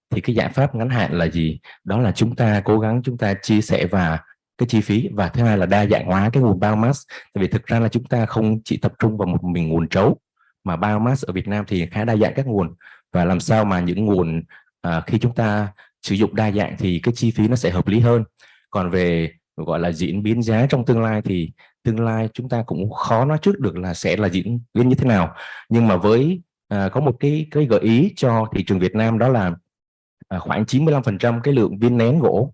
Thì cái giải pháp ngắn hạn là gì? Đó là chúng ta cố gắng chia sẻ và cái chi phí, và thứ hai là đa dạng hóa cái nguồn biomass. Tại vì thực ra là chúng ta không chỉ tập trung vào một mình nguồn trấu, mà biomass ở Việt Nam thì khá đa dạng các nguồn, và làm sao mà những nguồn khi chúng ta sử dụng đa dạng thì cái chi phí nó sẽ hợp lý hơn. Còn về gọi là diễn biến giá trong tương lai thì tương lai chúng ta cũng khó nói trước được là sẽ là diễn biến như thế nào. Nhưng mà với có một cái gợi ý cho thị trường Việt Nam, đó là khoảng 95% cái lượng viên nén gỗ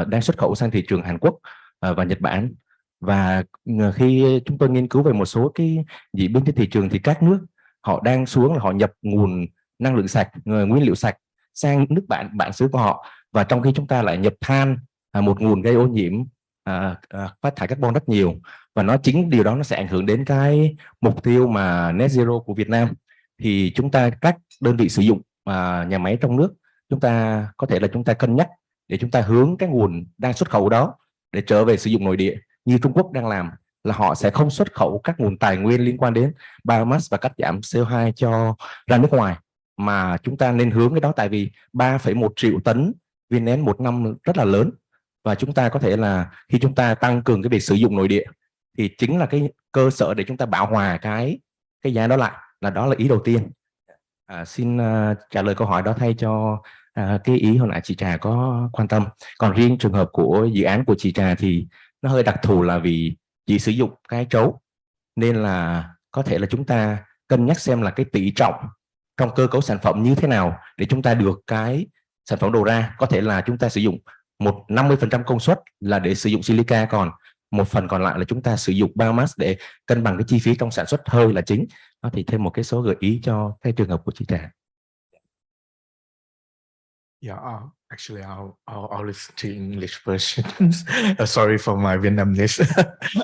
đang xuất khẩu sang thị trường Hàn Quốc và Nhật Bản. Và khi chúng tôi nghiên cứu về một số cái diễn biến trên thị trường thì các nước họ đang xuống là họ nhập nguồn năng lượng sạch, nguyên liệu sạch sang nước bản xứ của họ, và trong khi chúng ta lại nhập than, một nguồn gây ô nhiễm, phát thải carbon rất nhiều, và chính điều đó nó sẽ ảnh hưởng đến cái mục tiêu mà net zero của Việt Nam. Thì chúng ta, các đơn vị sử dụng nhà máy trong nước, chúng ta có thể là chúng ta cân nhắc để chúng ta hướng cái nguồn đang xuất khẩu đó để trở về sử dụng nội địa, như Trung Quốc đang làm, là họ sẽ không xuất khẩu các nguồn tài nguyên liên quan đến biomass và cắt giảm CO2 ra nước ngoài, mà chúng ta nên hướng cái đó, tại vì 3,1 triệu tấn viên nén một năm rất là lớn, và chúng ta có thể là khi chúng ta tăng cường cái việc sử dụng nội địa thì chính là cái cơ sở để chúng ta bảo hòa cái giá đó lại, đó là ý đầu tiên. Xin trả lời câu hỏi đó thay cho cái ý hồi nãy chị Trà có quan tâm. Còn riêng trường hợp của dự án của chị Trà thì nó hơi đặc thù là vì chỉ sử dụng cái trấu, nên là có thể là chúng ta cân nhắc xem là cái tỷ trọng trong cơ cấu sản phẩm như thế nào để chúng ta được cái sản phẩm đầu ra. Có thể là chúng ta sử dụng 50% công suất là để sử dụng silica, còn một phần còn lại là chúng ta sử dụng biomass để cân bằng cái chi phí trong sản xuất hơi là chính. Đó thì thêm một cái số gợi ý cho cái trường hợp của chị Trà. Yeah, actually, I'll listen to English versions. Sorry for my Vietnamese.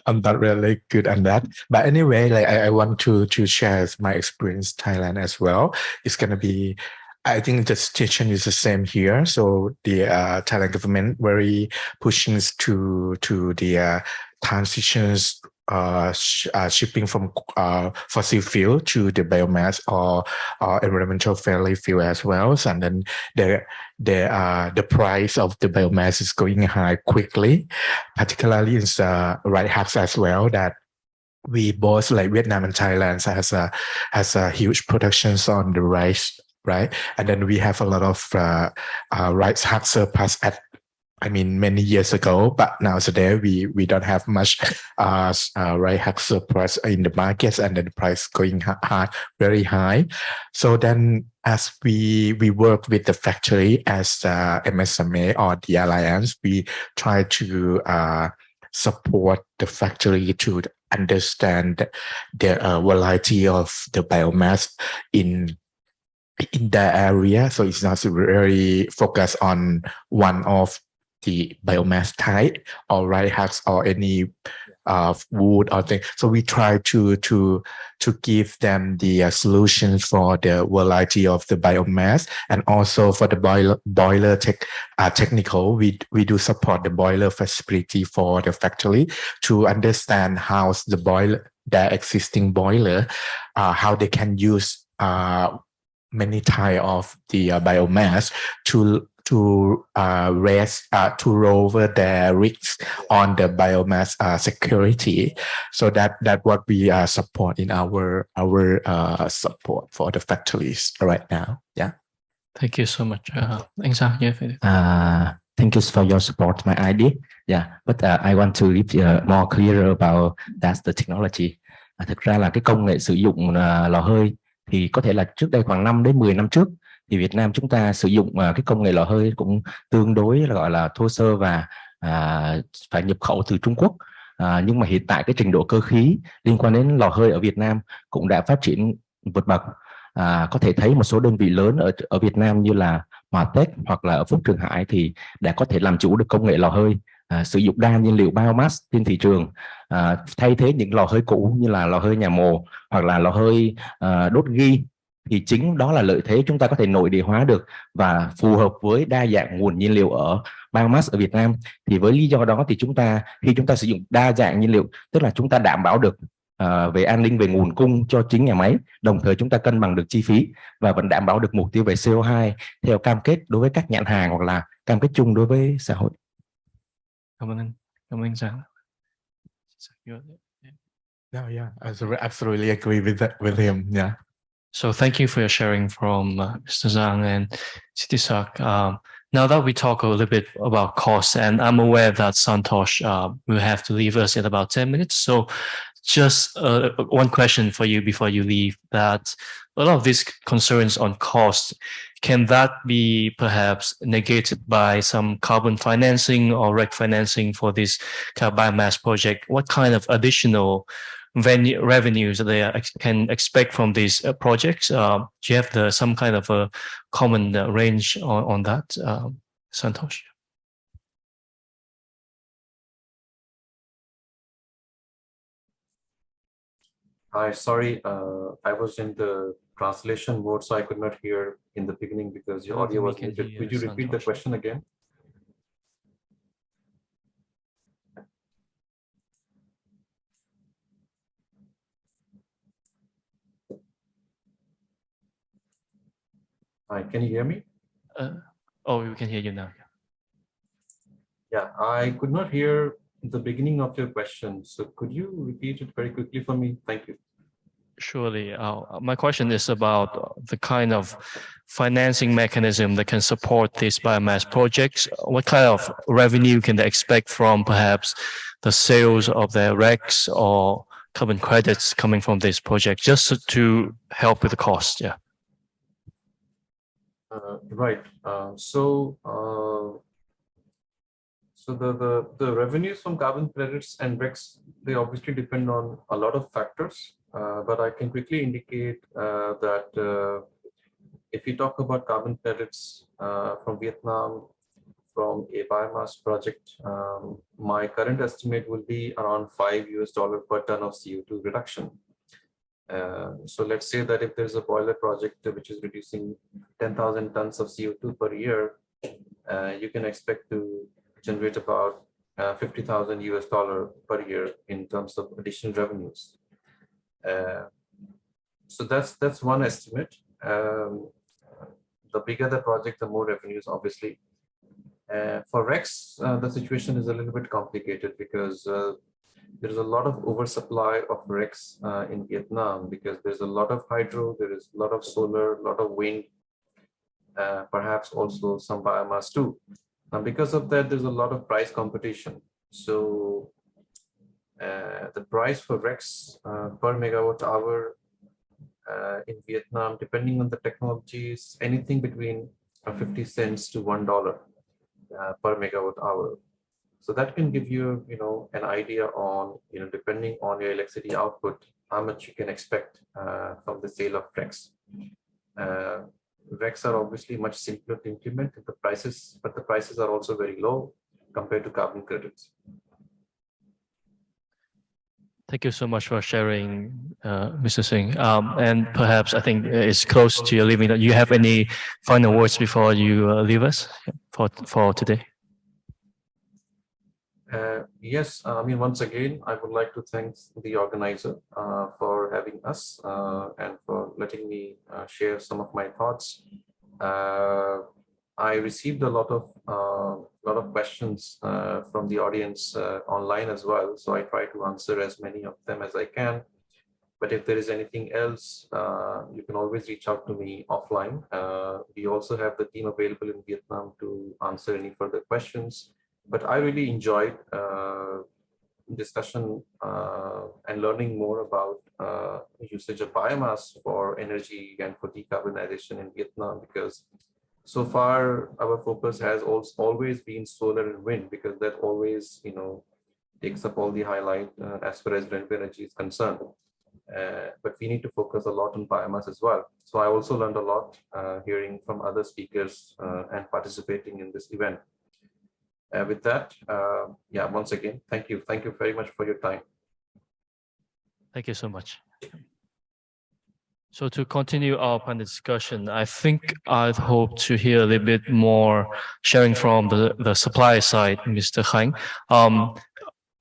I'm not really good at that. But anyway, like I want to share my experience in Thailand as well. It's gonna be, I think the situation is the same here. So the Thailand government very pushing to the transitions, shipping from fossil fuel to the biomass or environmental friendly fuel as well. And then the price of the biomass is going high quickly, particularly in rice husk as well, that we both, like Vietnam and Thailand, has a huge productions on the rice, right? And then we have a lot of rice husk surplus many years ago, but nowadays we don't have much rice husk surplus in the markets, and then the price going high, very high. So then, as we work with the factory as MSMA or the alliance, we try to support the factory to understand the variety of the biomass in the area. So it's not very focused on one of the biomass type or rice husk or any wood or thing. So we try to give them the solutions for the variety of the biomass, and also for the boiler technical. We do support the boiler facility for the factory to understand how the boiler, the existing boiler, how they can use many type of the biomass to lower the risks on the biomass security. So that what we support in our support for the factories right now. Yeah. Thank you so much. Anh Sang, thank you for your support, my idea. Yeah, but I want to give more clearer about that's the technology. Thực ra là cái công nghệ sử dụng lò hơi thì có thể là trước đây khoảng 5 đến 10 năm trước thì Việt Nam chúng ta sử dụng cái công nghệ lò hơi cũng tương đối là gọi là thô sơ và phải nhập khẩu từ Trung Quốc. Nhưng mà hiện tại cái trình độ cơ khí liên quan đến lò hơi ở Việt Nam cũng đã phát triển vượt bậc. Có thể thấy một số đơn vị lớn ở Việt Nam như là Hòa Tech hoặc là ở Phúc Trường Hải thì đã có thể làm chủ được công nghệ lò hơi, sử dụng đa nhiên liệu biomass trên thị trường, thay thế những lò hơi cũ như là lò hơi nhà mồ hoặc là lò hơi đốt ghi. Thì chính đó là lợi thế chúng ta có thể nội địa hóa được và phù hợp với đa dạng nguồn nhiên liệu ở biomass ở Việt Nam. Thì với lý do đó thì khi chúng ta sử dụng đa dạng nhiên liệu, tức là chúng ta đảm bảo được về an ninh về nguồn cung cho chính nhà máy, đồng thời chúng ta cân bằng được chi phí và vẫn đảm bảo được mục tiêu về CO2 theo cam kết đối với các nhãn hàng hoặc là cam kết chung đối với xã hội. Cảm ơn Giang. Yeah, I absolutely agree with him. Yeah. So thank you for your sharing from Mr. Zhang and Sitisak. Now that we talk a little bit about costs, and I'm aware that Santosh will have to leave us in about 10 minutes. So just one question for you before you leave, that a lot of these concerns on cost, can that be perhaps negated by some carbon financing or REC financing for this biomass project? What kind of additional revenues they can expect from these projects? Do you have some kind of a common range on that, Santosh? Hi, sorry, I was in the translation mode, so I could not hear in the beginning because your audio was muted. Could you repeat the question again? Hi, can you hear me? Oh, we can hear you now. Yeah, I could not hear the beginning of your question. So could you repeat it very quickly for me? Thank you. Surely. My question is about the kind of financing mechanism that can support these biomass projects. What kind of revenue can they expect from perhaps the sales of their RECs or carbon credits coming from this project, just to help with the cost? Yeah. Right. So the revenues from carbon credits and RECs, they obviously depend on a lot of factors, but I can quickly indicate that if we talk about carbon credits from Vietnam, from a biomass project, my current estimate will be around $5 per ton of CO2 reduction. So let's say that if there's a boiler project which is reducing 10,000 tons of CO2 per year, you can expect to generate about $50,000 per year in terms of additional revenues. So that's one estimate. The bigger the project, the more revenues, obviously. For RECs, the situation is a little bit complicated because there's a lot of oversupply of RECs in Vietnam because there's a lot of hydro, there is a lot of solar, a lot of wind, perhaps also some biomass too. And because of that, there's a lot of price competition. So the price for RECs per megawatt hour in Vietnam, depending on the technologies, anything between 50 cents to $1 per megawatt hour. So that can give you, an idea on, depending on your electricity output, how much you can expect from the sale of RECs. RECs are obviously much simpler to implement, but the prices are also very low compared to carbon credits. Thank you so much for sharing, Mr. Singh. And perhaps I think it's close to your leaving. Do you have any final words before you leave us for today? Yes, once again, I would like to thank the organizer for having us and for letting me share some of my thoughts. I received a lot of questions from the audience online as well, so I try to answer as many of them as I can. But if there is anything else, you can always reach out to me offline. We also have the team available in Vietnam to answer any further questions. But I really enjoyed discussion and learning more about usage of biomass for energy and for decarbonization in Vietnam, because so far our focus has always been solar and wind, because that always takes up all the highlight as far as renewable energy is concerned. But we need to focus a lot on biomass as well. So I also learned a lot hearing from other speakers and participating in this event. With that, once again, thank you. Thank you very much for your time. Thank you so much. So to continue our panel discussion, I think I'd hope to hear a little bit more sharing from the supply side, Mr. Khanh,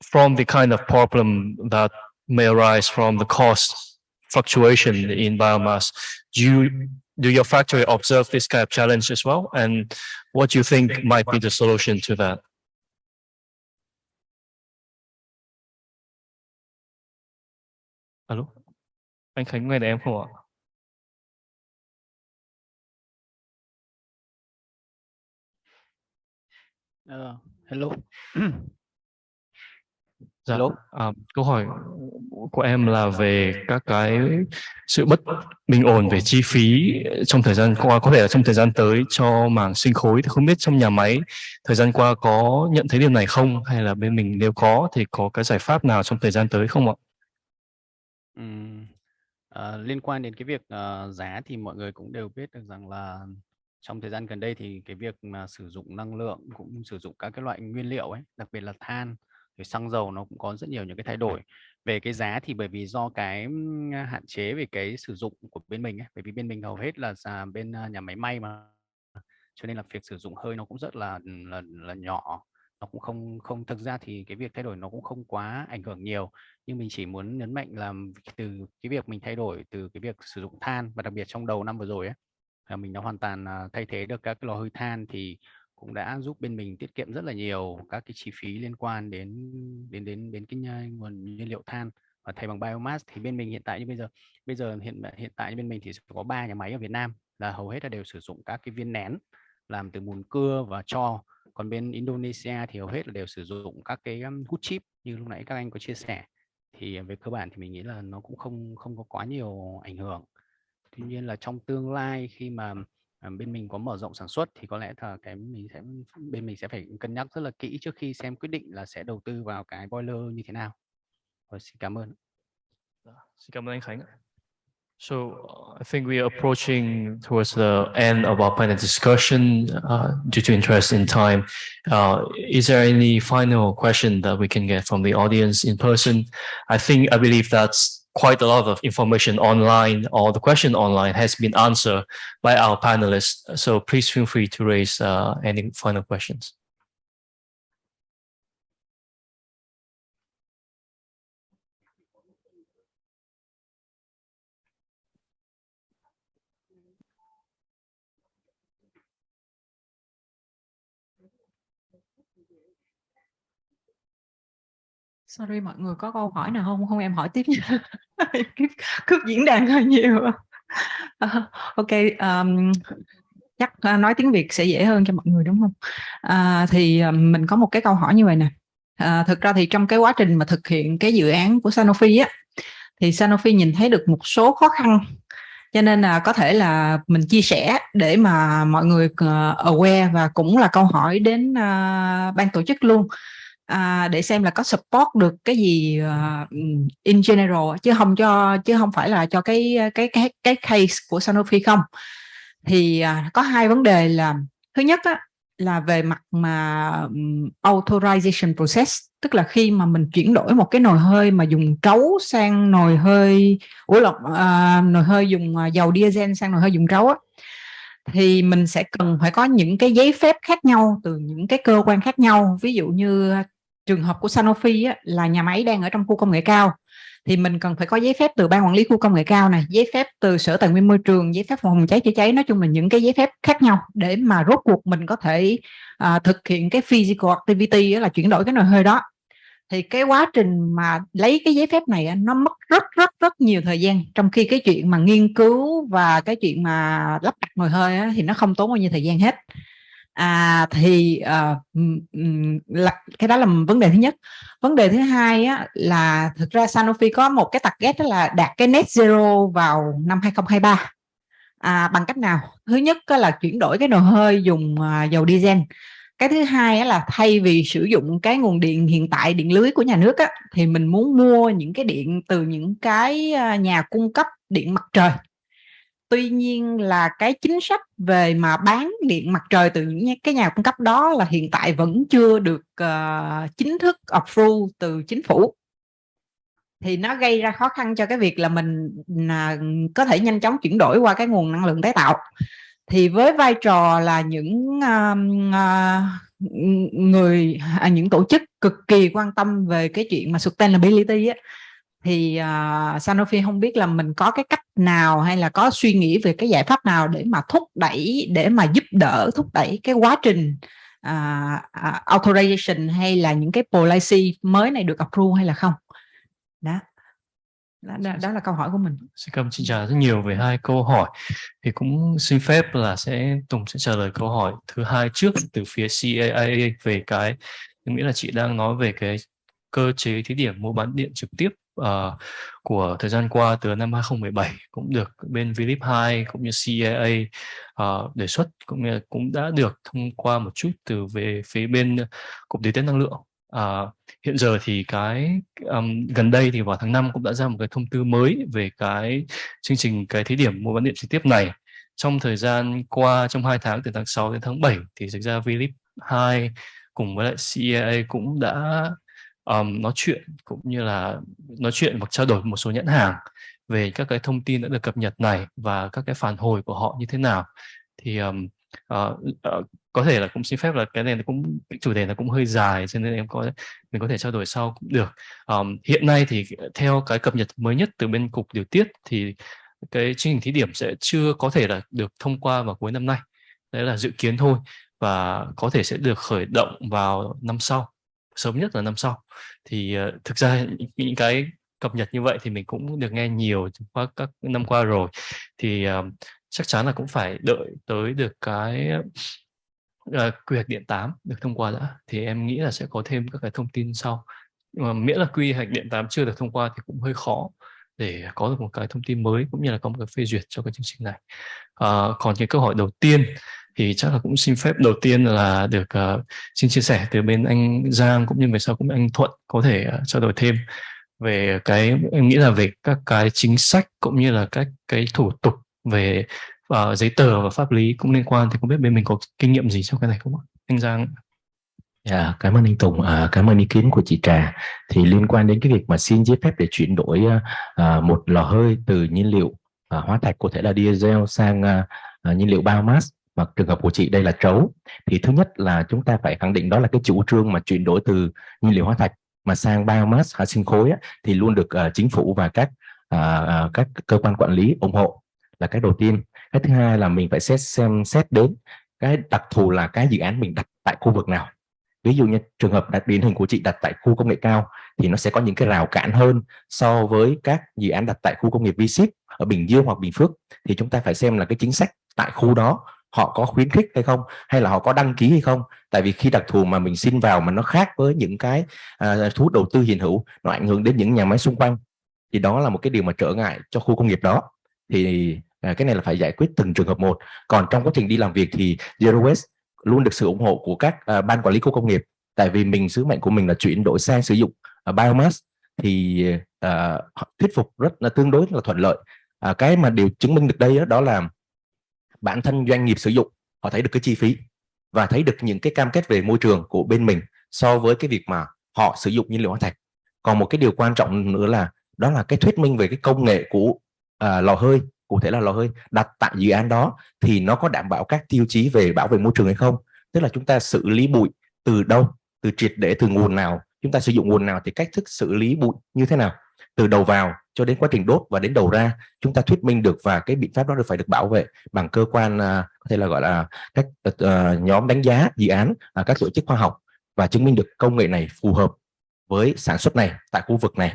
from the kind of problem that may arise from the cost fluctuation in biomass. Do your factory observe this kind of challenge as well? And what do you think might be the solution to that? Alo, anh Khánh nghe được em không ạ? Hello. Dạ, Hello. câu hỏi của em là về các cái sự bất bình ổn về chi phí trong thời gian qua, có thể là trong thời gian tới cho mảng sinh khối. Thì không biết trong nhà máy thời gian qua có nhận thấy điều này không, hay là bên mình nếu có thì có cái giải pháp nào trong thời gian tới không ạ? Liên quan đến cái việc giá thì mọi người cũng đều biết được rằng là trong thời gian gần đây thì cái việc mà sử dụng năng lượng cũng sử dụng các cái loại nguyên liệu ấy, đặc biệt là than, rồi xăng dầu nó cũng có rất nhiều những cái thay đổi. Về cái giá thì bởi vì do cái hạn chế về cái sử dụng của bên mình ấy, bởi vì bên mình hầu hết là bên nhà máy may mà, cho nên là việc sử dụng hơi nó cũng rất là nhỏ, nó cũng không thực ra thì cái việc thay đổi nó cũng không quá ảnh hưởng nhiều, nhưng mình chỉ muốn nhấn mạnh là từ cái việc mình thay đổi từ cái việc sử dụng than, và đặc biệt trong đầu năm vừa rồi ấy, mình đã hoàn toàn thay thế được các cái lò hơi than, thì cũng đã giúp bên mình tiết kiệm rất là nhiều các cái chi phí liên quan đến đến cái nguồn nhiên liệu than, và thay bằng biomass. Thì bên mình hiện tại như bây giờ hiện tại bên mình thì có 3 nhà máy ở Việt Nam là hầu hết là đều sử dụng các cái viên nén làm từ mùn cưa và tro, còn bên Indonesia thì hầu hết là đều sử dụng các cái hút chip như lúc nãy các anh có chia sẻ. Thì về cơ bản thì mình nghĩ là nó cũng không có quá nhiều ảnh hưởng. Tuy nhiên là trong tương lai khi mà bên mình có mở rộng sản xuất thì có lẽ là bên mình sẽ phải cân nhắc rất là kỹ trước khi xem quyết định là sẽ đầu tư vào cái boiler như thế nào. Rồi, xin cảm ơn. Xin cảm ơn anh Khánh. So I think we are approaching towards the end of our panel discussion due to interest in time. Is there any final question that we can get from the audience in person? I believe that's quite a lot of information online, or the question online has been answered by our panelists. So please feel free to raise any final questions. Sorry, mọi người có câu hỏi nào không? Không em hỏi tiếp nha. Em cướp diễn đàn hơi nhiều. Ok, chắc nói tiếng Việt sẽ dễ hơn cho mọi người đúng không? Thì mình có một cái câu hỏi như vậy nè. Thực ra thì trong cái quá trình mà thực hiện cái dự án của Sanofi á, thì Sanofi nhìn thấy được một số khó khăn, cho nên là có thể là mình chia sẻ để mà mọi người aware, và cũng là câu hỏi đến ban tổ chức luôn, để xem là có support được cái gì in general, chứ không phải là cho cái case của Sanofi không. Thì có hai vấn đề là, thứ nhất á, là về mặt mà authorization process, tức là khi mà mình chuyển đổi một cái nồi hơi mà dùng trấu sang nồi hơi nồi hơi dùng dầu diesel sang nồi hơi dùng trấu á, thì mình sẽ cần phải có những cái giấy phép khác nhau từ những cái cơ quan khác nhau. Ví dụ như trường hợp của Sanofi á, là nhà máy đang ở trong khu công nghệ cao, thì mình cần phải có giấy phép từ ban quản lý khu công nghệ cao này, giấy phép từ sở tài nguyên môi trường, giấy phép phòng cháy chữa cháy, nói chung là những cái giấy phép khác nhau để mà rốt cuộc mình có thể thực hiện cái physical activity, là chuyển đổi cái nồi hơi đó. Thì cái quá trình mà lấy cái giấy phép này nó mất rất nhiều thời gian, trong khi cái chuyện mà nghiên cứu và cái chuyện mà lắp đặt nồi hơi thì nó không tốn bao nhiêu thời gian hết. Cái đó là vấn đề thứ nhất. Vấn đề thứ hai á, là thực ra Sanofi có một cái target, đó là đạt cái net zero vào năm 2023. Bằng cách nào? Thứ nhất là chuyển đổi cái nồi hơi dùng dầu diesel. Cái thứ hai là thay vì sử dụng cái nguồn điện hiện tại, điện lưới của nhà nước á, thì mình muốn mua những cái điện từ những cái nhà cung cấp điện mặt trời. Tuy nhiên là cái chính sách về mà bán điện mặt trời từ những cái nhà cung cấp đó là hiện tại vẫn chưa được chính thức approve từ chính phủ. Thì nó gây ra khó khăn cho cái việc là mình có thể nhanh chóng chuyển đổi qua cái nguồn năng lượng tái tạo. Thì với vai trò là những những tổ chức cực kỳ quan tâm về cái chuyện mà sustainability á, thì Sanofi không biết là mình có cái cách nào hay là có suy nghĩ về cái giải pháp nào để mà thúc đẩy, để mà giúp đỡ thúc đẩy cái quá trình authorization hay là những cái policy mới này được approve hay là không. Đó là câu hỏi của mình. Xin cảm ơn chị Trà rất nhiều về hai câu hỏi. Thì cũng xin phép là Tùng sẽ trả lời câu hỏi thứ hai trước từ phía CEIA về cái, nghĩa là chị đang nói về cái cơ chế thí điểm mua bán điện trực tiếp của thời gian qua từ năm 2017 cũng được bên VLIP 2 cũng như CEIA đề xuất, cũng như cũng đã được thông qua một chút từ về phía bên Cục Điều tiết Năng lượng. Hiện giờ thì gần đây thì vào tháng 5 cũng đã ra một cái thông tư mới về cái chương trình cái thí điểm mua bán điện trực tiếp này. Trong thời gian qua, trong 2 tháng từ tháng 6 đến tháng 7 thì thực ra VLIP 2 cùng với lại CEIA cũng đã nói chuyện cũng như là nói chuyện hoặc trao đổi với một số nhãn hàng về các cái thông tin đã được cập nhật này và các cái phản hồi của họ như thế nào. Thì có thể là cũng xin phép là cái này cũng chủ đề là cũng hơi dài, cho nên mình có thể trao đổi sau cũng được. Hiện nay thì theo cái cập nhật mới nhất từ bên Cục Điều tiết thì cái chương trình thí điểm sẽ chưa có thể là được thông qua vào cuối năm nay. Đấy là dự kiến thôi, và có thể sẽ được khởi động vào năm sau, sớm nhất là năm sau. Thì thực ra những cái cập nhật như vậy thì mình cũng được nghe nhiều qua các năm qua rồi, thì chắc chắn là cũng phải đợi tới được cái quy hoạch điện 8 được thông qua đã, thì em nghĩ là sẽ có thêm các cái thông tin sau. Nhưng mà miễn là quy hoạch điện 8 chưa được thông qua thì cũng hơi khó để có được một cái thông tin mới cũng như là có một cái phê duyệt cho cái chương trình này. Còn cái câu hỏi đầu tiên thì chắc là cũng xin phép đầu tiên là được xin chia sẻ từ bên anh Giang cũng như về sau cũng anh Thuận có thể trao đổi thêm về cái, em nghĩ là về các cái chính sách cũng như là các cái thủ tục về giấy tờ và pháp lý cũng liên quan, thì không biết bên mình có kinh nghiệm gì trong cái này không ạ, anh Giang? Dạ, cảm ơn anh Tùng, cảm ơn ý kiến của chị Trà. Thì liên quan đến cái việc mà xin giấy phép để chuyển đổi một lò hơi từ nhiên liệu hóa thạch, có thể là diesel, sang nhiên liệu biomass, và trường hợp của chị đây là trấu, thì thứ nhất là chúng ta phải khẳng định đó là cái chủ trương mà chuyển đổi từ nhiên liệu hóa thạch mà sang biomass sinh khối thì luôn được chính phủ và các cơ quan quản lý ủng hộ, là cái đầu tiên. Cái thứ hai là mình phải xem xét đến cái đặc thù là cái dự án mình đặt tại khu vực nào. Ví dụ như trường hợp điển hình của chị đặt tại khu công nghệ cao thì nó sẽ có những cái rào cản hơn so với các dự án đặt tại khu công nghiệp V-Ship ở Bình Dương hoặc Bình Phước. Thì chúng ta phải xem là cái chính sách tại khu đó họ có khuyến khích hay không, hay là họ có đăng ký hay không. Tại vì khi đặc thù mà mình xin vào mà nó khác với những cái thu hút đầu tư hiện hữu, nó ảnh hưởng đến những nhà máy xung quanh, thì đó là một cái điều mà trở ngại cho khu công nghiệp đó. Thì cái này là phải giải quyết từng trường hợp một. Còn trong quá trình đi làm việc thì Zero Waste luôn được sự ủng hộ của các ban quản lý khu công nghiệp, tại vì sứ mệnh của mình là chuyển đổi sang sử dụng biomass, thì thuyết phục rất là tương đối là thuận lợi. Cái mà điều chứng minh được đây đó là bản thân doanh nghiệp sử dụng họ thấy được cái chi phí và thấy được những cái cam kết về môi trường của bên mình so với cái việc mà họ sử dụng nhiên liệu hóa thạch. Còn một cái điều quan trọng nữa là đó là cái thuyết minh về cái công nghệ của lò hơi, cụ thể là lò hơi đặt tại dự án đó thì nó có đảm bảo các tiêu chí về bảo vệ môi trường hay không. Tức là chúng ta xử lý bụi từ đâu, từ triệt để, từ nguồn nào, chúng ta sử dụng nguồn nào thì cách thức xử lý bụi như thế nào, từ đầu vào cho đến quá trình đốt và đến đầu ra, chúng ta thuyết minh được, và cái biện pháp đó phải được bảo vệ bằng cơ quan có thể là gọi là các nhóm đánh giá dự án, các tổ chức khoa học, và chứng minh được công nghệ này phù hợp với sản xuất này tại khu vực này.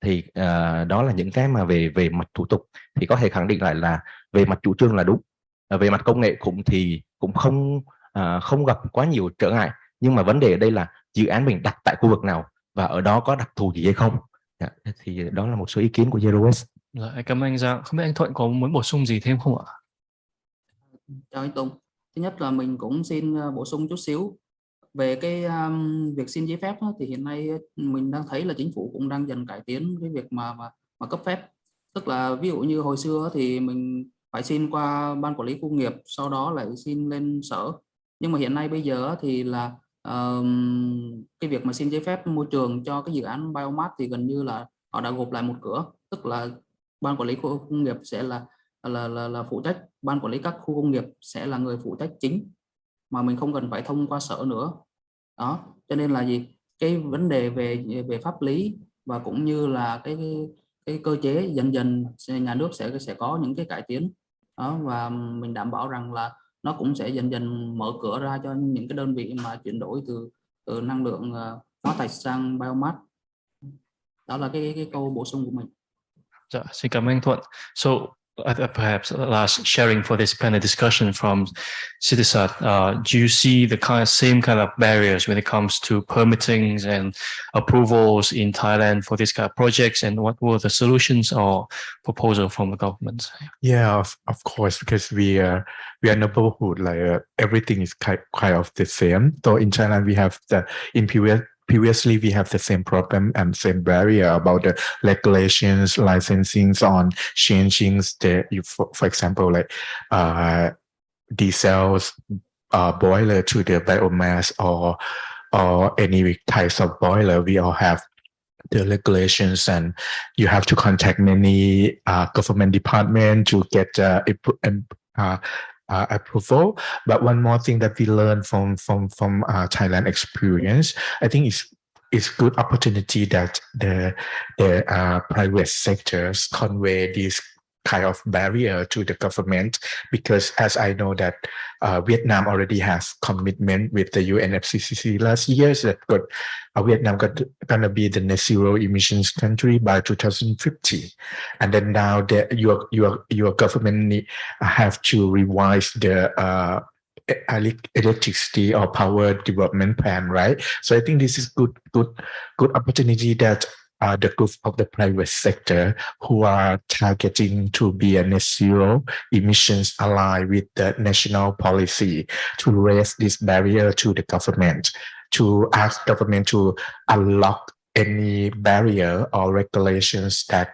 Thì đó là những cái mà về mặt thủ tục thì có thể khẳng định lại là về mặt chủ trương là đúng. Về mặt công nghệ cũng không gặp quá nhiều trở ngại, nhưng mà vấn đề ở đây là dự án mình đặt tại khu vực nào và ở đó có đặc thù gì hay không. Thì đó là một số ý kiến của Zero Waste. Cảm ơn anh Giang. Không biết anh Thuận có muốn bổ sung gì thêm không ạ? Chào anh Tùng. Thứ nhất là mình cũng xin bổ sung chút xíu về cái việc xin giấy phép đó, thì hiện nay mình đang thấy là chính phủ cũng đang dần cải tiến cái việc mà cấp phép. Tức là ví dụ như hồi xưa thì mình phải xin qua ban quản lý khu nghiệp, sau đó lại xin lên sở. Nhưng mà hiện nay bây giờ thì là cái việc mà xin giấy phép môi trường cho cái dự án biomass thì gần như là họ đã gộp lại một cửa. Tức là ban quản lý khu công nghiệp sẽ là phụ trách, ban quản lý các khu công nghiệp sẽ là người phụ trách chính, mà mình không cần phải thông qua sở nữa đó. Cho nên là cái vấn đề về pháp lý và cũng như là cái cơ chế dần dần nhà nước sẽ có những cái cải tiến đó, và mình đảm bảo rằng là nó cũng sẽ dần dần mở cửa ra cho những cái đơn vị mà chuyển đổi từ năng lượng hóa thạch sang biomass. Đó là cái câu bổ sung của mình. Dạ, xin cảm ơn anh Thuận. So perhaps last sharing for this panel discussion from CEIA-led, do you see the same kind of barriers when it comes to permittings and approvals in Thailand for this kind of projects, and what were the solutions or proposal from the government? Yeah, of course, because we are a neighborhood, like everything is kind of the same. So in China, we have previously we have the same problem and same barrier about the regulations, licensings on changing for example, like diesels boiler to the biomass or any types of boiler. We all have the regulations, and you have to contact many government department to get approval. But one more thing that we learned from Thailand experience, I think it's good opportunity that the private sectors convey this kind of barrier to the government, because as I know that Vietnam already has commitment with the UNFCCC last year that Vietnam gonna be the net zero emissions country by 2050, and then now your government have to revise the electricity or power development plan, right? So I think this is good opportunity that the group of the private sector who are targeting to be a net zero emissions aligned with the national policy to raise this barrier to the government, to ask government to unlock any barrier or regulations that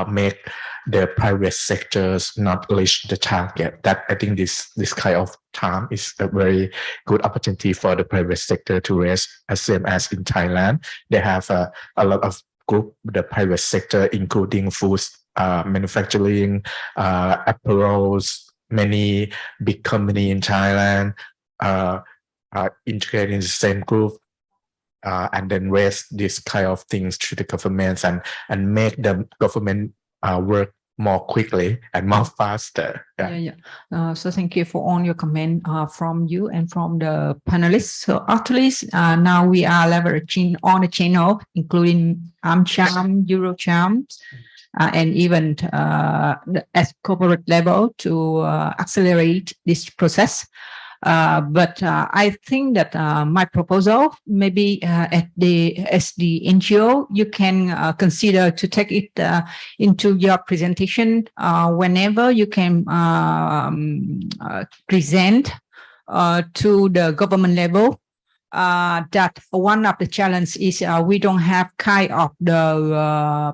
make the private sectors not reach the target. That I think this kind of time is a very good opportunity for the private sector to raise, as same as in Thailand. They have a lot of group, the private sector, including food manufacturing, apparels, many big company in Thailand are integrated in the same group. And then raise this kind of things to the governments and make the government work more quickly and more faster. So thank you for all your comment from you and from the panelists. So actually, now we are leveraging on the channel, including AmCham, Eurocham, and even at corporate level to accelerate this process. But I think that my proposal, maybe as the NGO, you can consider to take it into your presentation whenever you can present to the government level. That one of the challenges is we don't have kind of the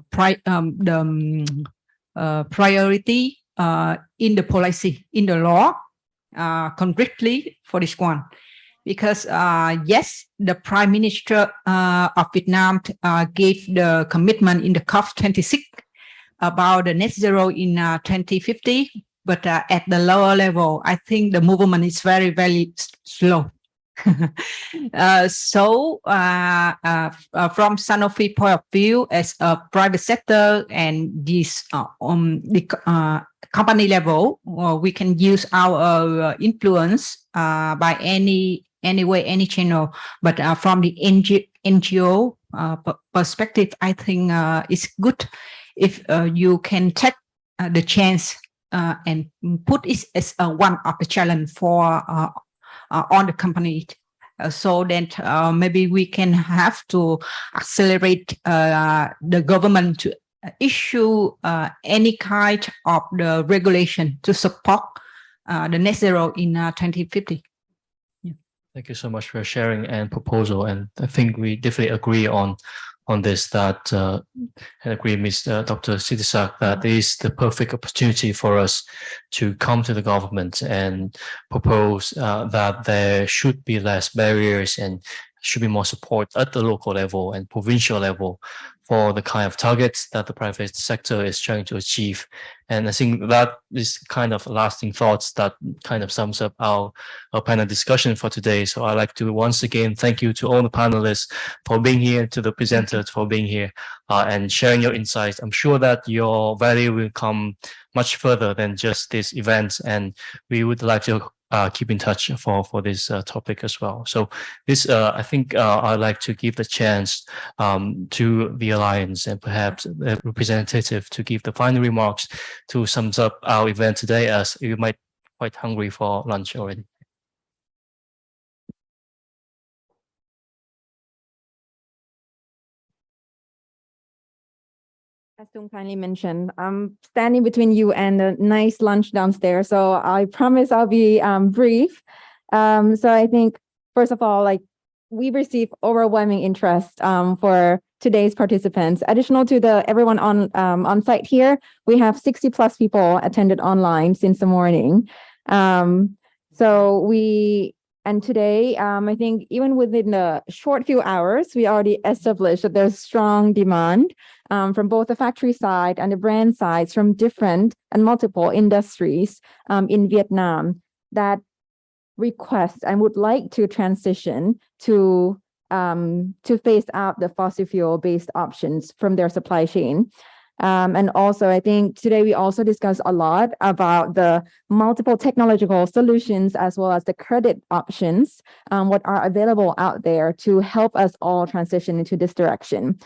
priority in the policy, in the law. Concretely for this one, because yes, the Prime Minister of Vietnam gave the commitment in the COP26 about the net zero in 2050, but at the lower level, I think the movement is very, very slow. So from Sanofi point of view, as a private sector and this the company level, we can use our influence by any way, any channel. But from the NGO perspective, I think it's good if you can take the chance and put it as one of the challenge for on the company, so that maybe we can have to accelerate the government to issue any kind of the regulation to support the net zero in 2050. Thank you so much for sharing and proposal, and I think we definitely agree on this, that and agree with Dr. CEIA-led that is the perfect opportunity for us to come to the government and propose that there should be less barriers and should be more support at the local level and provincial level for the kind of targets that the private sector is trying to achieve. And I think that is kind of lasting thoughts that kind of sums up our panel discussion for today. So I'd like to once again thank you to all the panelists for being here, to the presenters for being here and sharing your insights. I'm sure that your value will come much further than just this event, and we would like to keep in touch for this topic as well. So this, I think I'd like to give the chance to the Alliance and perhaps the representative to give the final remarks to sum up our event today, as you might quite hungry for lunch already. As Tung kindly mentioned, I'm standing between you and a nice lunch downstairs, so I promise I'll be brief. So I think, first of all, like we received overwhelming interest for today's participants. Additional to everyone on site here, we have 60 plus people attended online since the morning. And today, I think even within a short few hours, we already established that there's strong demand from both the factory side and the brand sides from different and multiple industries in Vietnam that request and would like to transition to phase out the fossil fuel-based options from their supply chain. And also, I think today we also discussed a lot about the multiple technological solutions as well as the credit options, what are available out there to help us all transition into this direction.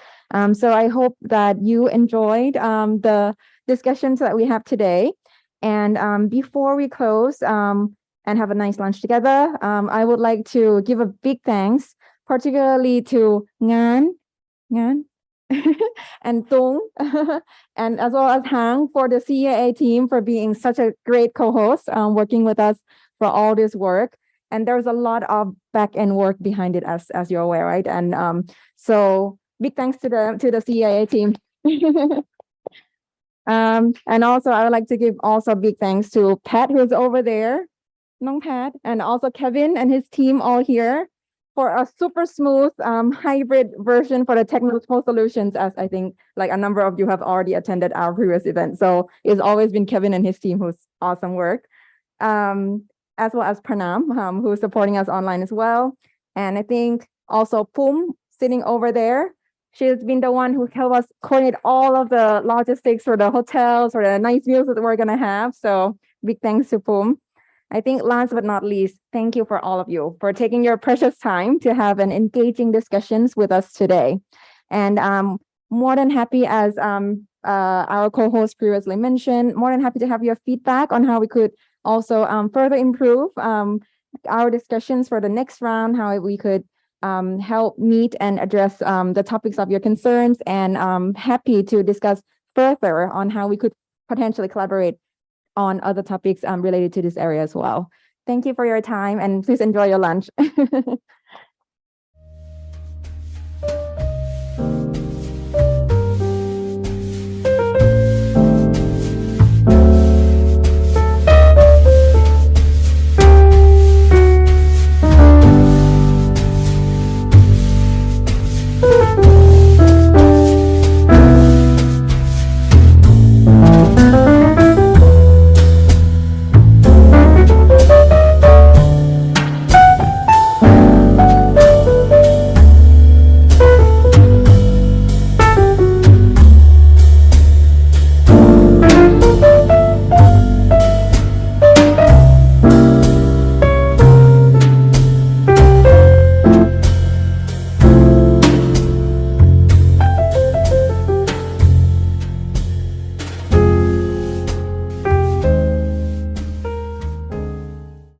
So I hope that you enjoyed the discussions that we have today. And before we close and have a nice lunch together, I would like to give a big thanks, particularly to Ngan and Tung, and as well as Hang for the CEIA team for being such a great co-host, working with us for all this work. And there's a lot of back-end work behind it, as you're aware, right? And so big thanks to the CEIA team. And also I would like to give also big thanks to Pat, who's over there, Nong Pat, and also Kevin and his team all here for a super smooth hybrid version for the technical solutions, as I think like a number of you have already attended our previous event. So it's always been Kevin and his team who's awesome work, as well as Pranam, who's supporting us online as well. And I think also Pum sitting over there. She's been the one who helped us coordinate all of the logistics for the hotels, for the nice meals that we're gonna have. So big thanks to Pum. I think last but not least, thank you for all of you for taking your precious time to have an engaging discussions with us today. And more than happy, as our co-host previously mentioned, more than happy to have your feedback on how we could also further improve our discussions for the next round, how we could help meet and address the topics of your concerns, and happy to discuss further on how we could potentially collaborate on other topics related to this area as well. Thank you for your time, and please enjoy your lunch.